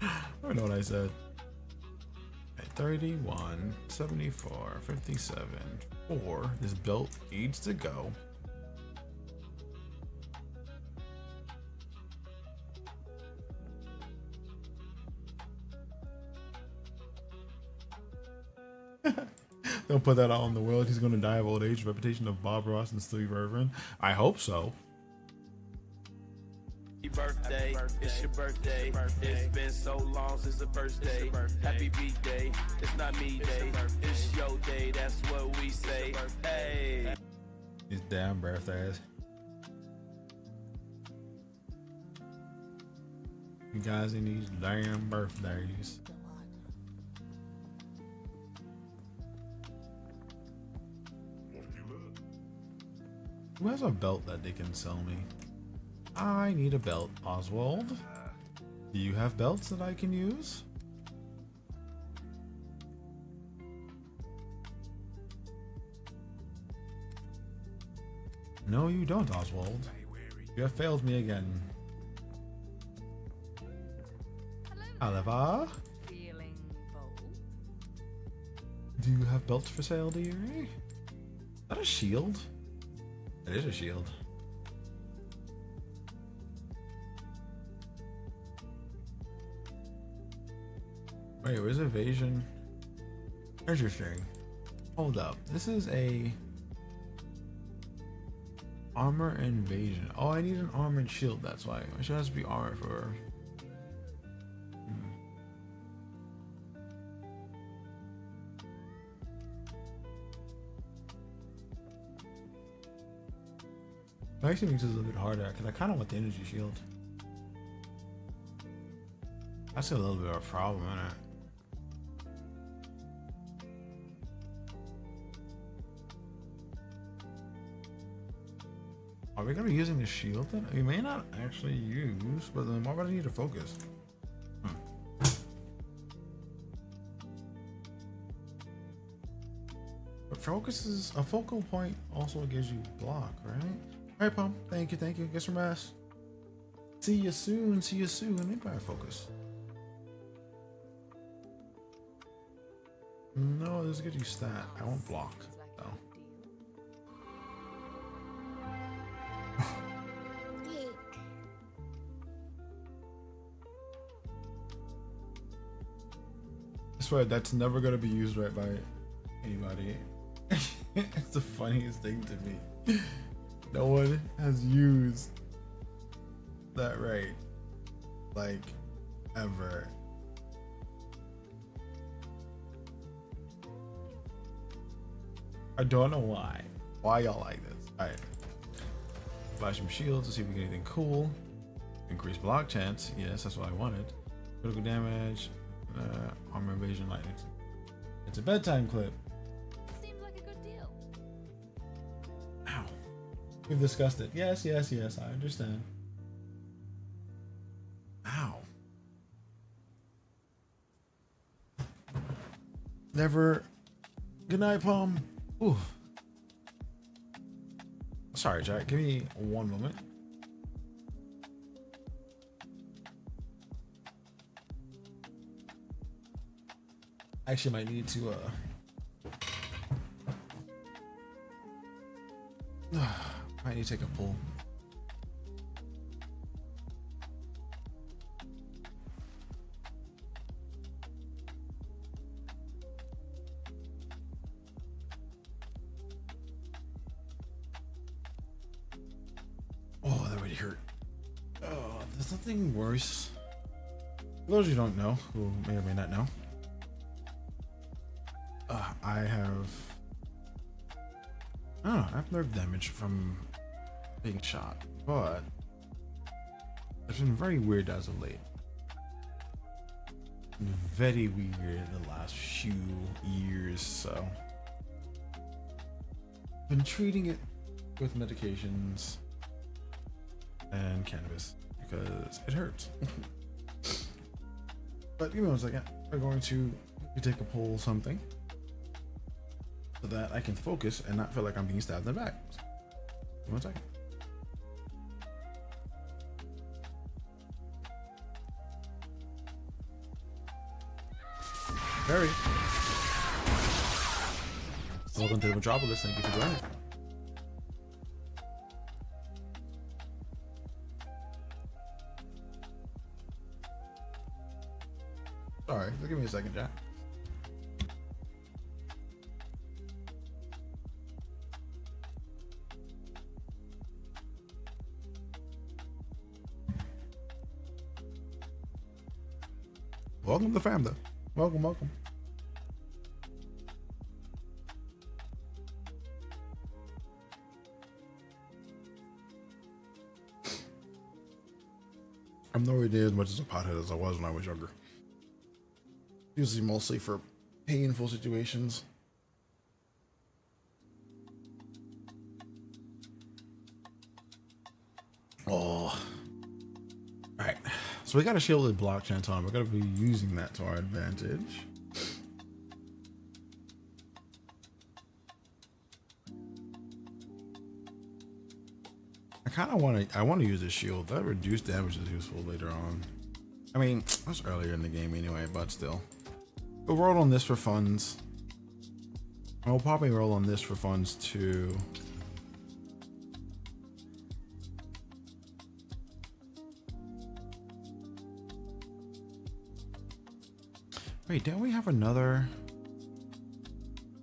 I don't know what I said. Right, 31, 74, 57, 4. This belt needs to go. Don't put that out in the world. He's gonna die of old age. Reputation of Bob Ross and Steve Irvin. I hope so. Birthday, it's your birthday. It's been so long since the birthday. Happy B-Day, it's not me day. It's your day, that's what we say. Hey. These damn birthdays. You guys in these damn birthdays. Who has a belt that they can sell me? I need a belt. Oswald, do you have belts that I can use? No, you don't, Oswald. You have failed me again. Oliver, Feeling bold? do you have belts for sale, dearie? Is that a shield? It is a shield. Wait, where's evasion? Interesting. Hold up. This is a armor and invasion. Oh, I need an armored shield. That's why. I should have to be armor for. That actually makes this a little bit harder because I kind of want the energy shield. That's a little bit of a problem, isn't it? Are we gonna be using the shield then? We may not actually use, but then why would I need to focus? But focus is a focal point also gives you block, right? Alright, Pom. Thank you, thank you. Get some rest. See you soon, see you soon. Maybe I focus. No, this gives you stat. I won't block. No. I swear that's never gonna be used right by anybody. It's the funniest thing to me. No one has used that right, like, ever. I don't know why. Why y'all like this? Alright. Buy some shields to see if we get anything cool. Increase block chance. Yes, that's what I wanted. Critical damage. Armor evasion lightning. It's a bedtime clip. Seems like a good deal. Ow. We've discussed it. Yes, yes, yes. I understand. Ow. Never. Good night, Palm. Ooh. Sorry, Jack. Give me one moment. I actually might need to might need to take a pull. Oh, that really hurt. Oh, there's nothing worse. For those of you who don't know, who may or may not know, I don't know, I've nerve damage from being shot, but it's been very weird as of late. Very weird the last few years, so been treating it with medications and cannabis because it hurts. But give me 1 second. We're going to take a pull something so that I can focus and not feel like I'm being stabbed in the back. 1 second. Barry. Welcome to the Metropolis. Thank you for joining. Sorry, give me a second, Jack. Welcome to the fam, though. Welcome, welcome. I'm nowhere near as much as a pothead as I was when I was younger. Usually mostly for painful situations. Oh. Alright. So we got a shielded block chance on. We're going to be using that to our advantage. I want to use a shield. That reduced damage is useful later on. I mean, that's earlier in the game anyway, but still. We'll roll on this for funds. And we'll probably roll on this for funds too. Wait, didn't we have another?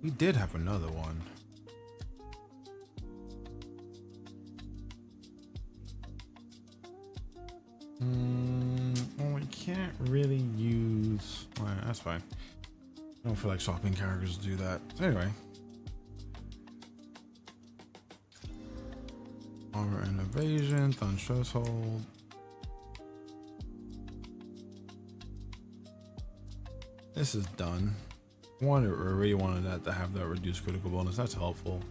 We did have another one. Well, we can't really use. Well, that's fine. I don't feel like swapping characters to do that. So anyway, armor and evasion, thun threshold. This is done. I really wanted that to have that reduced critical bonus. That's helpful,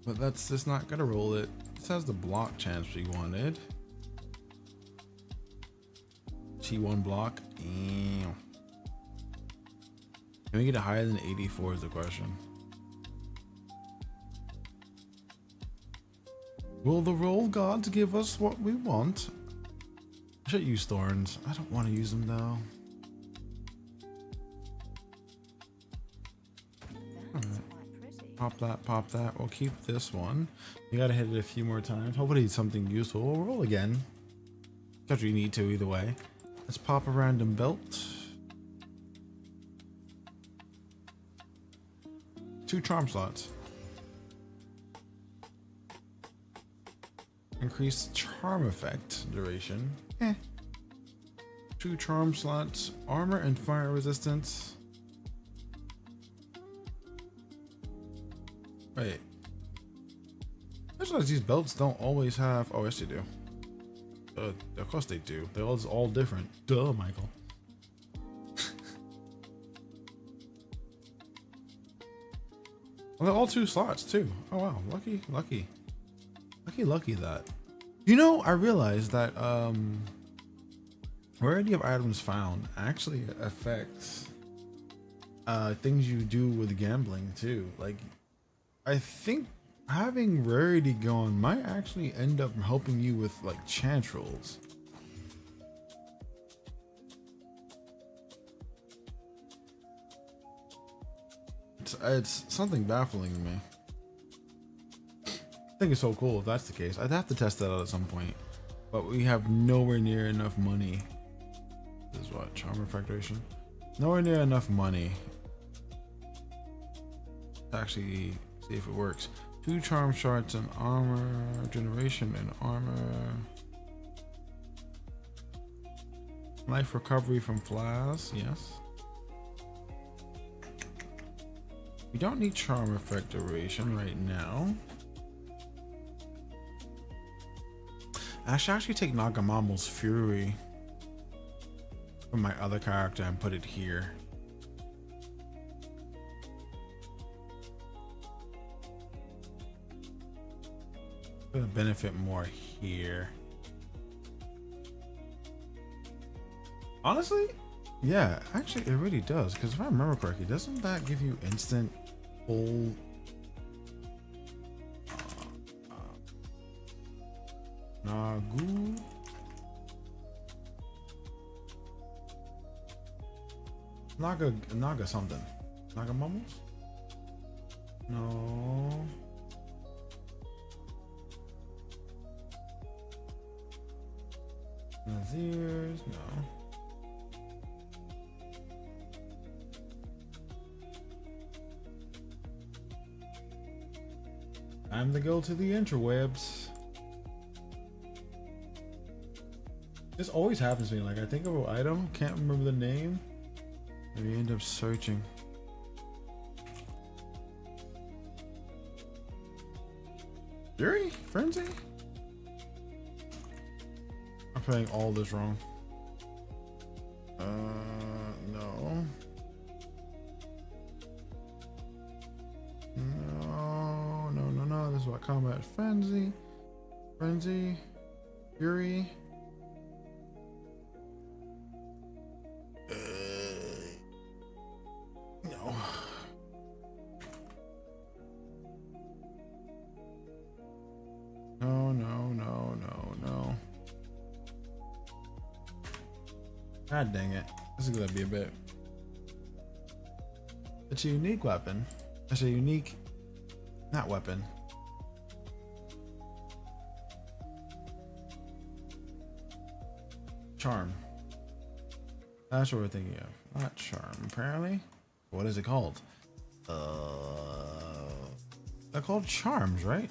but that's just not gonna roll it. This has the block chance we wanted. T1 block. Damn. Can we get it higher than 84 is the question. Will the roll gods give us what we want? I should use thorns. I don't want to use them though. Pop that, pop that. We'll keep this one. You gotta hit it a few more times. Hopefully it's something useful. We'll roll again. Because we need to either way. Let's pop a random belt. 2 charm slots. Increase charm effect duration. 2 charm slots. Armor and fire resistance. Wait. I realize these belts don't always have. Oh, yes, they do. Of course they do. They're all different. Duh, Michael. Well, they're all 2 slots too. Oh wow, lucky that. You know, I realized that rarity of items found actually affects things you do with gambling too. Like, I think having rarity going might actually end up helping you with like chance rolls. It's something baffling to me. I think it's so cool if that's the case. I'd have to test that out at some point, but we have nowhere near enough money. This is what, charm refractoration? Nowhere near enough money to actually see if it works. 2 charm shards and armor generation and armor. Life recovery from flaws, yes. We don't need charm effect duration right now. I should actually take Nagamamo's Fury from my other character and put it here. Gonna benefit more here. Honestly, yeah, actually it really does, because if I remember correctly, doesn't that give you instant full Nagu? Naga something. Naga Mumbles? No. Nazirs, no. Time to go to the interwebs. This always happens to me. Like, I think of an item, can't remember the name, and we end up searching. Fury? Frenzy? I'm playing all this wrong. No. No. This is what combat frenzy. Fury. No. No. God dang it. This is gonna be a bit. It's a unique weapon. It's a unique, not weapon. Charm. That's what we're thinking of. Not charm, apparently. What is it called? They're called charms, right?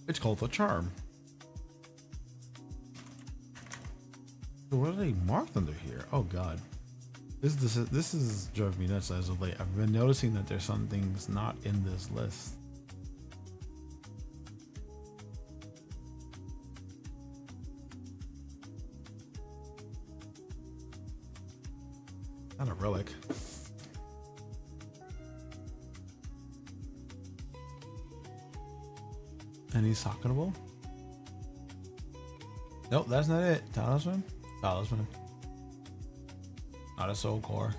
It's called the charm. So what are they marked under here? Oh god. This is driving me nuts as of late. I've been noticing that there's some things not in this list. Not a relic. Any socketable? Nope, that's not it. Talisman? Talisman. Not a soul core.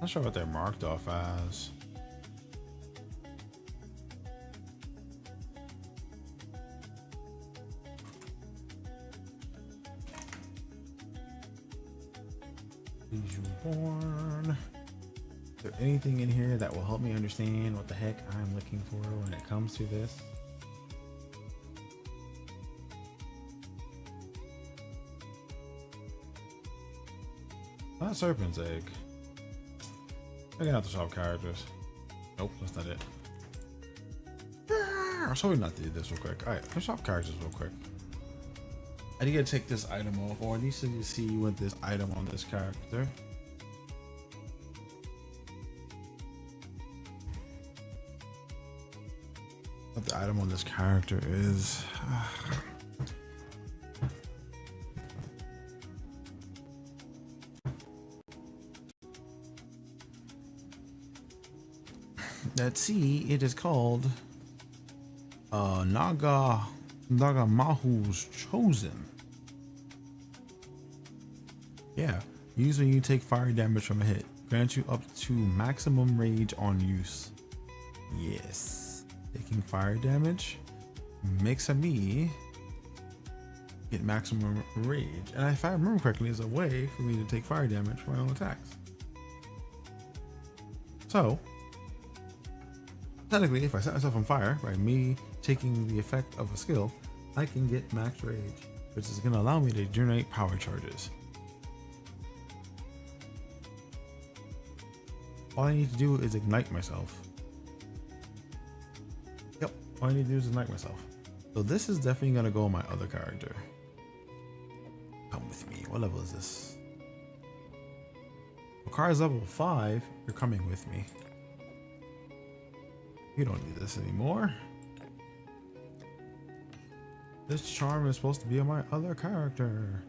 Not sure what they're marked off as. Born. Is there anything in here that will help me understand what the heck I'm looking for when it comes to this? Not Serpent's Egg. Looking at the shop characters. Nope, that's not it. I was hoping not to do this real quick. Alright, let's shop characters real quick. I need to take this item off, or I need to see what this item on this character. What the item on this character is. Let's see, it is called Nagamahu's Chosen. Yeah, use when you take fire damage from a hit. Grants you up to maximum rage on use. Yes, taking fire damage makes me get maximum rage. And if I remember correctly, there's a way for me to take fire damage from my own attacks. So, technically, if I set myself on fire by me taking the effect of a skill, I can get max rage, which is going to allow me to generate power charges. All I need to do is ignite myself. Yep, all I need to do is ignite myself. So this is definitely gonna go on my other character. Come with me. What level is this? Requires level 5. You're coming with me. You don't need this anymore. This charm is supposed to be on my other character.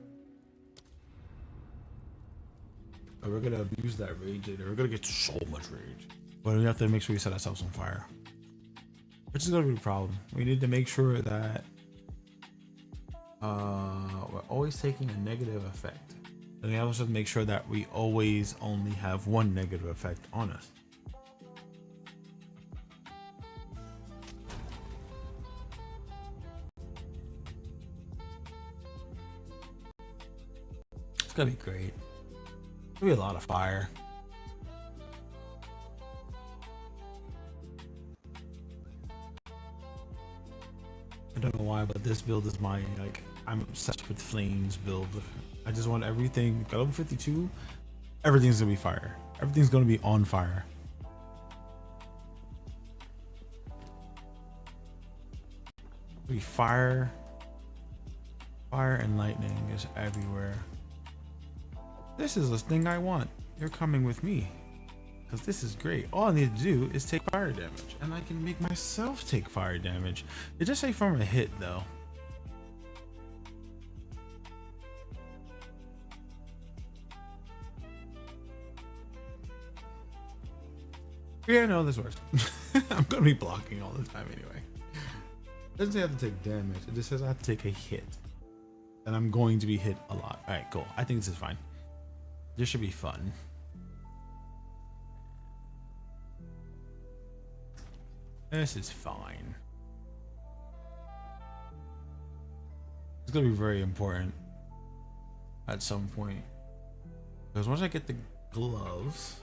Oh, we're gonna abuse that rage later. We're gonna get so much rage. But we have to make sure we set ourselves on fire. Which is gonna be a problem. We need to make sure that we're always taking a negative effect. And we also have to make sure that we always only have one negative effect on us. It's gonna be great. There'll be a lot of fire. I don't know why, but this build is my, like, I'm obsessed with flames build. I just want everything, got level 52, everything's gonna be fire. Everything's gonna be on fire. It'll be fire. Fire and lightning is everywhere. This is the thing I want. You're coming with me. Because this is great. All I need to do is take fire damage. And I can make myself take fire damage. It just say from a hit though. Yeah, no, this works. I'm going to be blocking all the time anyway. It doesn't say I have to take damage. It just says I have to take a hit. And I'm going to be hit a lot. Alright, cool. I think this is fine. This should be fun. This is fine. It's going to be very important at some point. Because once I get the gloves...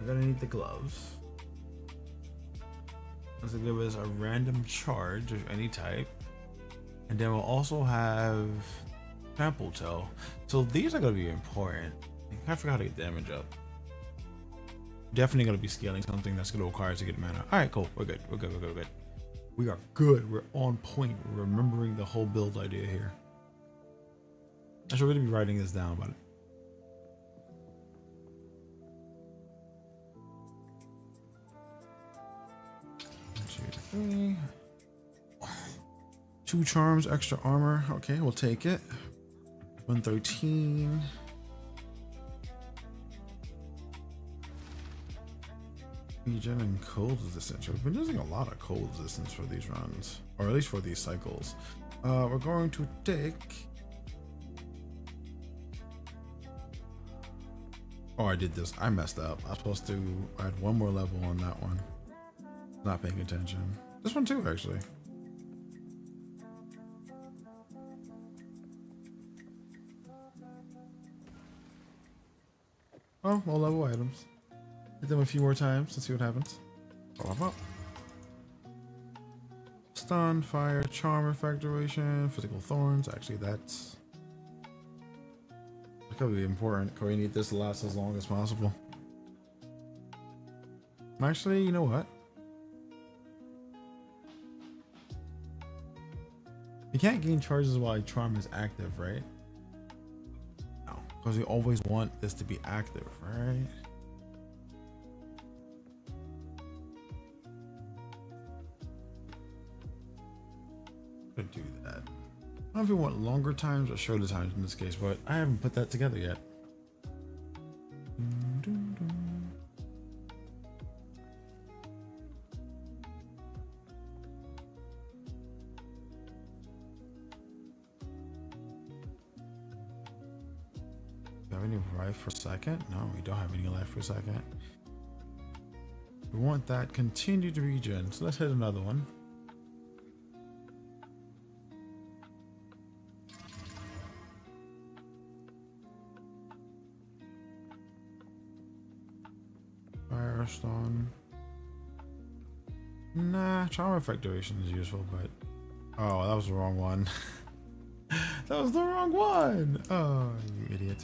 I'm gonna need the gloves. This will give us a random charge of any type. And then we'll also have trample toe. So these are gonna be important. I forgot to get damage up. Definitely gonna be scaling something that's gonna require us to get mana. Alright, cool. We're good. We're good. We're good. We're good. We are good. We're on point. We're remembering the whole build idea here. I should really be writing this down, but 3. 2 charms, extra armor. Okay, we'll take it. 113. Regen and cold resistance. We've been using a lot of cold resistance for these runs, or at least for these cycles. We're going to take. Oh, I did this. I messed up. I was supposed to add one more level on that one. Not paying attention. This one too, actually. Oh, well, level items. Hit them a few more times and see what happens. Stun, fire, charm effect duration, physical thorns. Actually, that's gonna be important because we need this to last as long as possible. Actually, you know what? You can't gain charges while a charm is active, right? No, because we always want this to be active, right? I'm gonna do that. I don't know if we want longer times or shorter times in this case, but I haven't put that together yet. Any life for a second? No, we don't have any life for a second. We want that continued regen, so let's hit another one. Firestone. Nah, charm effect duration is useful, but oh, that was the wrong one. That was the wrong one. Oh, you idiot.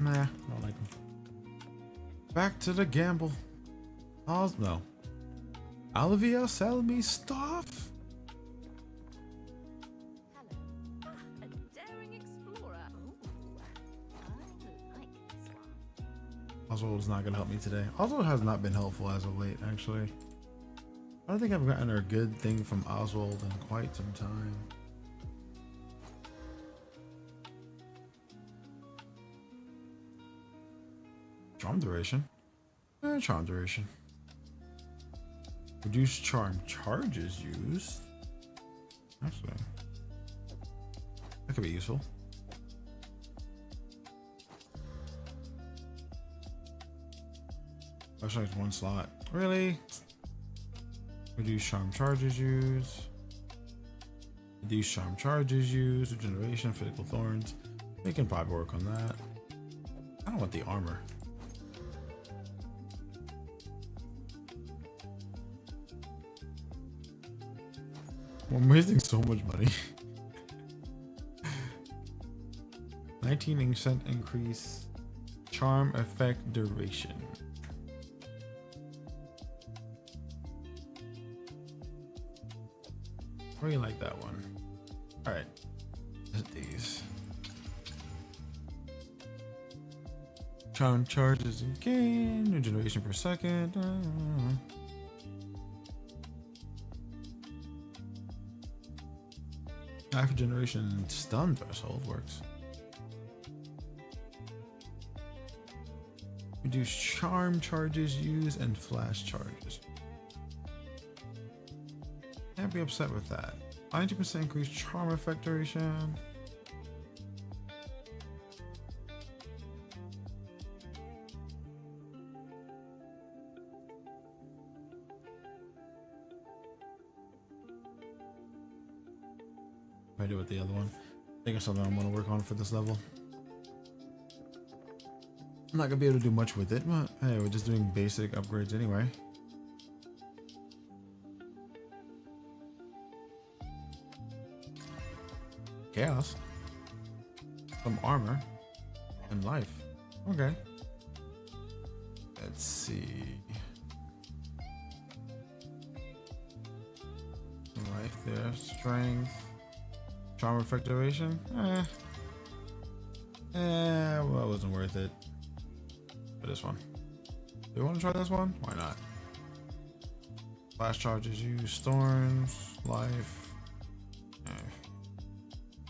Nah, don't like them. Back to the gamble. No. Olivia, sell me stuff. Hello. Ah, a daring explorer. Ooh, I like this one. Oswald's not gonna help me today. Oswald has not been helpful as of late, actually. I don't think I've gotten a good thing from Oswald in quite some time. Charm duration. Charm duration. Reduce charm charges used. Actually, that could be useful. Actually, it's one slot. Really? Reduce charm charges used. Reduce charm charges used. Regeneration, physical thorns. We can probably work on that. I don't want the armor. I'm wasting so much money. 19% increase. Charm effect duration. I really like that one. Alright. These. Charm charges again. Regeneration per second. After generation stun threshold works. Reduce charm charges used and flash charges. Can't be upset with that. 90% increased charm effect duration. I do with the other one. I think it's something I'm gonna work on for this level. I'm not gonna be able to do much with it, but hey, we're just doing basic upgrades anyway. Chaos. Some armor. And life. Okay. Let's see. Life there. Strength. Charm effect duration? Well, it wasn't worth it. For this one. Do we want to try this one? Why not? Flash charges use, storms, life.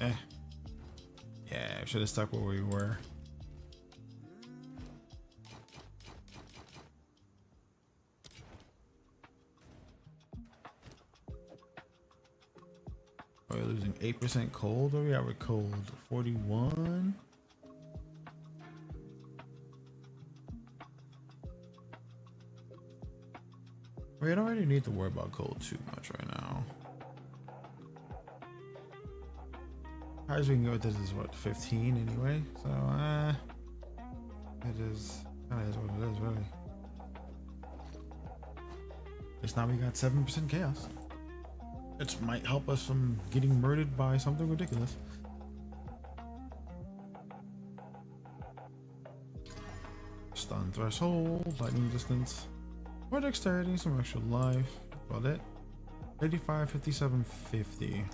Yeah, I should have stuck where we were. Oh, we're losing 8% cold. Where we at with cold? 41. We don't really need to worry about cold too much right now. Highest we can go with this is what, 15 anyway. So it is kind of is what it is, really. At least now we got 7% chaos. It might help us from getting murdered by something ridiculous. Stun threshold, lightning distance, more dexterity, some extra life. About it. 85, 57, 50.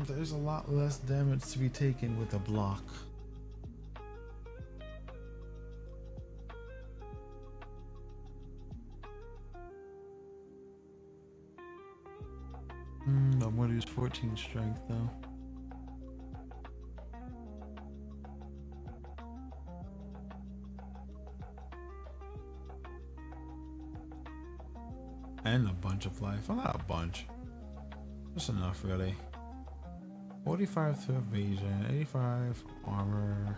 There's a lot less damage to be taken with a block. I'm gonna use 14 strength though. And a bunch of life. Well, not a bunch. Just enough, really. 45 to evasion, 85 armor.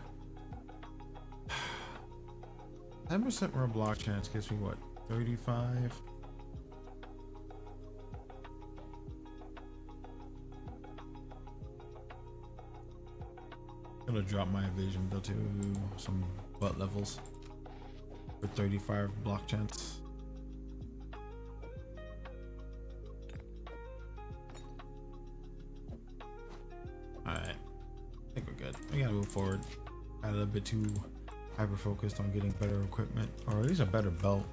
10% more block chance gives me what? 35? Gonna drop my evasion though to some butt levels for 35 block chance. Alright, I think we're good. We gotta move forward. Got a little bit too hyper focused on getting better equipment, or at least a better belt.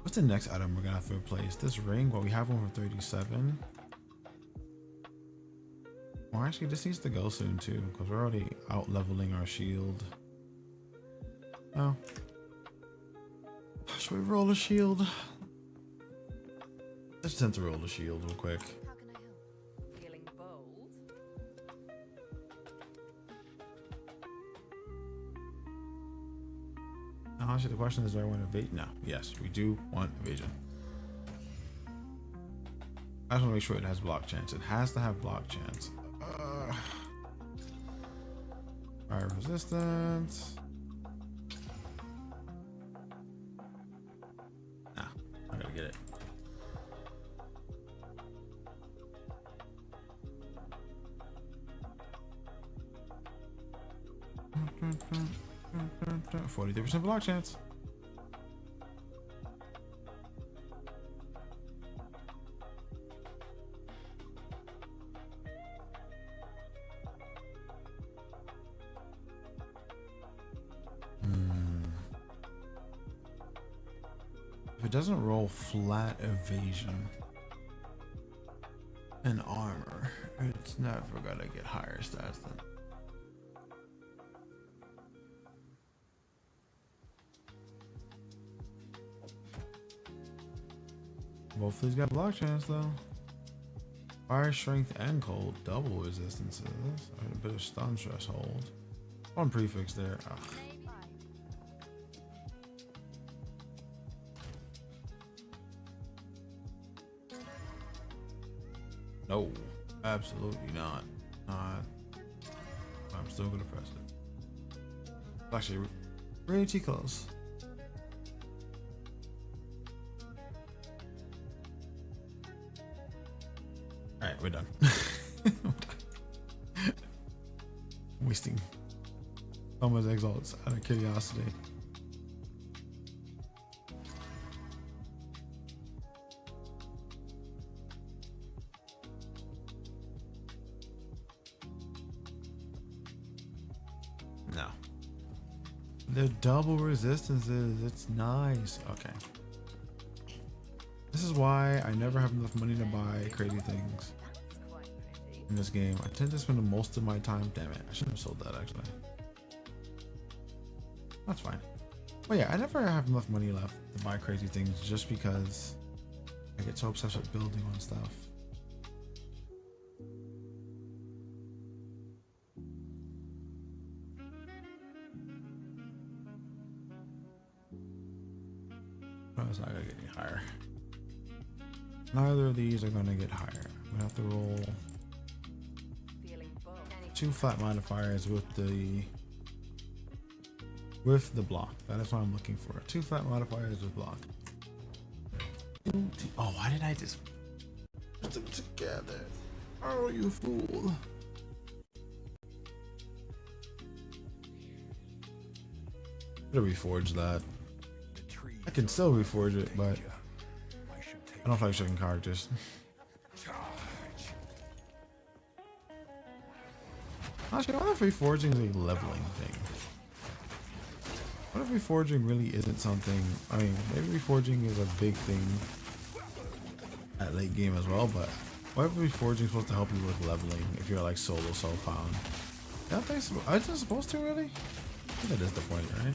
What's the next item we're gonna have to replace? This ring? Well, we have one for 37. Well, actually, this needs to go soon too, because we're already out leveling our shield. Oh, should we roll a shield? Let's attempt to roll a shield real quick. How can I help? Feeling bold? Now, actually, the question is, do I want to evade? No. Yes, we do want evasion. I just want to make sure it has block chance. It has to have block chance. Fire resistance. Nah, I gotta get it. – 43% block chance. If it doesn't roll flat evasion and armor, it's never gonna get higher stats than. Hopefully he's got block chance though. Fire strength and cold, double resistances, a bit of stun stress hold. One prefix there. Ugh. No, absolutely not. I'm still gonna press it. Actually, pretty close. All right, we're done. Wasting Thomas exalts out of curiosity. No. They're double resistances. It's nice. Okay. This is why I never have enough money to buy crazy things in this game. I tend to spend most of my time. Damn it. I shouldn't have sold that actually. That's fine. But yeah, I never have enough money left to buy crazy things just because I get so obsessed with building on stuff. Oh, it's not gonna get any higher. Neither of these are gonna get higher. I'm gonna have to roll 2 flat modifiers with the block. That is what I'm looking for. 2 flat modifiers with block. Oh, why did I just put them together? Oh, you fool. I'm gonna reforge that. I can still reforge it, but I don't like certain characters. Actually, what if reforging is a leveling thing? What if reforging really isn't something? I mean, maybe reforging is a big thing at late game as well, but what if reforging is supposed to help you with leveling if you're like solo found? Yeah, I think it's supposed to really? I think that is the point, right?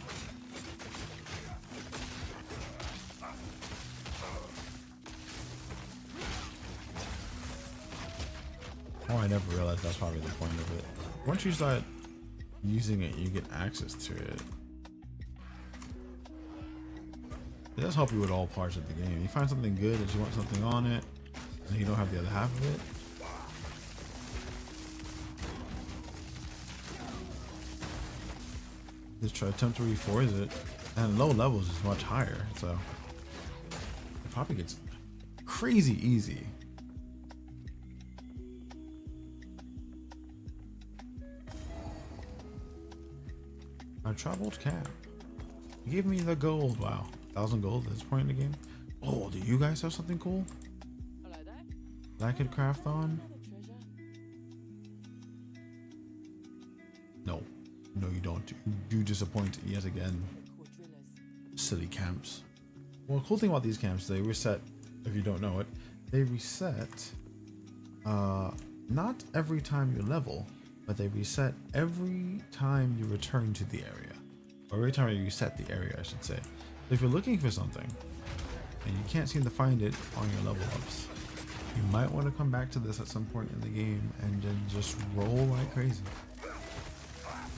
Oh, I never realized that's probably the point of it. Once you start using it, you get access to it. It does help you with all parts of the game. You find something good that you want something on it, and you don't have the other half of it. Just try to attempt to reforge it, and low levels is much higher, so it probably gets crazy easy. A troubled cap. You gave me the gold. Wow, 1,000 gold at this point in the game. Oh, do you guys have something cool Hello there. that I could craft on? Another treasure. No, no, you don't. You disappoint yet again. Quadrillas. Silly camps. Well, the cool thing about these camps, they reset. If you don't know it, they reset. Not every time you level, but they reset every time you return to the area, or every time you reset the area, I should say. So if you're looking for something and you can't seem to find it on your level ups, you might want to come back to this at some point in the game and then just roll like crazy.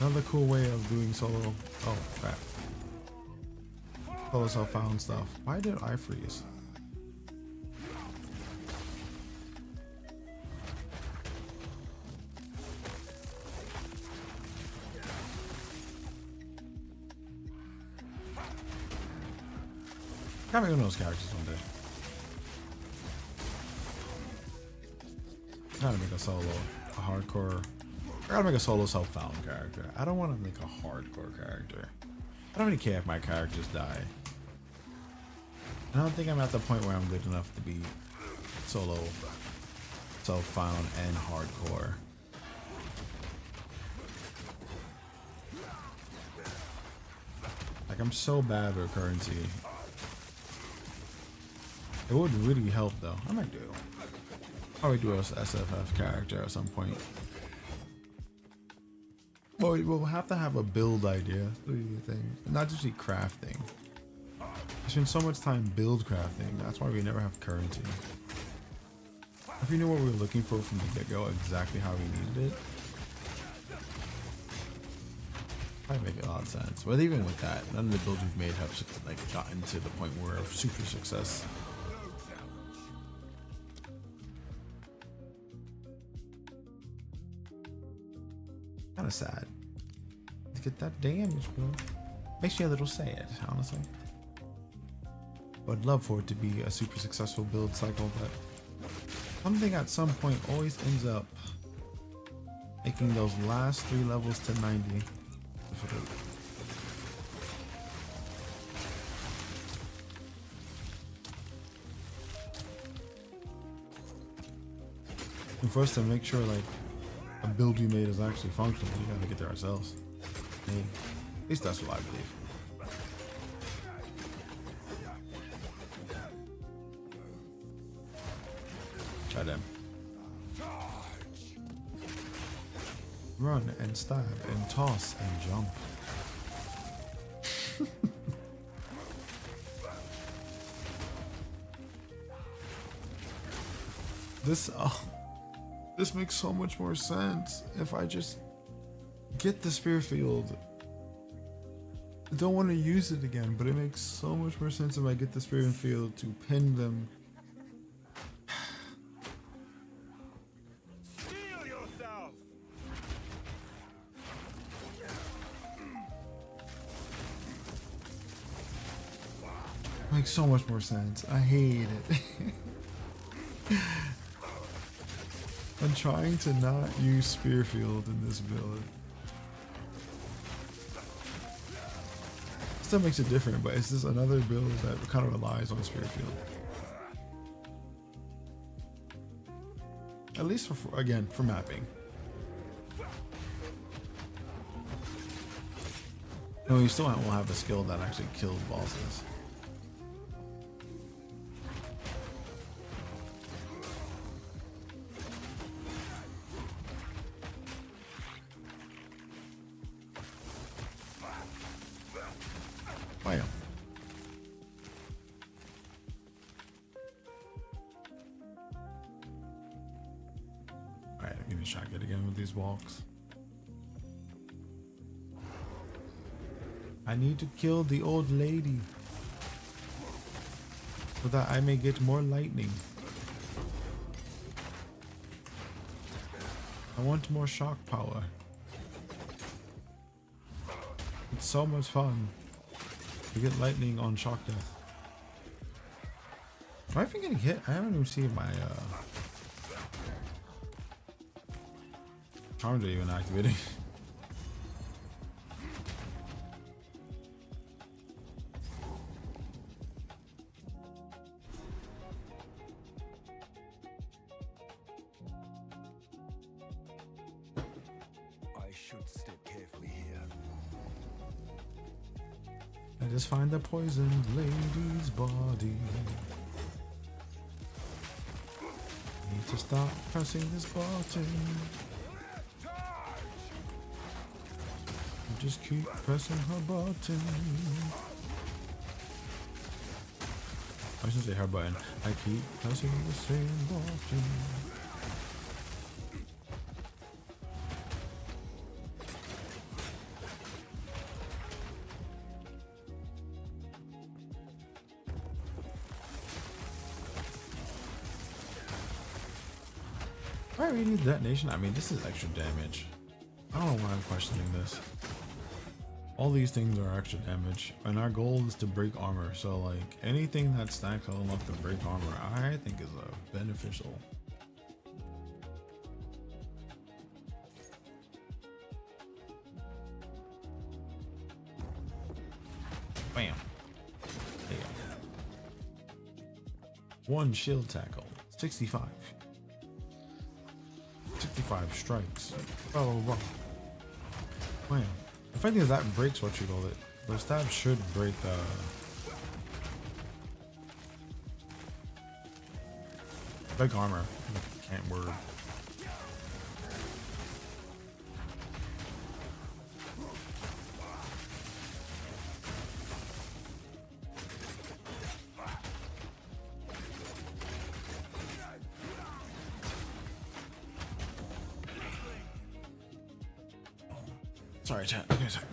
Another cool way of doing solo. Oh crap. Solo self-found stuff. Why did I freeze? Gotta make one of those characters one day. Gotta make a solo, a hardcore. I gotta make a solo self-found character. I don't want to make a hardcore character. I don't really care if my characters die. I don't think I'm at the point where I'm good enough to be solo, self-found, and hardcore. Like, I'm so bad with currency. It would really help though. I might do. Probably do a SFF character at some point. Well, we'll have to have a build idea. Not just be crafting. I spend so much time build crafting. That's why we never have currency. If we knew what we were looking for from the get-go, exactly how we needed it, probably make a lot of sense. But even with that, none of the builds we've made have like gotten to the point where of super success. Kind of sad to get that damage, bro. Makes me a little sad, honestly. But I'd love for it to be a super successful build cycle, but something at some point always ends up making those last 3 levels to 90 difficult. And for us to make sure like a build we made is actually functional, we gotta get there ourselves. Hey, at least that's what I believe. Try them. Run and stab and toss and jump. This makes so much more sense if I just get the spear field. I don't want to use it again, but it makes so much more sense if I get the spear field to pin them. Heal yourself. Makes so much more sense. I hate it. I'm trying to not use Spearfield in this build. Still makes it different, but it's just another build that kind of relies on Spearfield. At least for again, for mapping. No, you still won't have a skill that actually kills bosses. Bam. Alright, give me a shot it again with these walks. I need to kill the old lady so that I may get more lightning. I want more shock power. It's so much fun to get lightning on shock death. Am I even getting hit? I haven't even seen my charms are even activating. should step carefully here. I just find the poisoned lady's body. Need to stop pressing this button. Just keep pressing her button. I shouldn't say her button. I keep pressing the same button. Do I really need detonation? I mean, this is extra damage. I don't know why I'm questioning this. All these things are extra damage, and our goal is to break armor. So, like, anything that stacks well enough to break armor, I think is beneficial. Bam. There. One shield tackle, 65. 65 strikes. Oh, wow. Bam. The funny thing is that breaks what you call it. The stab should break break armor. Can't word. Sorry, chat. Okay, sorry.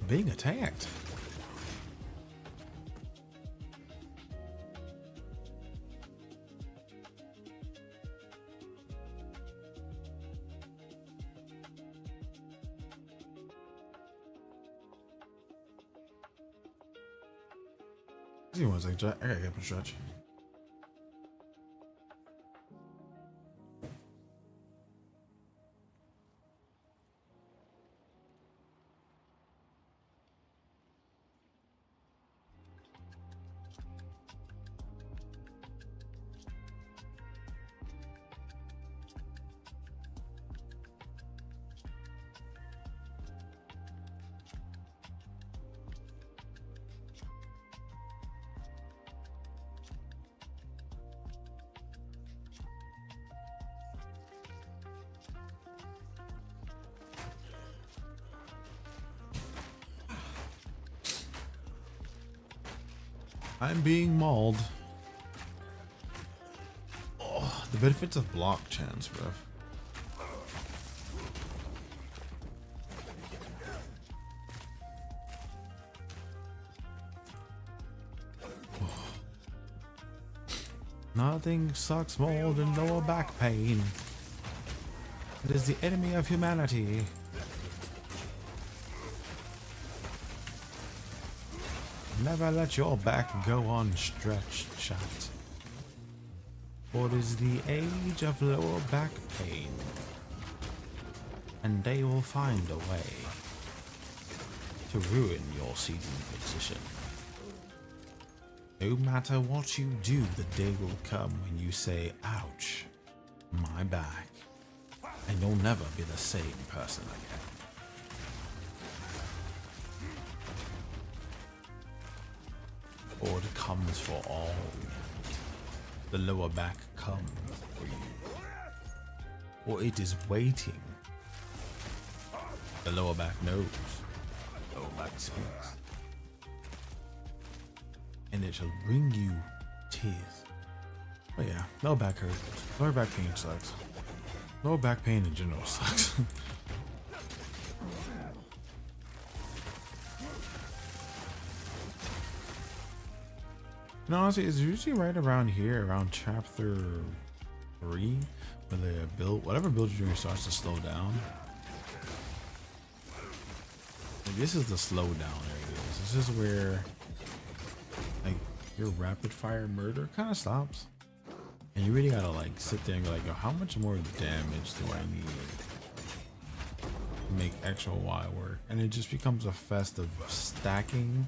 Being attacked. Give me 1 second, chat. I gotta get up and stretch. I'm being mauled. Oh, the benefits of block chance, bruv. Oh. Nothing sucks more than lower back pain. It is the enemy of humanity. Never let your back go unstretched, chat. For it is the age of lower back pain, and they will find a way to ruin your seating position. No matter what you do, the day will come when you say, ouch, my back, and you'll never be the same person again. Or it comes for all. The lower back comes for you. Or it is waiting. The lower back knows. Lower back speaks. And it shall bring you tears. But yeah, lower back hurts. Lower back pain sucks. Lower back pain in general sucks. And honestly, it's usually right around here, around chapter 3, where the build, whatever build you're doing starts to slow down. Like, this is the slow down areas. This is where, like, your rapid fire murder kind of stops. And you really gotta like sit there and go like, yo, how much more damage do I need to make X or Y work? And it just becomes a fest of stacking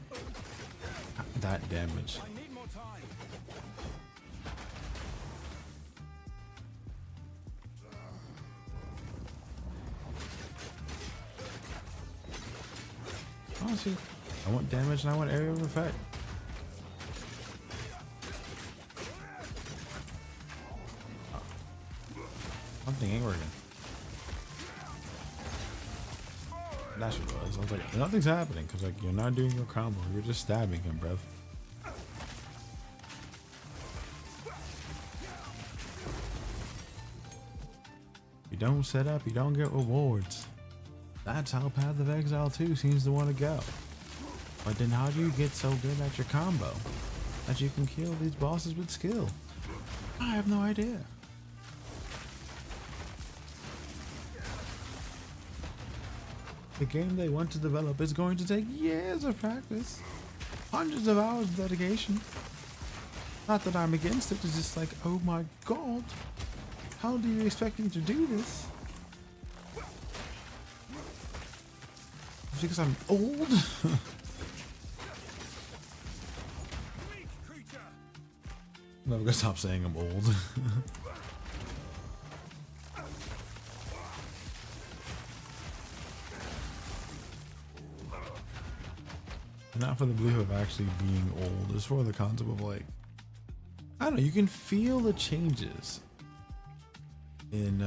that damage. Honestly, I want damage and I want area of effect. Something ain't working. That's what it was. I was like, nothing's happening because like you're not doing your combo. You're just stabbing him, bruv. You don't set up, you don't get rewards. That's how Path of Exile 2 seems to want to go. But then how do you get so good at your combo that you can kill these bosses with skill? I have no idea. The game they want to develop is going to take years of practice, hundreds of hours of dedication. Not that I'm against it, it's just like, oh my god, how do you expect me to do this? Because I'm old? No, I'm gonna stop saying I'm old. Not for the belief of actually being old, it's for the concept of like, I don't know, you can feel the changes in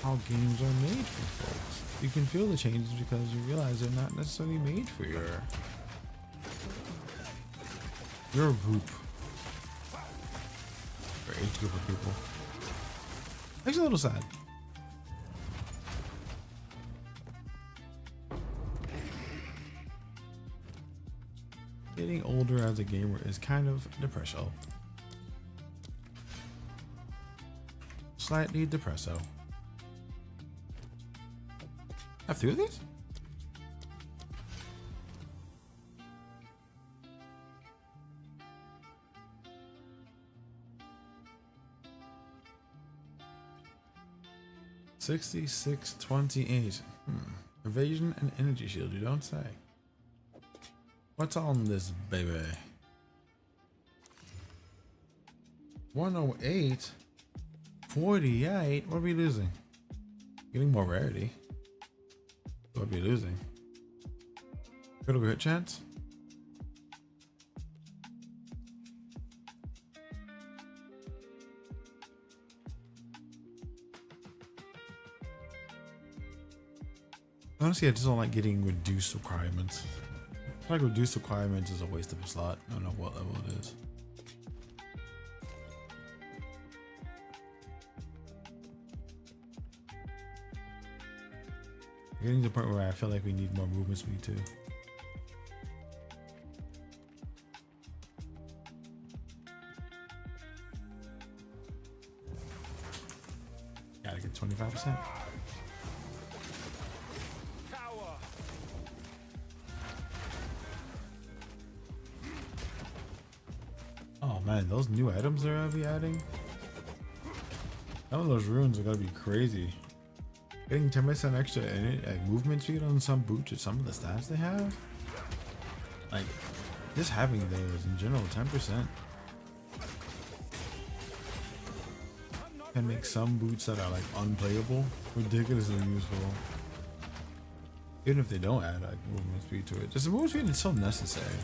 how games are made for folks. You can feel the changes because you realize they're not necessarily made for your group or age group of people. Makes it a little sad. Getting older as a gamer is kind of depresso. Slightly depresso. Have two of these? $66.28. Evasion and energy shield, you don't say. What's on this baby? 108? 48? What are we losing? Getting more rarity. What are we losing? Critical hit chance? Honestly, I just don't like getting reduced requirements. I feel like reduced requirements is a waste of a slot. I don't know what level it is. Getting to the point where I feel like we need more movement speed too. Gotta get 25%. Oh man, those new items they're gonna be adding. Some of those runes are gonna be crazy. Getting 10% extra movement speed on some boots with some of the stats they have. Like, just having those in general, 10% can make some boots that are like unplayable ridiculously useful. Even if they don't add like movement speed to it. Just the movement speed is so necessary.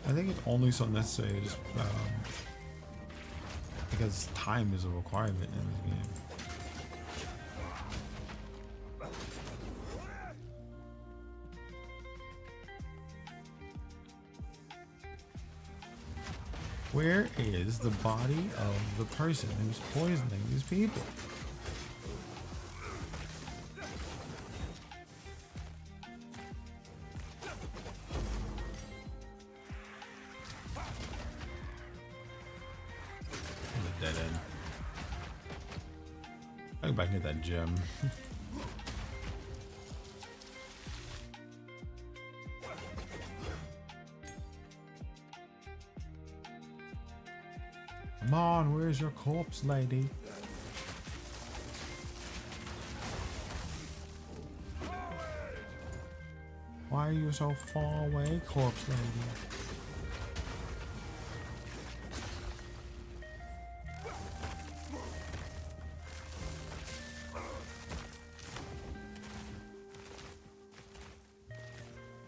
I think it's only so necessary just because time is a requirement in this game. Where is the body of the person who's poisoning these people? A dead end. I'll go back and get that gem. Come on, where's your corpse, lady? Why are you so far away, corpse lady?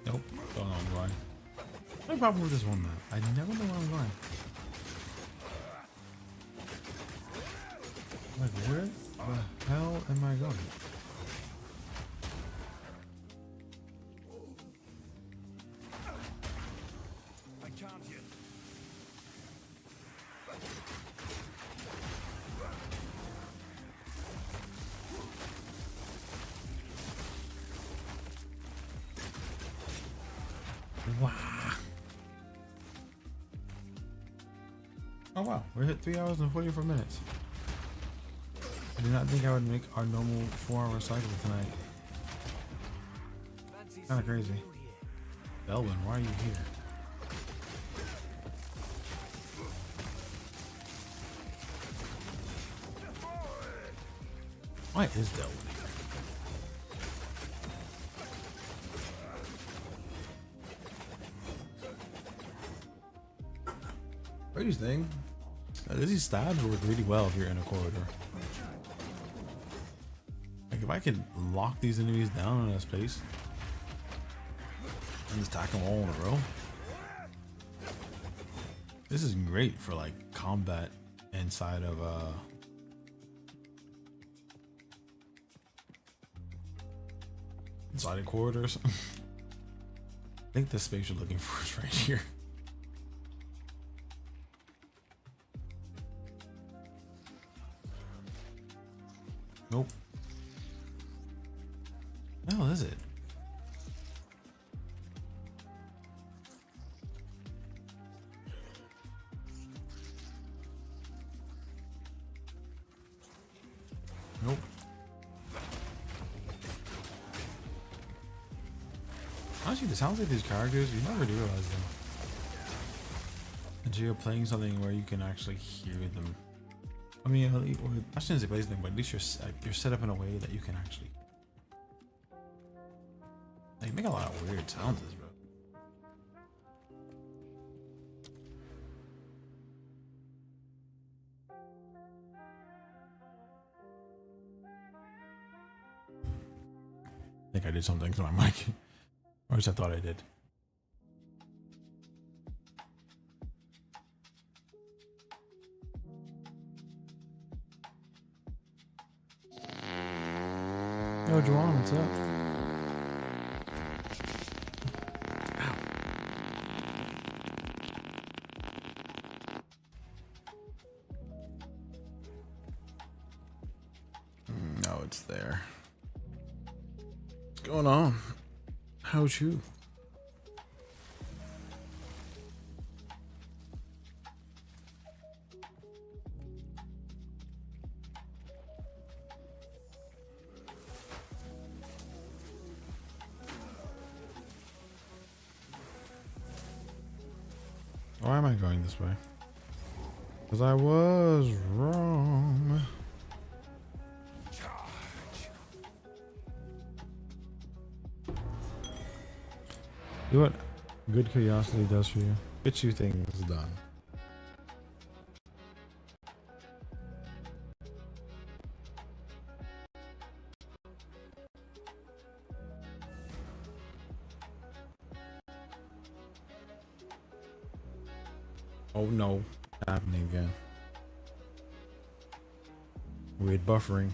Nope, don't know where I'm going. No problem with this one map. I never know where I'm going. Like, where the hell am I going? I can't yet. Wow. Oh wow, we hit 3 hours and 44 minutes. I did not think I would make our normal 4-hour cycle tonight. Kinda crazy. Delvin, why are you here? Why is Delvin here? Crazy thing. These stabs work really well if you're in a corridor. Like if I could lock these enemies down in a space and just attack them all in a row. This is great for like combat inside of inside of corridors. I think the space you're looking for is right here. Nope. No, is it? Nope. Honestly, it sounds like these characters, you never do realize them until you're playing something where you can actually hear them. I mean, I shouldn't say play something, but at least you're set up in a way that you can actually like make a lot of weird sounds, bro. I think I did something to my mic, or at least I thought I did. Yo, Juwan, what's up? Ow. No, it's there. What's going on? How's you? Why am I going this way? Because I was wrong. Do what good curiosity does for you. Gets you things done. Oh no, happening again. Weird buffering.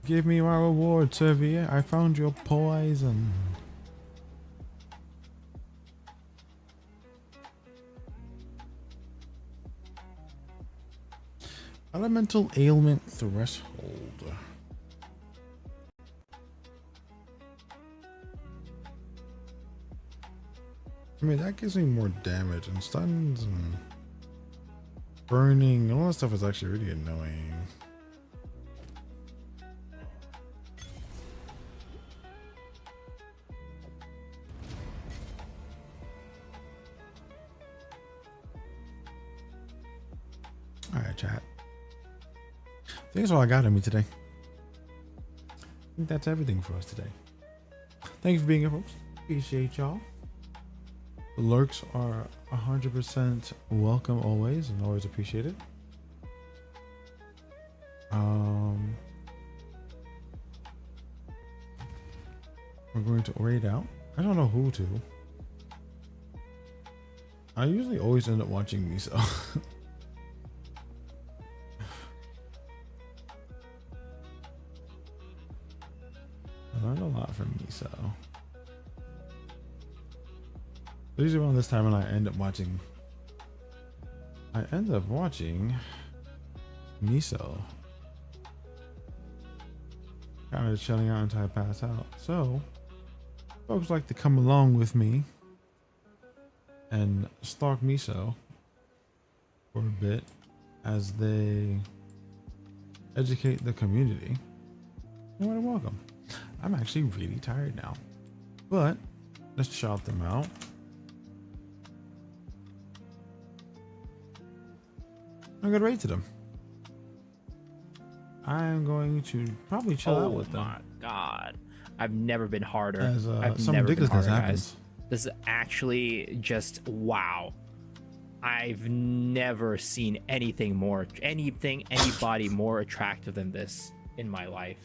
Give me my reward, Servier. I found your poison. Elemental ailment threshold. I mean, that gives me more damage, and stuns and burning. All that stuff is actually really annoying. that's all I got on me today. I think that's everything for us today. Thank you for being here, folks. Appreciate y'all. The lurks are 100% welcome always, and always appreciated. We're going to raid out. I don't know who to. I usually always end up watching Miso. I learned a lot from Miso. Usually around this time when I end up watching Miso. Kind of chilling out until I pass out. So folks like to come along with me and stalk Miso for a bit as they educate the community. You're more than welcome. I'm actually really tired now, but let's shout them out. I'm gonna rate to them. I'm going to probably chill out with them. Oh my god. I've never been harder. As I've some never been ridiculousness harder, happens. guys. This is actually just wow. I've never seen anybody more attractive than this in my life.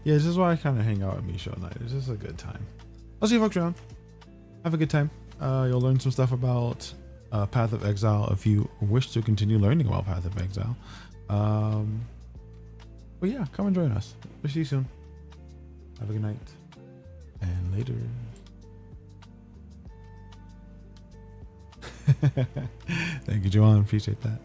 Yeah, this is why I kind of hang out with Misha at night. It's just a good time. I'll see you folks around. Have a good time. You'll learn some stuff about Path of Exile if you wish to continue learning about Path of Exile. But yeah, come and join us. We'll see you soon. Have a good night. And later. Thank you, Joanne. Appreciate that.